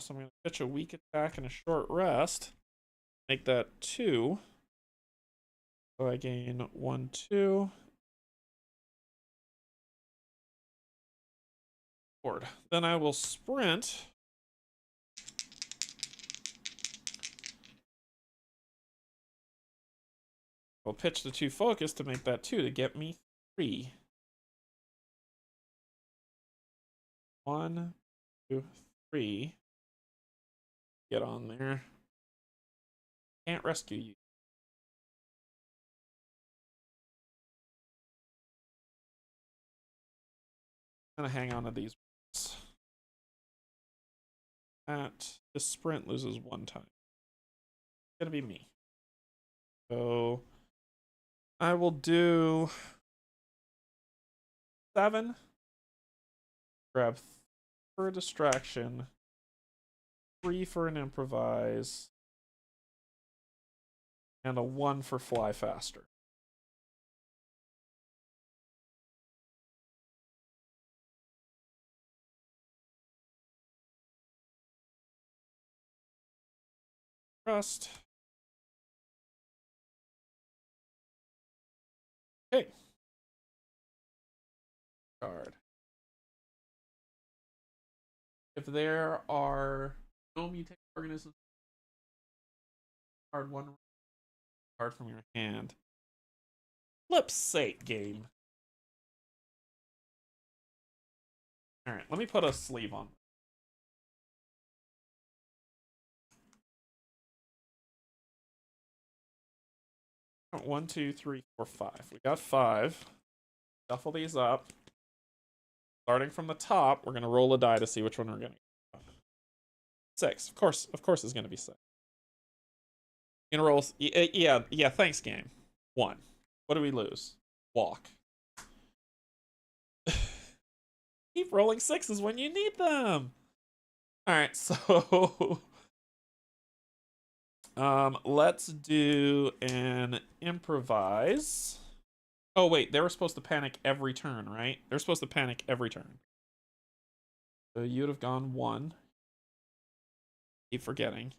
S1: So I'm going to pitch a weak attack and a short rest. Make that 2. So I gain 1, 2. Forward. Then I will sprint. I'll pitch the 2 focus to make that 2 to get me 3. 1, 2, 3. Get on there. Can't rescue you. I'm gonna hang on to these. This sprint loses 1 time. It's gonna be me. So I will do 7. Grab 3 for a distraction. 3 for an improvise. And a 1 for fly faster. Trust. Okay. Card. If there are no mutated organisms, card 1 card from your hand. Flip's sake, game. Alright, let me put a sleeve on. 1, 2, 3, 4, 5. We got 5. Shuffle these up. Starting from the top, we're gonna roll a die to see which one we're gonna get. 6. Of course, it's gonna be 6. Gonna roll. Yeah. Thanks, game. 1. What do we lose? Walk. Keep rolling 6s when you need them. All right, so let's do an improvise. Oh wait, they were supposed to panic every turn, right? They're supposed to panic every turn. So you'd have gone 1. Keep forgetting.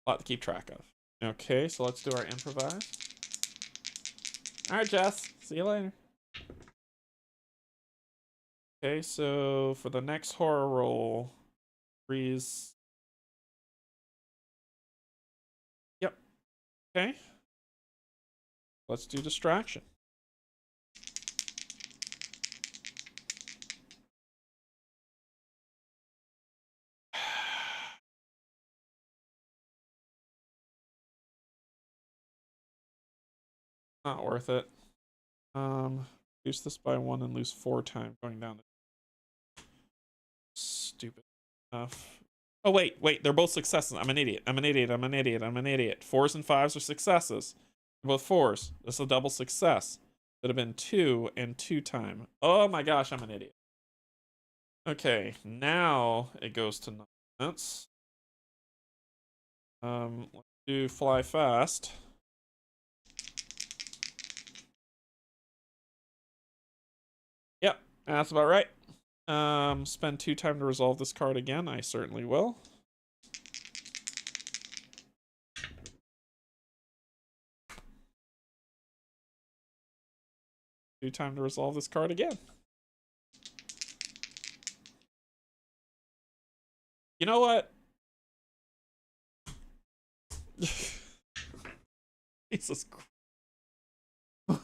S1: A lot to keep track of. Okay, so let's do our improvise. All right, Jess. See you later. Okay, so for the next horror roll, freeze. Yep. Okay. Let's do distraction. Not worth it. Reduce this by 1 and lose 4 times going down. Stupid enough. Oh wait, they're both successes. I'm an idiot. 4s and 5s are successes. They're both 4s. This is a double success. Would have been 2 and 2 time. Oh my gosh, I'm an idiot. Okay, now it goes to nonsense. Let's do fly fast. Yep, that's about right. Spend 2 time to resolve this card again. I certainly will. Time to resolve this card again. You know what? Jesus Christ.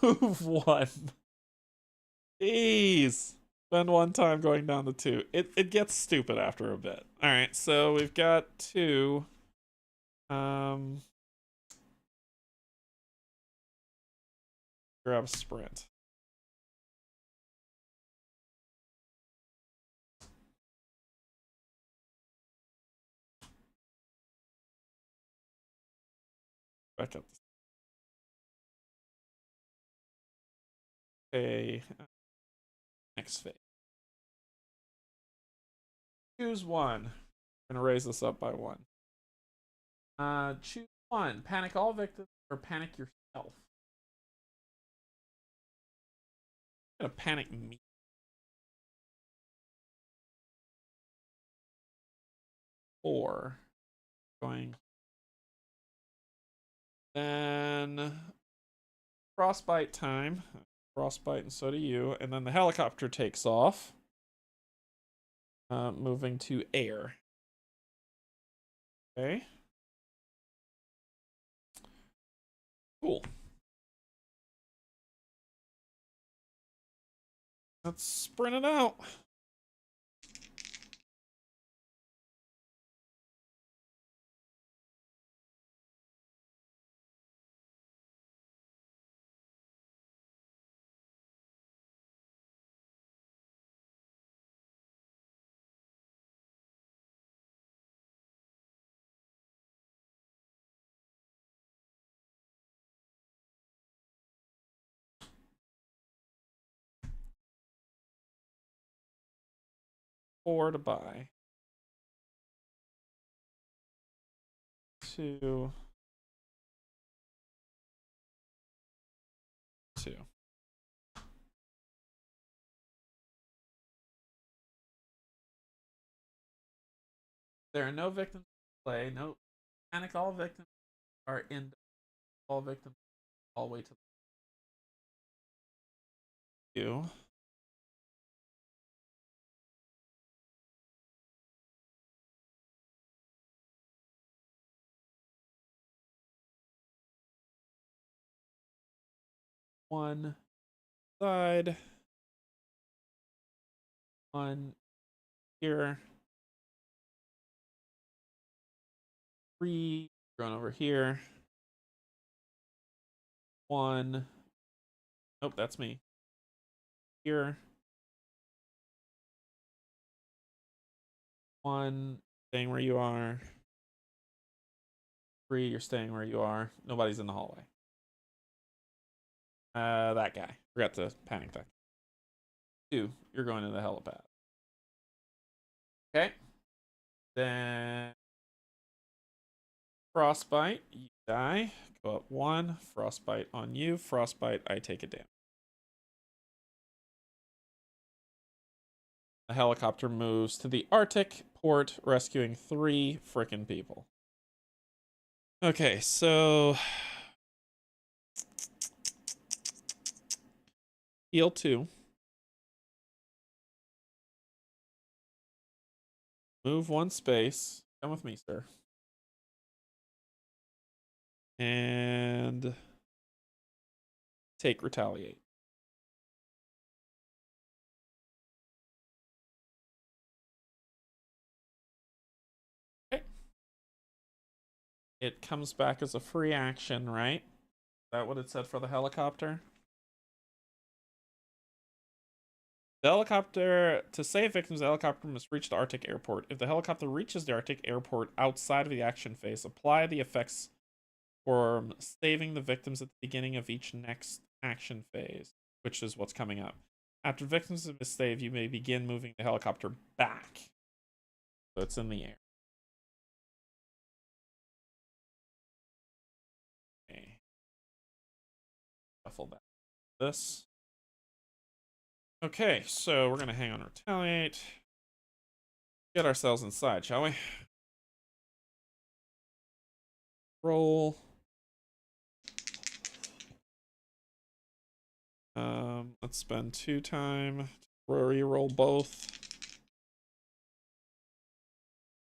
S1: Move 1. Jeez. Spend 1 time going down to 2. It gets stupid after a bit. Alright, so we've got 2. Grab a sprint. Back up. Okay. Next phase. Choose 1. I'm gonna raise this up by 1. Choose 1. Panic all victims or panic yourself. I'm gonna panic me. Or going. Then frostbite time. Frostbite, and so do you. And then the helicopter takes off. Moving to air. Okay. Cool. Let's sprint it out. Four to buy. 2. 2. There are no victims to play. No panic. All victims are in. All victims all the way to you. One side. 1 here. 3. Going over here. 1. Nope, that's me. Here. 1. Staying where you are. 3. You're staying where you are. Nobody's in the hallway. That guy. Forgot to panic that. 2. You're going to the helipad. Okay. Then frostbite. You die. Go up 1. Frostbite on you. Frostbite. I take a damage. The helicopter moves to the Arctic port, rescuing 3 frickin' people. Okay, so heal 2. Move 1 space. Come with me, sir. And take retaliate. Okay. It comes back as a free action, right? Is that what it said for the helicopter? The helicopter, to save victims, the helicopter must reach the Arctic airport. If the helicopter reaches the Arctic airport outside of the action phase, apply the effects for saving the victims at the beginning of each next action phase, which is what's coming up. After victims have been saved, you may begin moving the helicopter back. So it's in the air. Okay. Shuffle that. This. Okay, so we're gonna hang on retaliate. Get ourselves inside, shall we? Roll. Let's spend 2 time to re-roll both.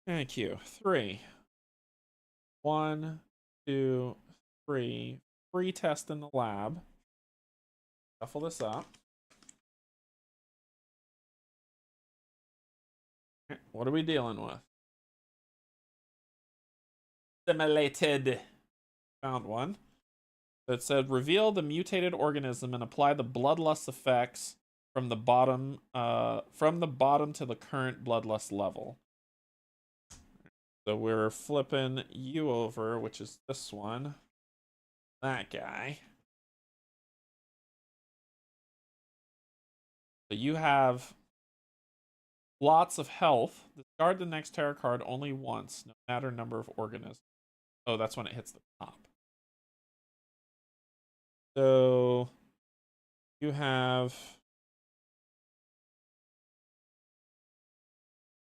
S1: Thank you. 3. 1, 2, 3. Free test in the lab. Shuffle this up. What are we dealing with? Simulated. Found one. That said, reveal the mutated organism and apply the bloodlust effects from the bottom to the current bloodlust level. So we're flipping you over, which is this one. That guy. So you have lots of health. Discard the next tarot card only once, no matter number of organisms. Oh, that's when it hits the top. So you have, I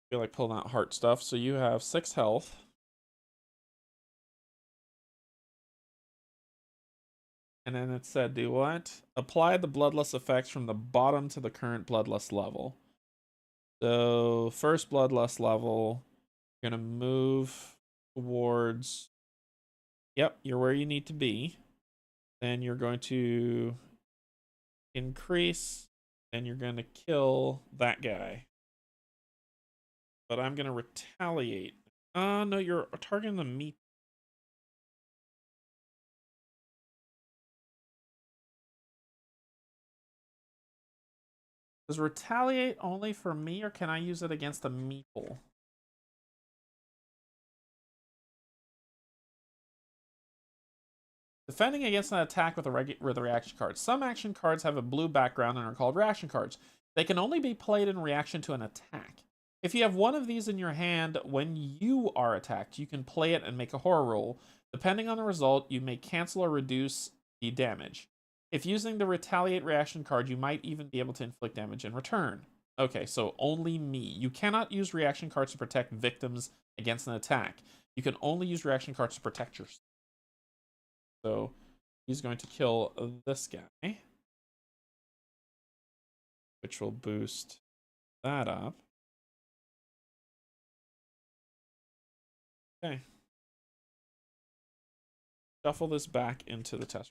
S1: feel like pulling out heart stuff. So you have 6 health. And then it said, do what? Apply the bloodlust effects from the bottom to the current bloodlust level. So first bloodlust level, you're gonna move towards, yep, you're where you need to be. Then you're going to increase, and you're gonna kill that guy. But I'm gonna retaliate. No, you're targeting the meat. Does retaliate only for me, or can I use it against the meeple? Defending against an attack with a reaction card. Some action cards have a blue background and are called reaction cards. They can only be played in reaction to an attack. If you have one of these in your hand when you are attacked, you can play it and make a horror roll. Depending on the result, you may cancel or reduce the damage. If using the retaliate reaction card, you might even be able to inflict damage in return. Okay, so only me. You cannot use reaction cards to protect victims against an attack. You can only use reaction cards to protect yourself. So he's going to kill this guy, which will boost that up. Okay. Shuffle this back into the test.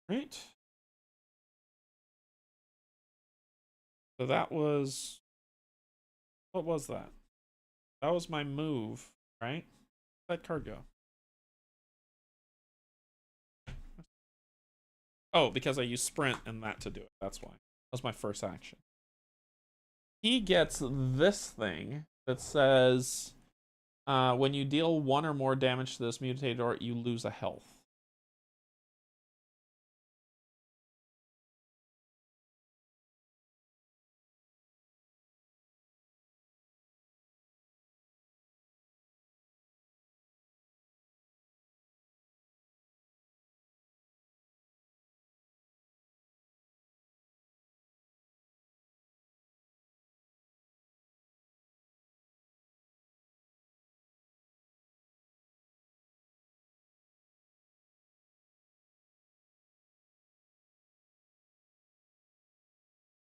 S1: Right. So that was, what was that? That was my move, right? Where'd that card go? Oh, because I used sprint and that to do it. That's why. That was my first action. He gets this thing that says when you deal 1 or more damage to this mutated or you lose a health.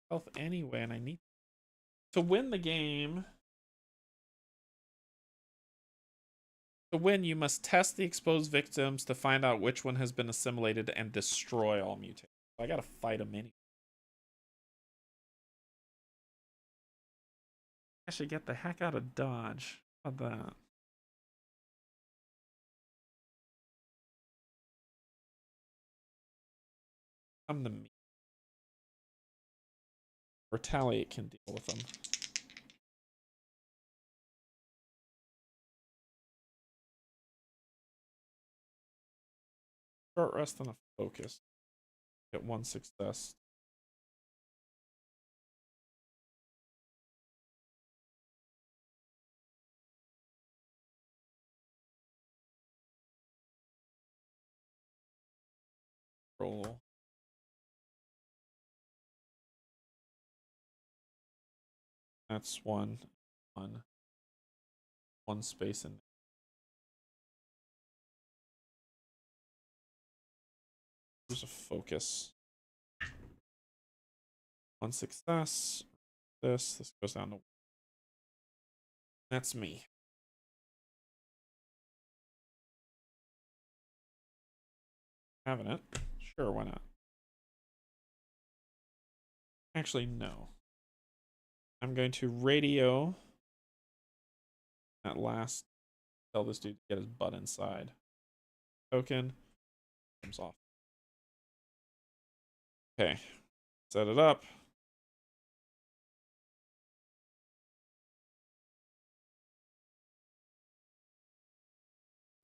S1: Health anyway, and I need to win the game. To win, you must test the exposed victims to find out which one has been assimilated and destroy all mutations. I gotta fight them anyway. I should get the heck out of Dodge. How about that? I'm the me. Retaliate can deal with them. Short rest and a focus. Get 1 success. Roll. That's one. One space in. There's a focus. 1 success. This goes down to. That's me. Having it. Sure, why not? Actually, no. I'm going to radio that last. Tell this dude to get his butt inside. Token. Comes off. Okay. Set it up.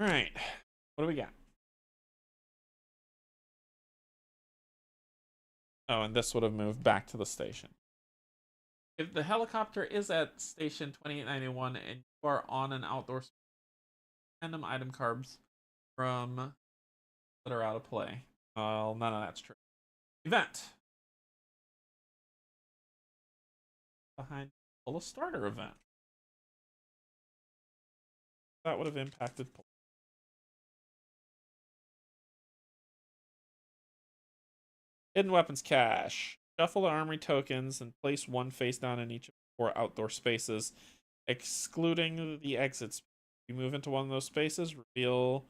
S1: Alright. What do we got? Oh, and this would have moved back to the station. If the helicopter is at station 2891 and you are on an outdoor random item cards from that are out of play. Well, none of that's true. Event. Behind pull a starter event. That would have impacted pull. Hidden weapons cache. Shuffle the armory tokens and place 1 face down in each of 4 outdoor spaces, excluding the exits. You move into one of those spaces, reveal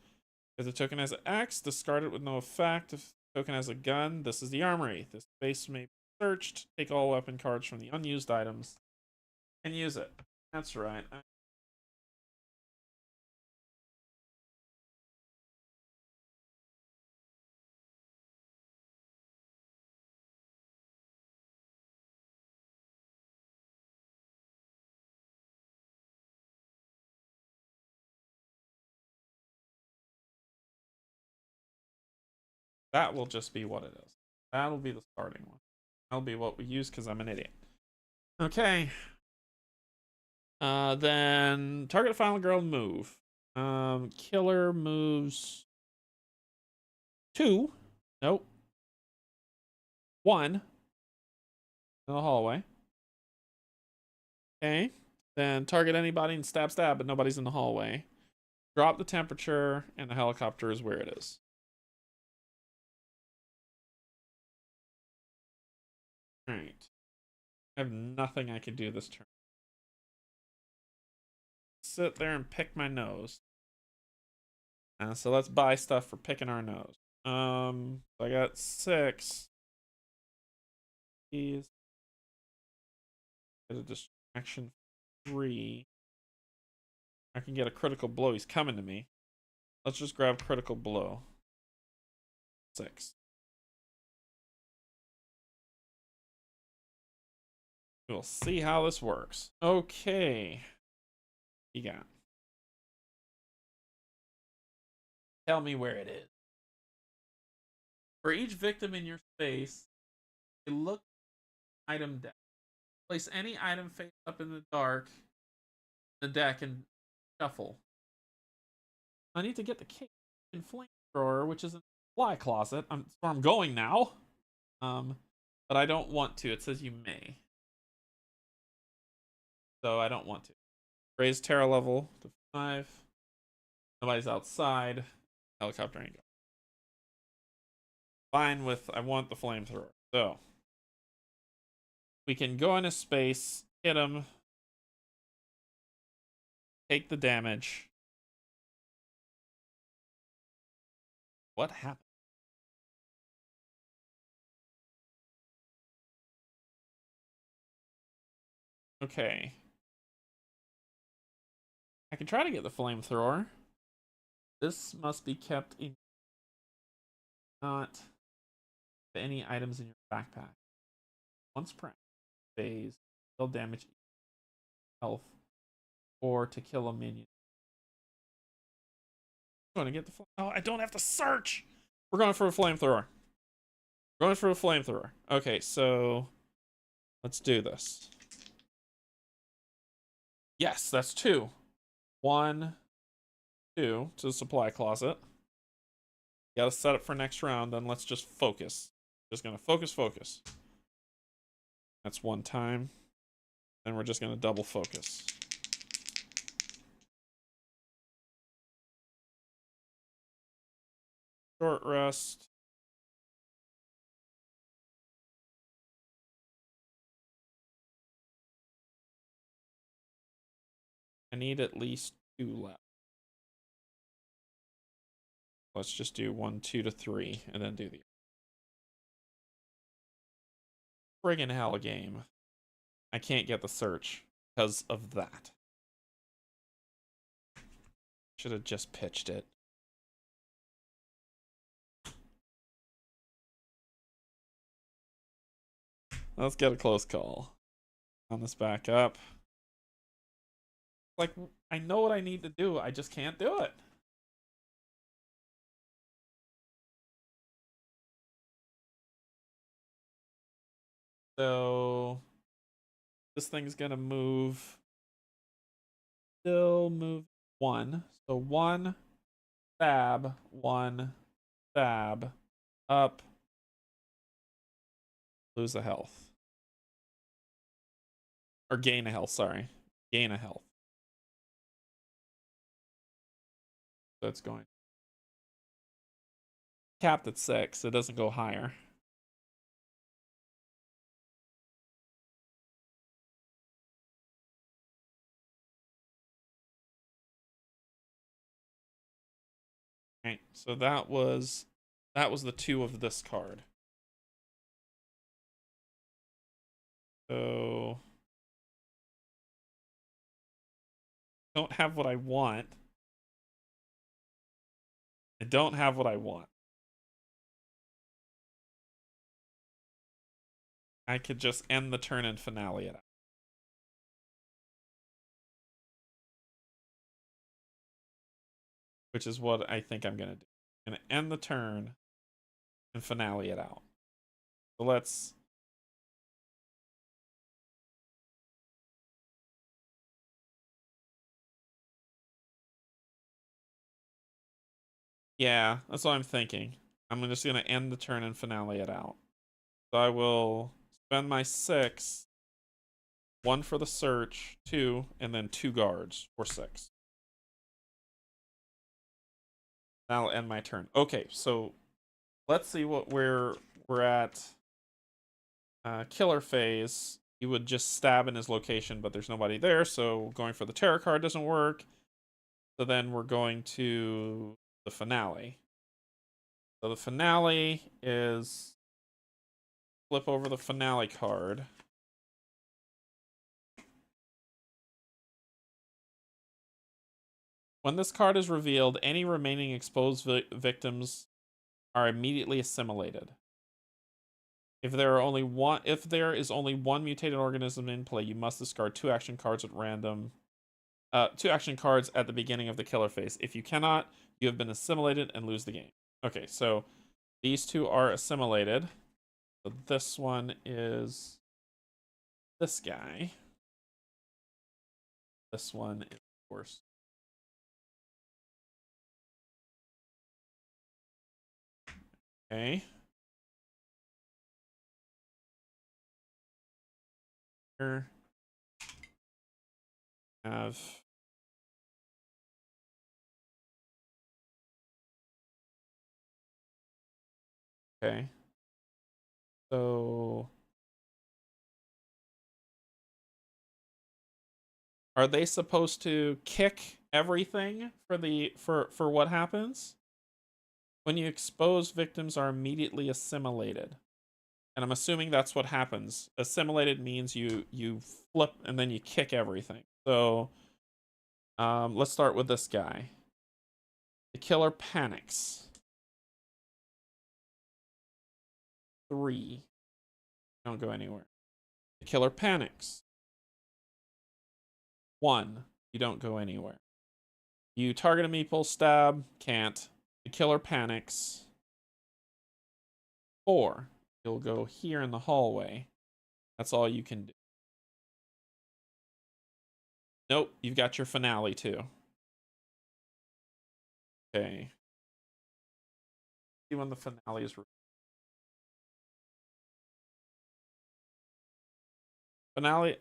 S1: if the token has an X, discard it with no effect. If the token has a gun, this is the armory. This space may be searched. Take all weapon cards from the unused items and use it. That's right. That will just be what it is. That'll be the starting one. That'll be what we use because I'm an idiot. Okay. Then target final girl move. Killer moves 2. Nope. 1 in the hallway. Okay. Then target anybody and stab, but nobody's in the hallway. Drop the temperature, and the helicopter is where it is. Alright. I have nothing I can do this turn. Sit there and pick my nose. So let's buy stuff for picking our nose. I got 6. These. Get a distraction 3. I can get a critical blow. He's coming to me. Let's just grab critical blow. 6. We'll see how this works. Okay. You got. Tell me where it is. For each victim in your space, you look item deck. Place any item face up in the dark in the deck and shuffle. I need to get the cake and flamethrower, which is in the supply closet. That's where I'm going now. But I don't want to. It says you may. So I don't want to. Raise terror level to 5. Nobody's outside. Helicopter ain't going. Fine with, I want the flamethrower. So we can go into space, hit him, take the damage. What happened? Okay. I can try to get the flamethrower. This must be kept in not any items in your backpack. Once per phase, deal damage, health, or to kill a minion. I'm going to get the oh, I don't have to search. We're going for a flamethrower. Going for a flamethrower. Okay, so let's do this. Yes, that's 2. 1, 2 to the supply closet. Gotta set up for next round, then let's just focus. Just gonna focus. That's 1 time. Then we're just gonna double focus. Short rest. I need at least 2 left. Let's just do 1, 2 to 3, and then do the friggin' hell game. I can't get the search because of that. Should have just pitched it. Let's get a close call on this back up. Like, I know what I need to do, I just can't do it. So this thing's gonna move. Still move 1. So 1 stab, 1 stab, up, lose a health. Or gain a health, sorry. Gain a health. So it's going capped at 6. It doesn't go higher. Right. So that was the 2 of this card. So don't have what I want. I don't have what I want. I could just end the turn and finale it out. Which is what I think I'm going to do. I'm going to end the turn and finale it out. So let's... Yeah, that's what I'm thinking. I'm just going to end the turn and finale it out. So I will spend my 6. 1 for the search, 2, and then 2 guards for 6. That'll end my turn. Okay, so let's see what we're at. Killer phase. He would just stab in his location, but there's nobody there, so going for the terror card doesn't work. So then we're going to the finale. So the finale is flip over the finale card. When this card is revealed, any remaining exposed victims are immediately assimilated. If there is only one mutated organism in play, you must discard 2 action cards at random. 2 action cards at the beginning of the killer phase. If you cannot, you have been assimilated and lose the game. Okay, so these 2 are assimilated. So this one is this guy. This one is, of course. Okay. Here. Have. Okay. So. Are they supposed to kick everything for what happens? When you expose, victims are immediately assimilated. And I'm assuming that's what happens. Assimilated means you flip and then you kick everything. So let's start with this guy. The killer panics. 3. Don't go anywhere. The killer panics. 1. You don't go anywhere. You target a meeple, stab, can't. The killer panics. 4. You'll go here in the hallway. That's all you can do. Nope, you've got your finale too. Okay. See when the finale is. Finale,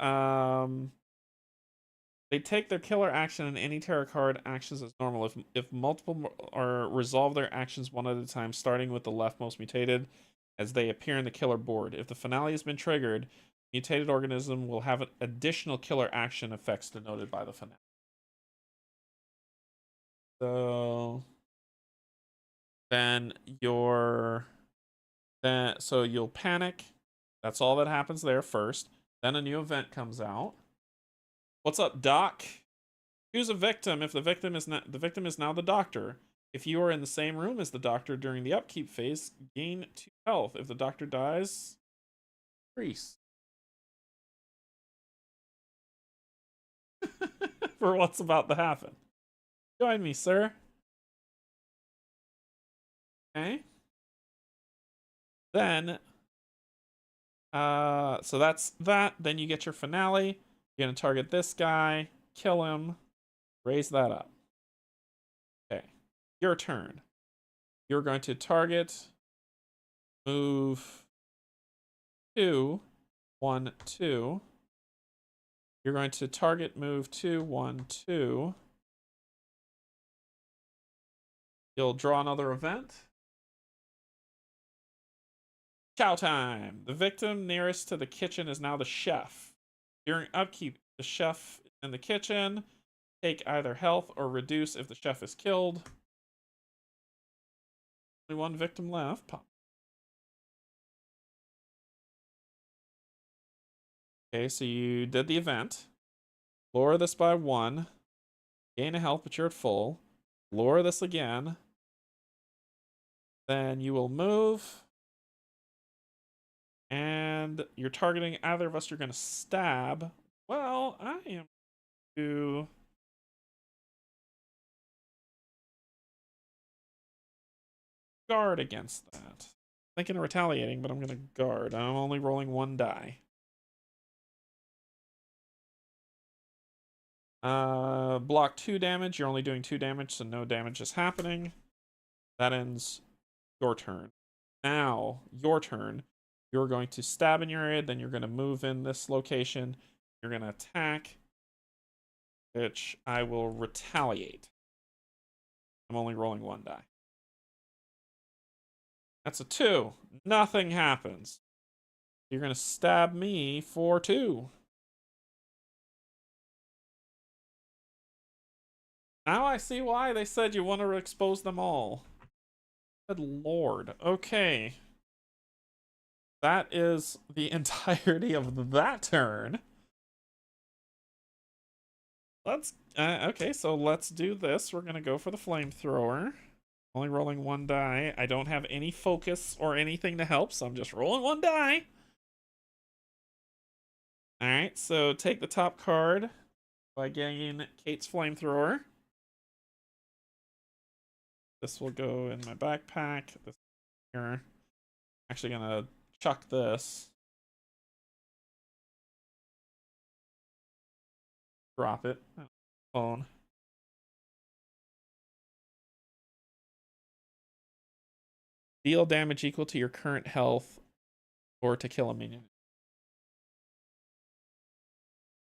S1: they take their killer action and any tarot card actions as normal. If multiple are resolve their actions one at a time, starting with the leftmost mutated as they appear in the killer board. If the finale has been triggered, mutated organism will have additional killer action effects denoted by the finale. So then so you'll panic. That's all that happens there first. Then a new event comes out. What's up, Doc? Choose a victim if the victim is now the doctor. If you are in the same room as the doctor during the upkeep phase, gain 2 health. If the doctor dies, increase. For what's about to happen. Join me, sir. Okay. Then so that's that. Then you get your finale. You're gonna target this guy, kill him, raise that up. Okay. Your turn. You're going to target, move 2, 1, 2. You're going to target, move 2, 1, 2. You'll draw another event. Chow time. The victim nearest to the kitchen is now the chef. During upkeep, the chef in the kitchen take either health or reduce if the chef is killed. Only 1 victim left. Pop. Okay, so you did the event. Lower this by 1. Gain a health, but you're at full. Lower this again. Then you will move. And you're targeting either of us. You're going to stab. Well, I am to guard against that. Thinking of retaliating, but I'm going to guard. I'm only rolling 1 die. Block 2 damage. You're only doing 2 damage, so no damage is happening. That ends your turn. Now, your turn. You're going to stab in your area, then you're going to move in this location. You're going to attack, which I will retaliate. I'm only rolling 1 die. That's a 2. Nothing happens. You're going to stab me for 2. Now I see why they said you want to expose them all. Good lord. Okay. That is the entirety of that turn. Let's okay, so let's do this. We're gonna go for the flamethrower. Only rolling one die. I don't have any focus or anything to help, so I'm just rolling one die. Alright, so take the top card by getting Kate's flamethrower. This will go in my backpack. This here. Actually gonna chuck this. Drop it. Phone. Deal damage equal to your current health or to kill a minion.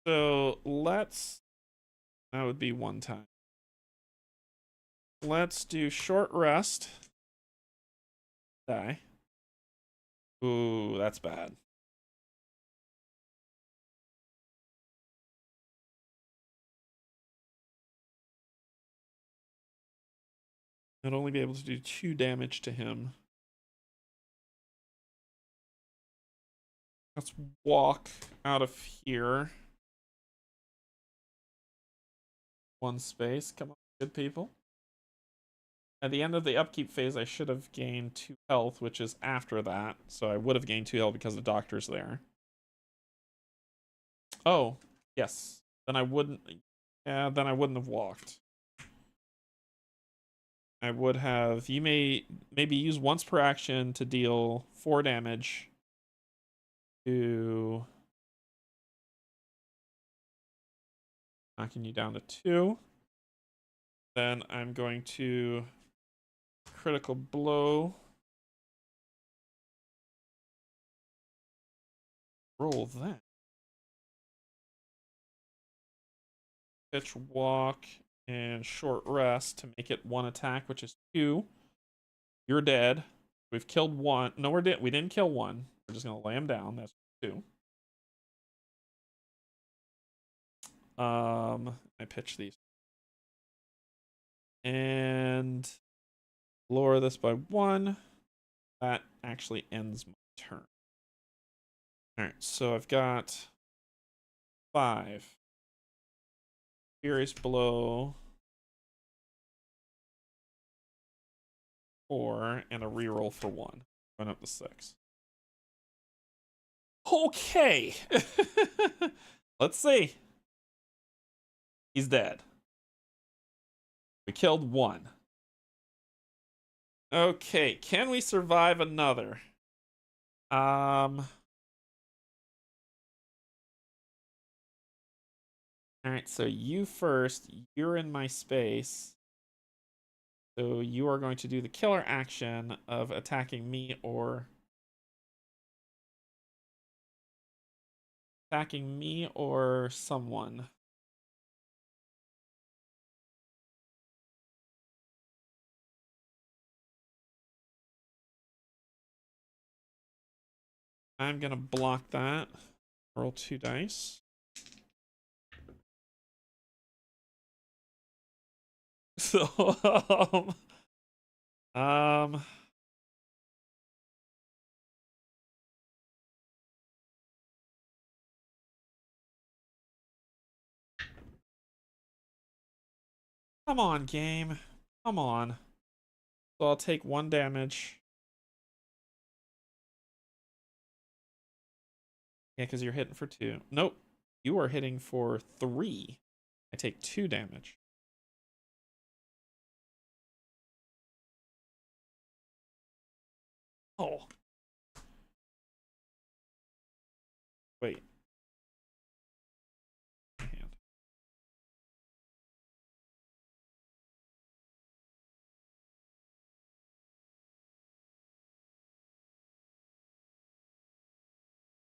S1: So let's... That would be one time. Let's do short rest. Die. Ooh, that's bad. I'd only be able to do 2 damage to him. Let's walk out of here. One space. Come on, good people. At the end of the upkeep phase, I should have gained 2 health, which is after that. So I would have gained 2 health because the doctor's there. Oh, yes. Then I wouldn't... Yeah, then I wouldn't have walked. I would have... You may maybe use once per action to deal 4 damage to... Knocking you down to 2. Then I'm going to critical blow. Roll that. Pitch, walk, and short rest to make it 1 attack, which is 2. You're dead. We've killed 1. No, we didn't kill 1. We're just gonna lay him down. That's 2. I pitch these. And lower this by 1. That actually ends my turn. Alright, so I've got 5. Furious Blow. 4, and a reroll for 1. Going up to 6. Okay! Let's see. He's dead. We killed 1. Okay, can we survive another? Alright, so you first. You're in my space. So you are going to do the killer action of attacking me or... Attacking me or someone. I'm gonna block that. Roll 2 dice. So, come on, game. Come on. So I'll take 1 damage. Yeah, because you're hitting for 2. Nope. You are hitting for 3. I take 2 damage. Oh. Wait. Hand.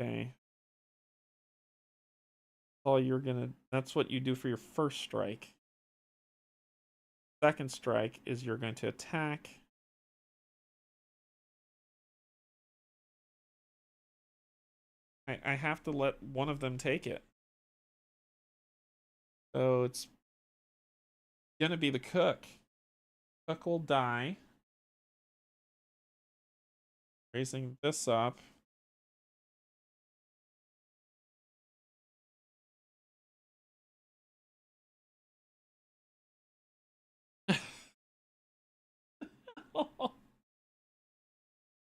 S1: Okay. All you're gonna... That's what you do for your first strike. Second strike is you're going to attack. I have to let one of them take it. So it's gonna be the cook. Cook will die. Raising this up.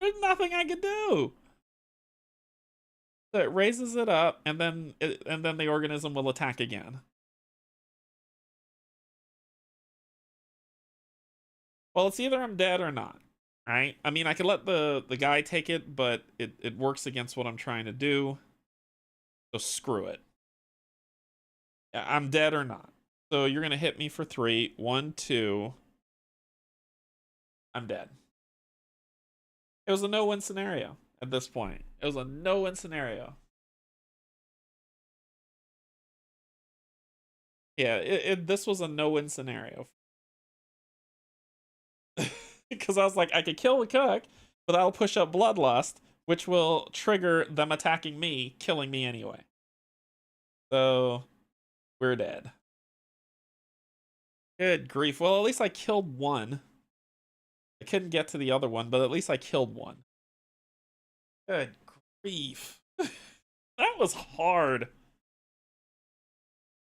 S1: There's nothing I can do. So it raises it up, and then the organism will attack again. Well, it's either I'm dead or not, right? I mean, I could let the guy take it, but it works against what I'm trying to do. So screw it. Yeah, I'm dead or not. So you're gonna hit me for 3. 1, 2. I'm dead. It was a no-win scenario at this point. It was a no-win scenario. Yeah, this was a no-win scenario. Because I was like, I could kill the cook, but that'll push up bloodlust, which will trigger them attacking me, killing me anyway. So we're dead. Good grief. Well, at least I killed one. I couldn't get to the other one, but at least I killed one. Good grief. That was hard.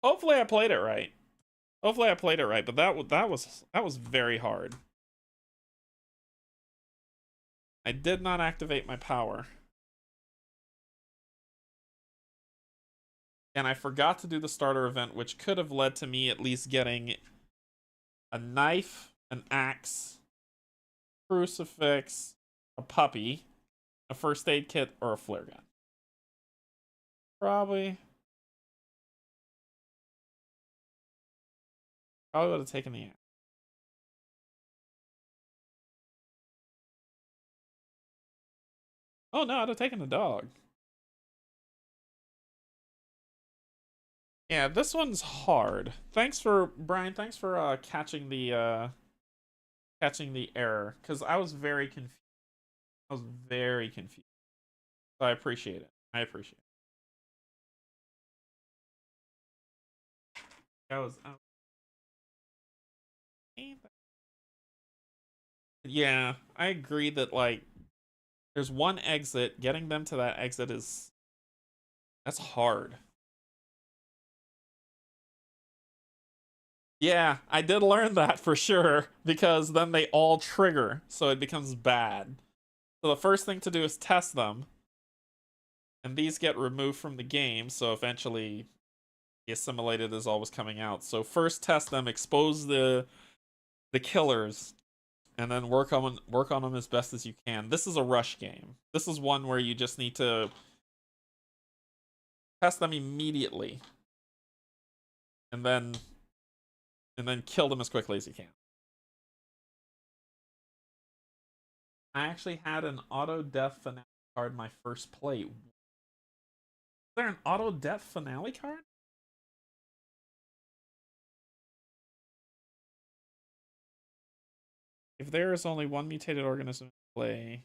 S1: Hopefully I played it right. Hopefully I played it right, but that was very hard. I did not activate my power. And I forgot to do the starter event, which could have led to me at least getting a knife, an axe, crucifix, a puppy, a first aid kit, or a flare gun. Probably would have taken the axe. Oh no, I'd have taken the dog. Yeah, this one's hard. Thanks for Brian. Thanks for catching the error, because I was very confused. I was very confused. So I appreciate it. I appreciate it. I was. Yeah, I agree that like there's one exit. Getting them to that exit that's hard. Yeah, I did learn that for sure, because then they all trigger, so it becomes bad. So the first thing to do is test them, and these get removed from the game, so eventually the assimilated is always coming out. So first test them, expose the killers, and then work on them as best as you can. This is a rush game. This is one where you just need to test them immediately, and then kill them as quickly as you can. I actually had an auto death finale card my first play. Is there an auto death finale card? If there is only one mutated organism in play.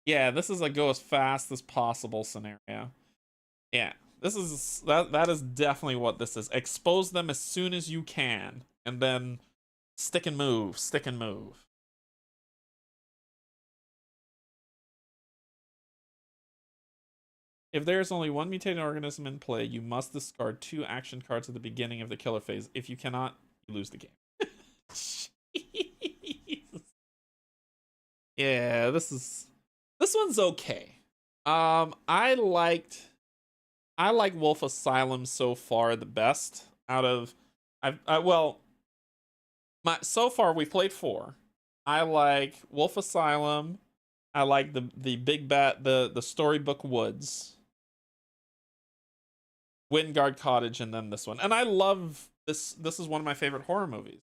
S1: Yeah, this is a go as fast as possible scenario. Yeah, this is that is definitely what this is. Expose them as soon as you can, and then stick and move, stick and move. If there is only one mutated organism in play, you must discard 2 action cards at the beginning of the killer phase. If you cannot, you lose the game. Yeah, this one's okay. I like Wolfe Asylum so far the best out of well, so far we've played 4. I like Wolfe Asylum. I like the big bat the storybook Woods, Wingard Cottage, and then this one. And I love this. This is one of my favorite horror movies.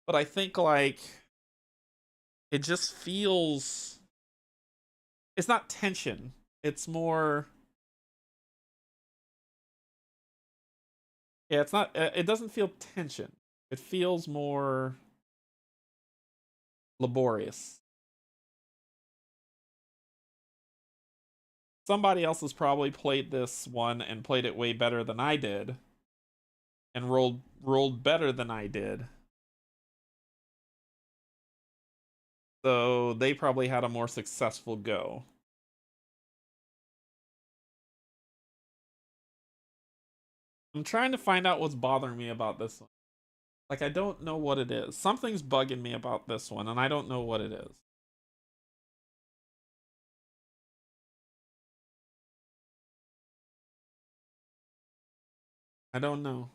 S1: But I think like it just feels it's not tension. It's more yeah, it's not it doesn't feel tension. It feels more laborious. Somebody else has probably played this one and played it way better than I did and rolled better than I did. So they probably had a more successful go. I'm trying to find out what's bothering me about this one. Like, I don't know what it is. Something's bugging me about this one, and I don't know what it is. I don't know.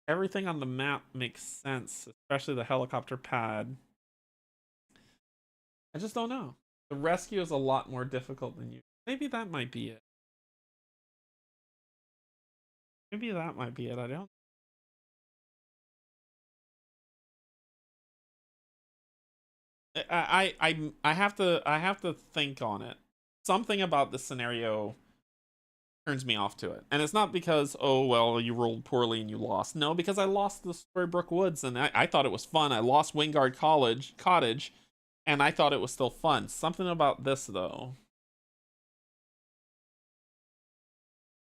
S1: Everything on the map makes sense, especially the helicopter pad. I just don't know. The rescue is a lot more difficult than you. Maybe that might be it. Maybe that might be it. I don't. I have to think on it. Something about this scenario turns me off to it. And it's not because, oh, well, you rolled poorly and you lost. No, because I lost the Storybrooke Woods and I thought it was fun. I lost Wingard Cottage and I thought it was still fun. Something about this, though.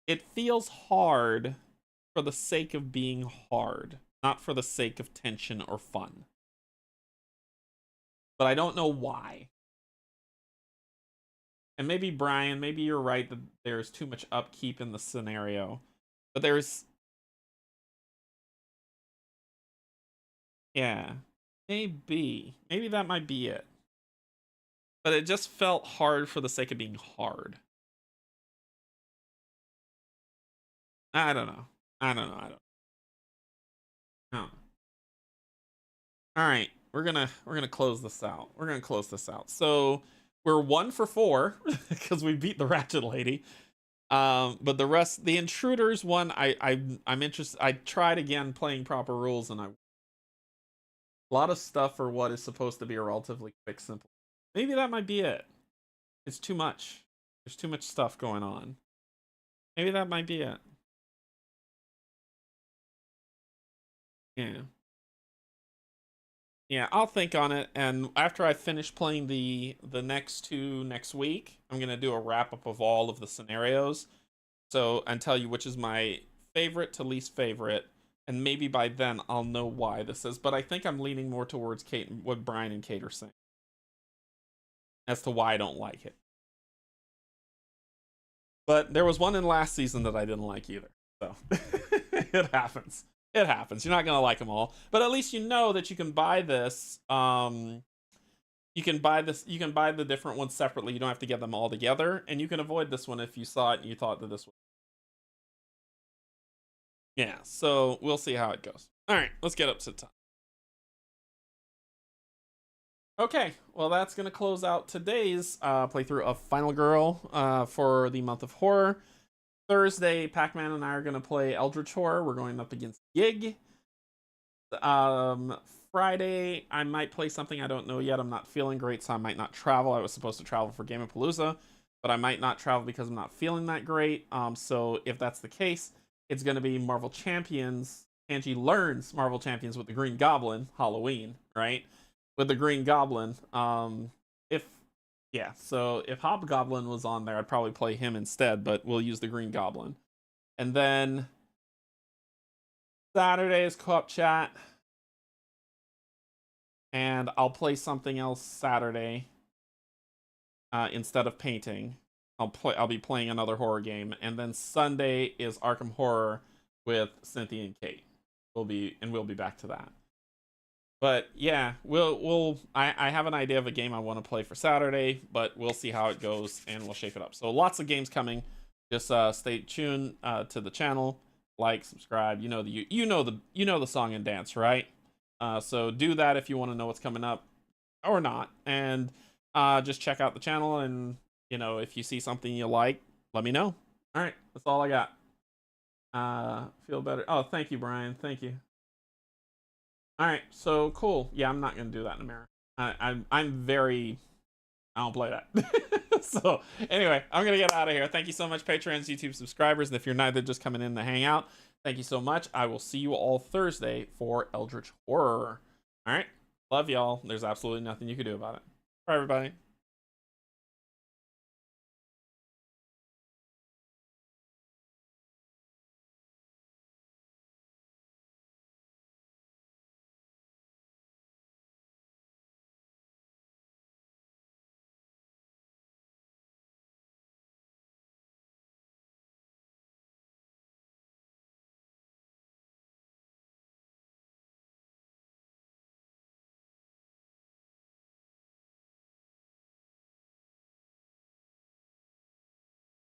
S1: It feels hard for the sake of being hard, not for the sake of tension or fun. But I don't know why. And maybe, Brian, maybe you're right that there's too much upkeep in the scenario. But there's... Yeah. Maybe. Maybe that might be it. But it just felt hard for the sake of being hard. I don't know. I don't know. I don't know. All right. We're gonna close this out. We're gonna close this out. So we're 1 for 4 because we beat the Ratchet Lady. But the rest, the Intruders one, I'm interested. I tried again playing proper rules, and a lot of stuff for what is supposed to be a relatively quick, simple. Maybe that might be it. It's too much. There's too much stuff going on. Maybe that might be it. Yeah. Yeah, I'll think on it, and after I finish playing the next 2 next week, I'm gonna do a wrap up of all of the scenarios. So, and tell you which is my favorite to least favorite, and maybe by then I'll know why this is. But I think I'm leaning more towards Kate, what Brian and Kate are saying, as to why I don't like it. But there was one in last season that I didn't like either. So it happens. It happens. You're not gonna like them all, but at least you know that you can buy this. You can buy this. You can buy the different ones separately. You don't have to get them all together, and you can avoid this one if you saw it and you thought that this was. Yeah. So we'll see how it goes. All right. Let's get up to the top. Okay, well, that's going to close out today's playthrough of Final Girl for the month of horror. Thursday, Pac-Man and I are going to play Eldritch Horror. We're going up against Gig. Friday, I might play something I don't know yet. I'm not feeling great, so I might not travel. I was supposed to travel for Game-A-Palooza, but I might not travel because I'm not feeling that great. So if that's the case, it's going to be Marvel Champions. Canje learns Marvel Champions with the Green Goblin, Halloween, right? With the Green Goblin. If yeah, so if Hobgoblin was on there, I'd probably play him instead, but we'll use the Green Goblin. And then Saturday is co-op chat, and I'll play something else Saturday instead of painting. I'll be playing another horror game, and then Sunday is Arkham Horror with Cynthia and Kate. We'll be back to that. But yeah, I have an idea of a game I want to play for Saturday, but we'll see how it goes and we'll shape it up. So lots of games coming. Just stay tuned to the channel, like, subscribe. You know the song and dance, right? So do that if you want to know what's coming up or not, and just check out the channel. And if you see something you like, let me know. All right, that's all I got. Feel better. Oh, thank you, Brian. Thank you. All right, so cool. Yeah, I'm not gonna do that in America. I'm very. I don't play that. So anyway, I'm gonna get out of here. Thank you so much, patrons, YouTube subscribers, and if you're neither just coming in to hang out, thank you so much. I will see you all Thursday for Eldritch Horror. All right, love y'all. There's absolutely nothing you can do about it. Bye, everybody.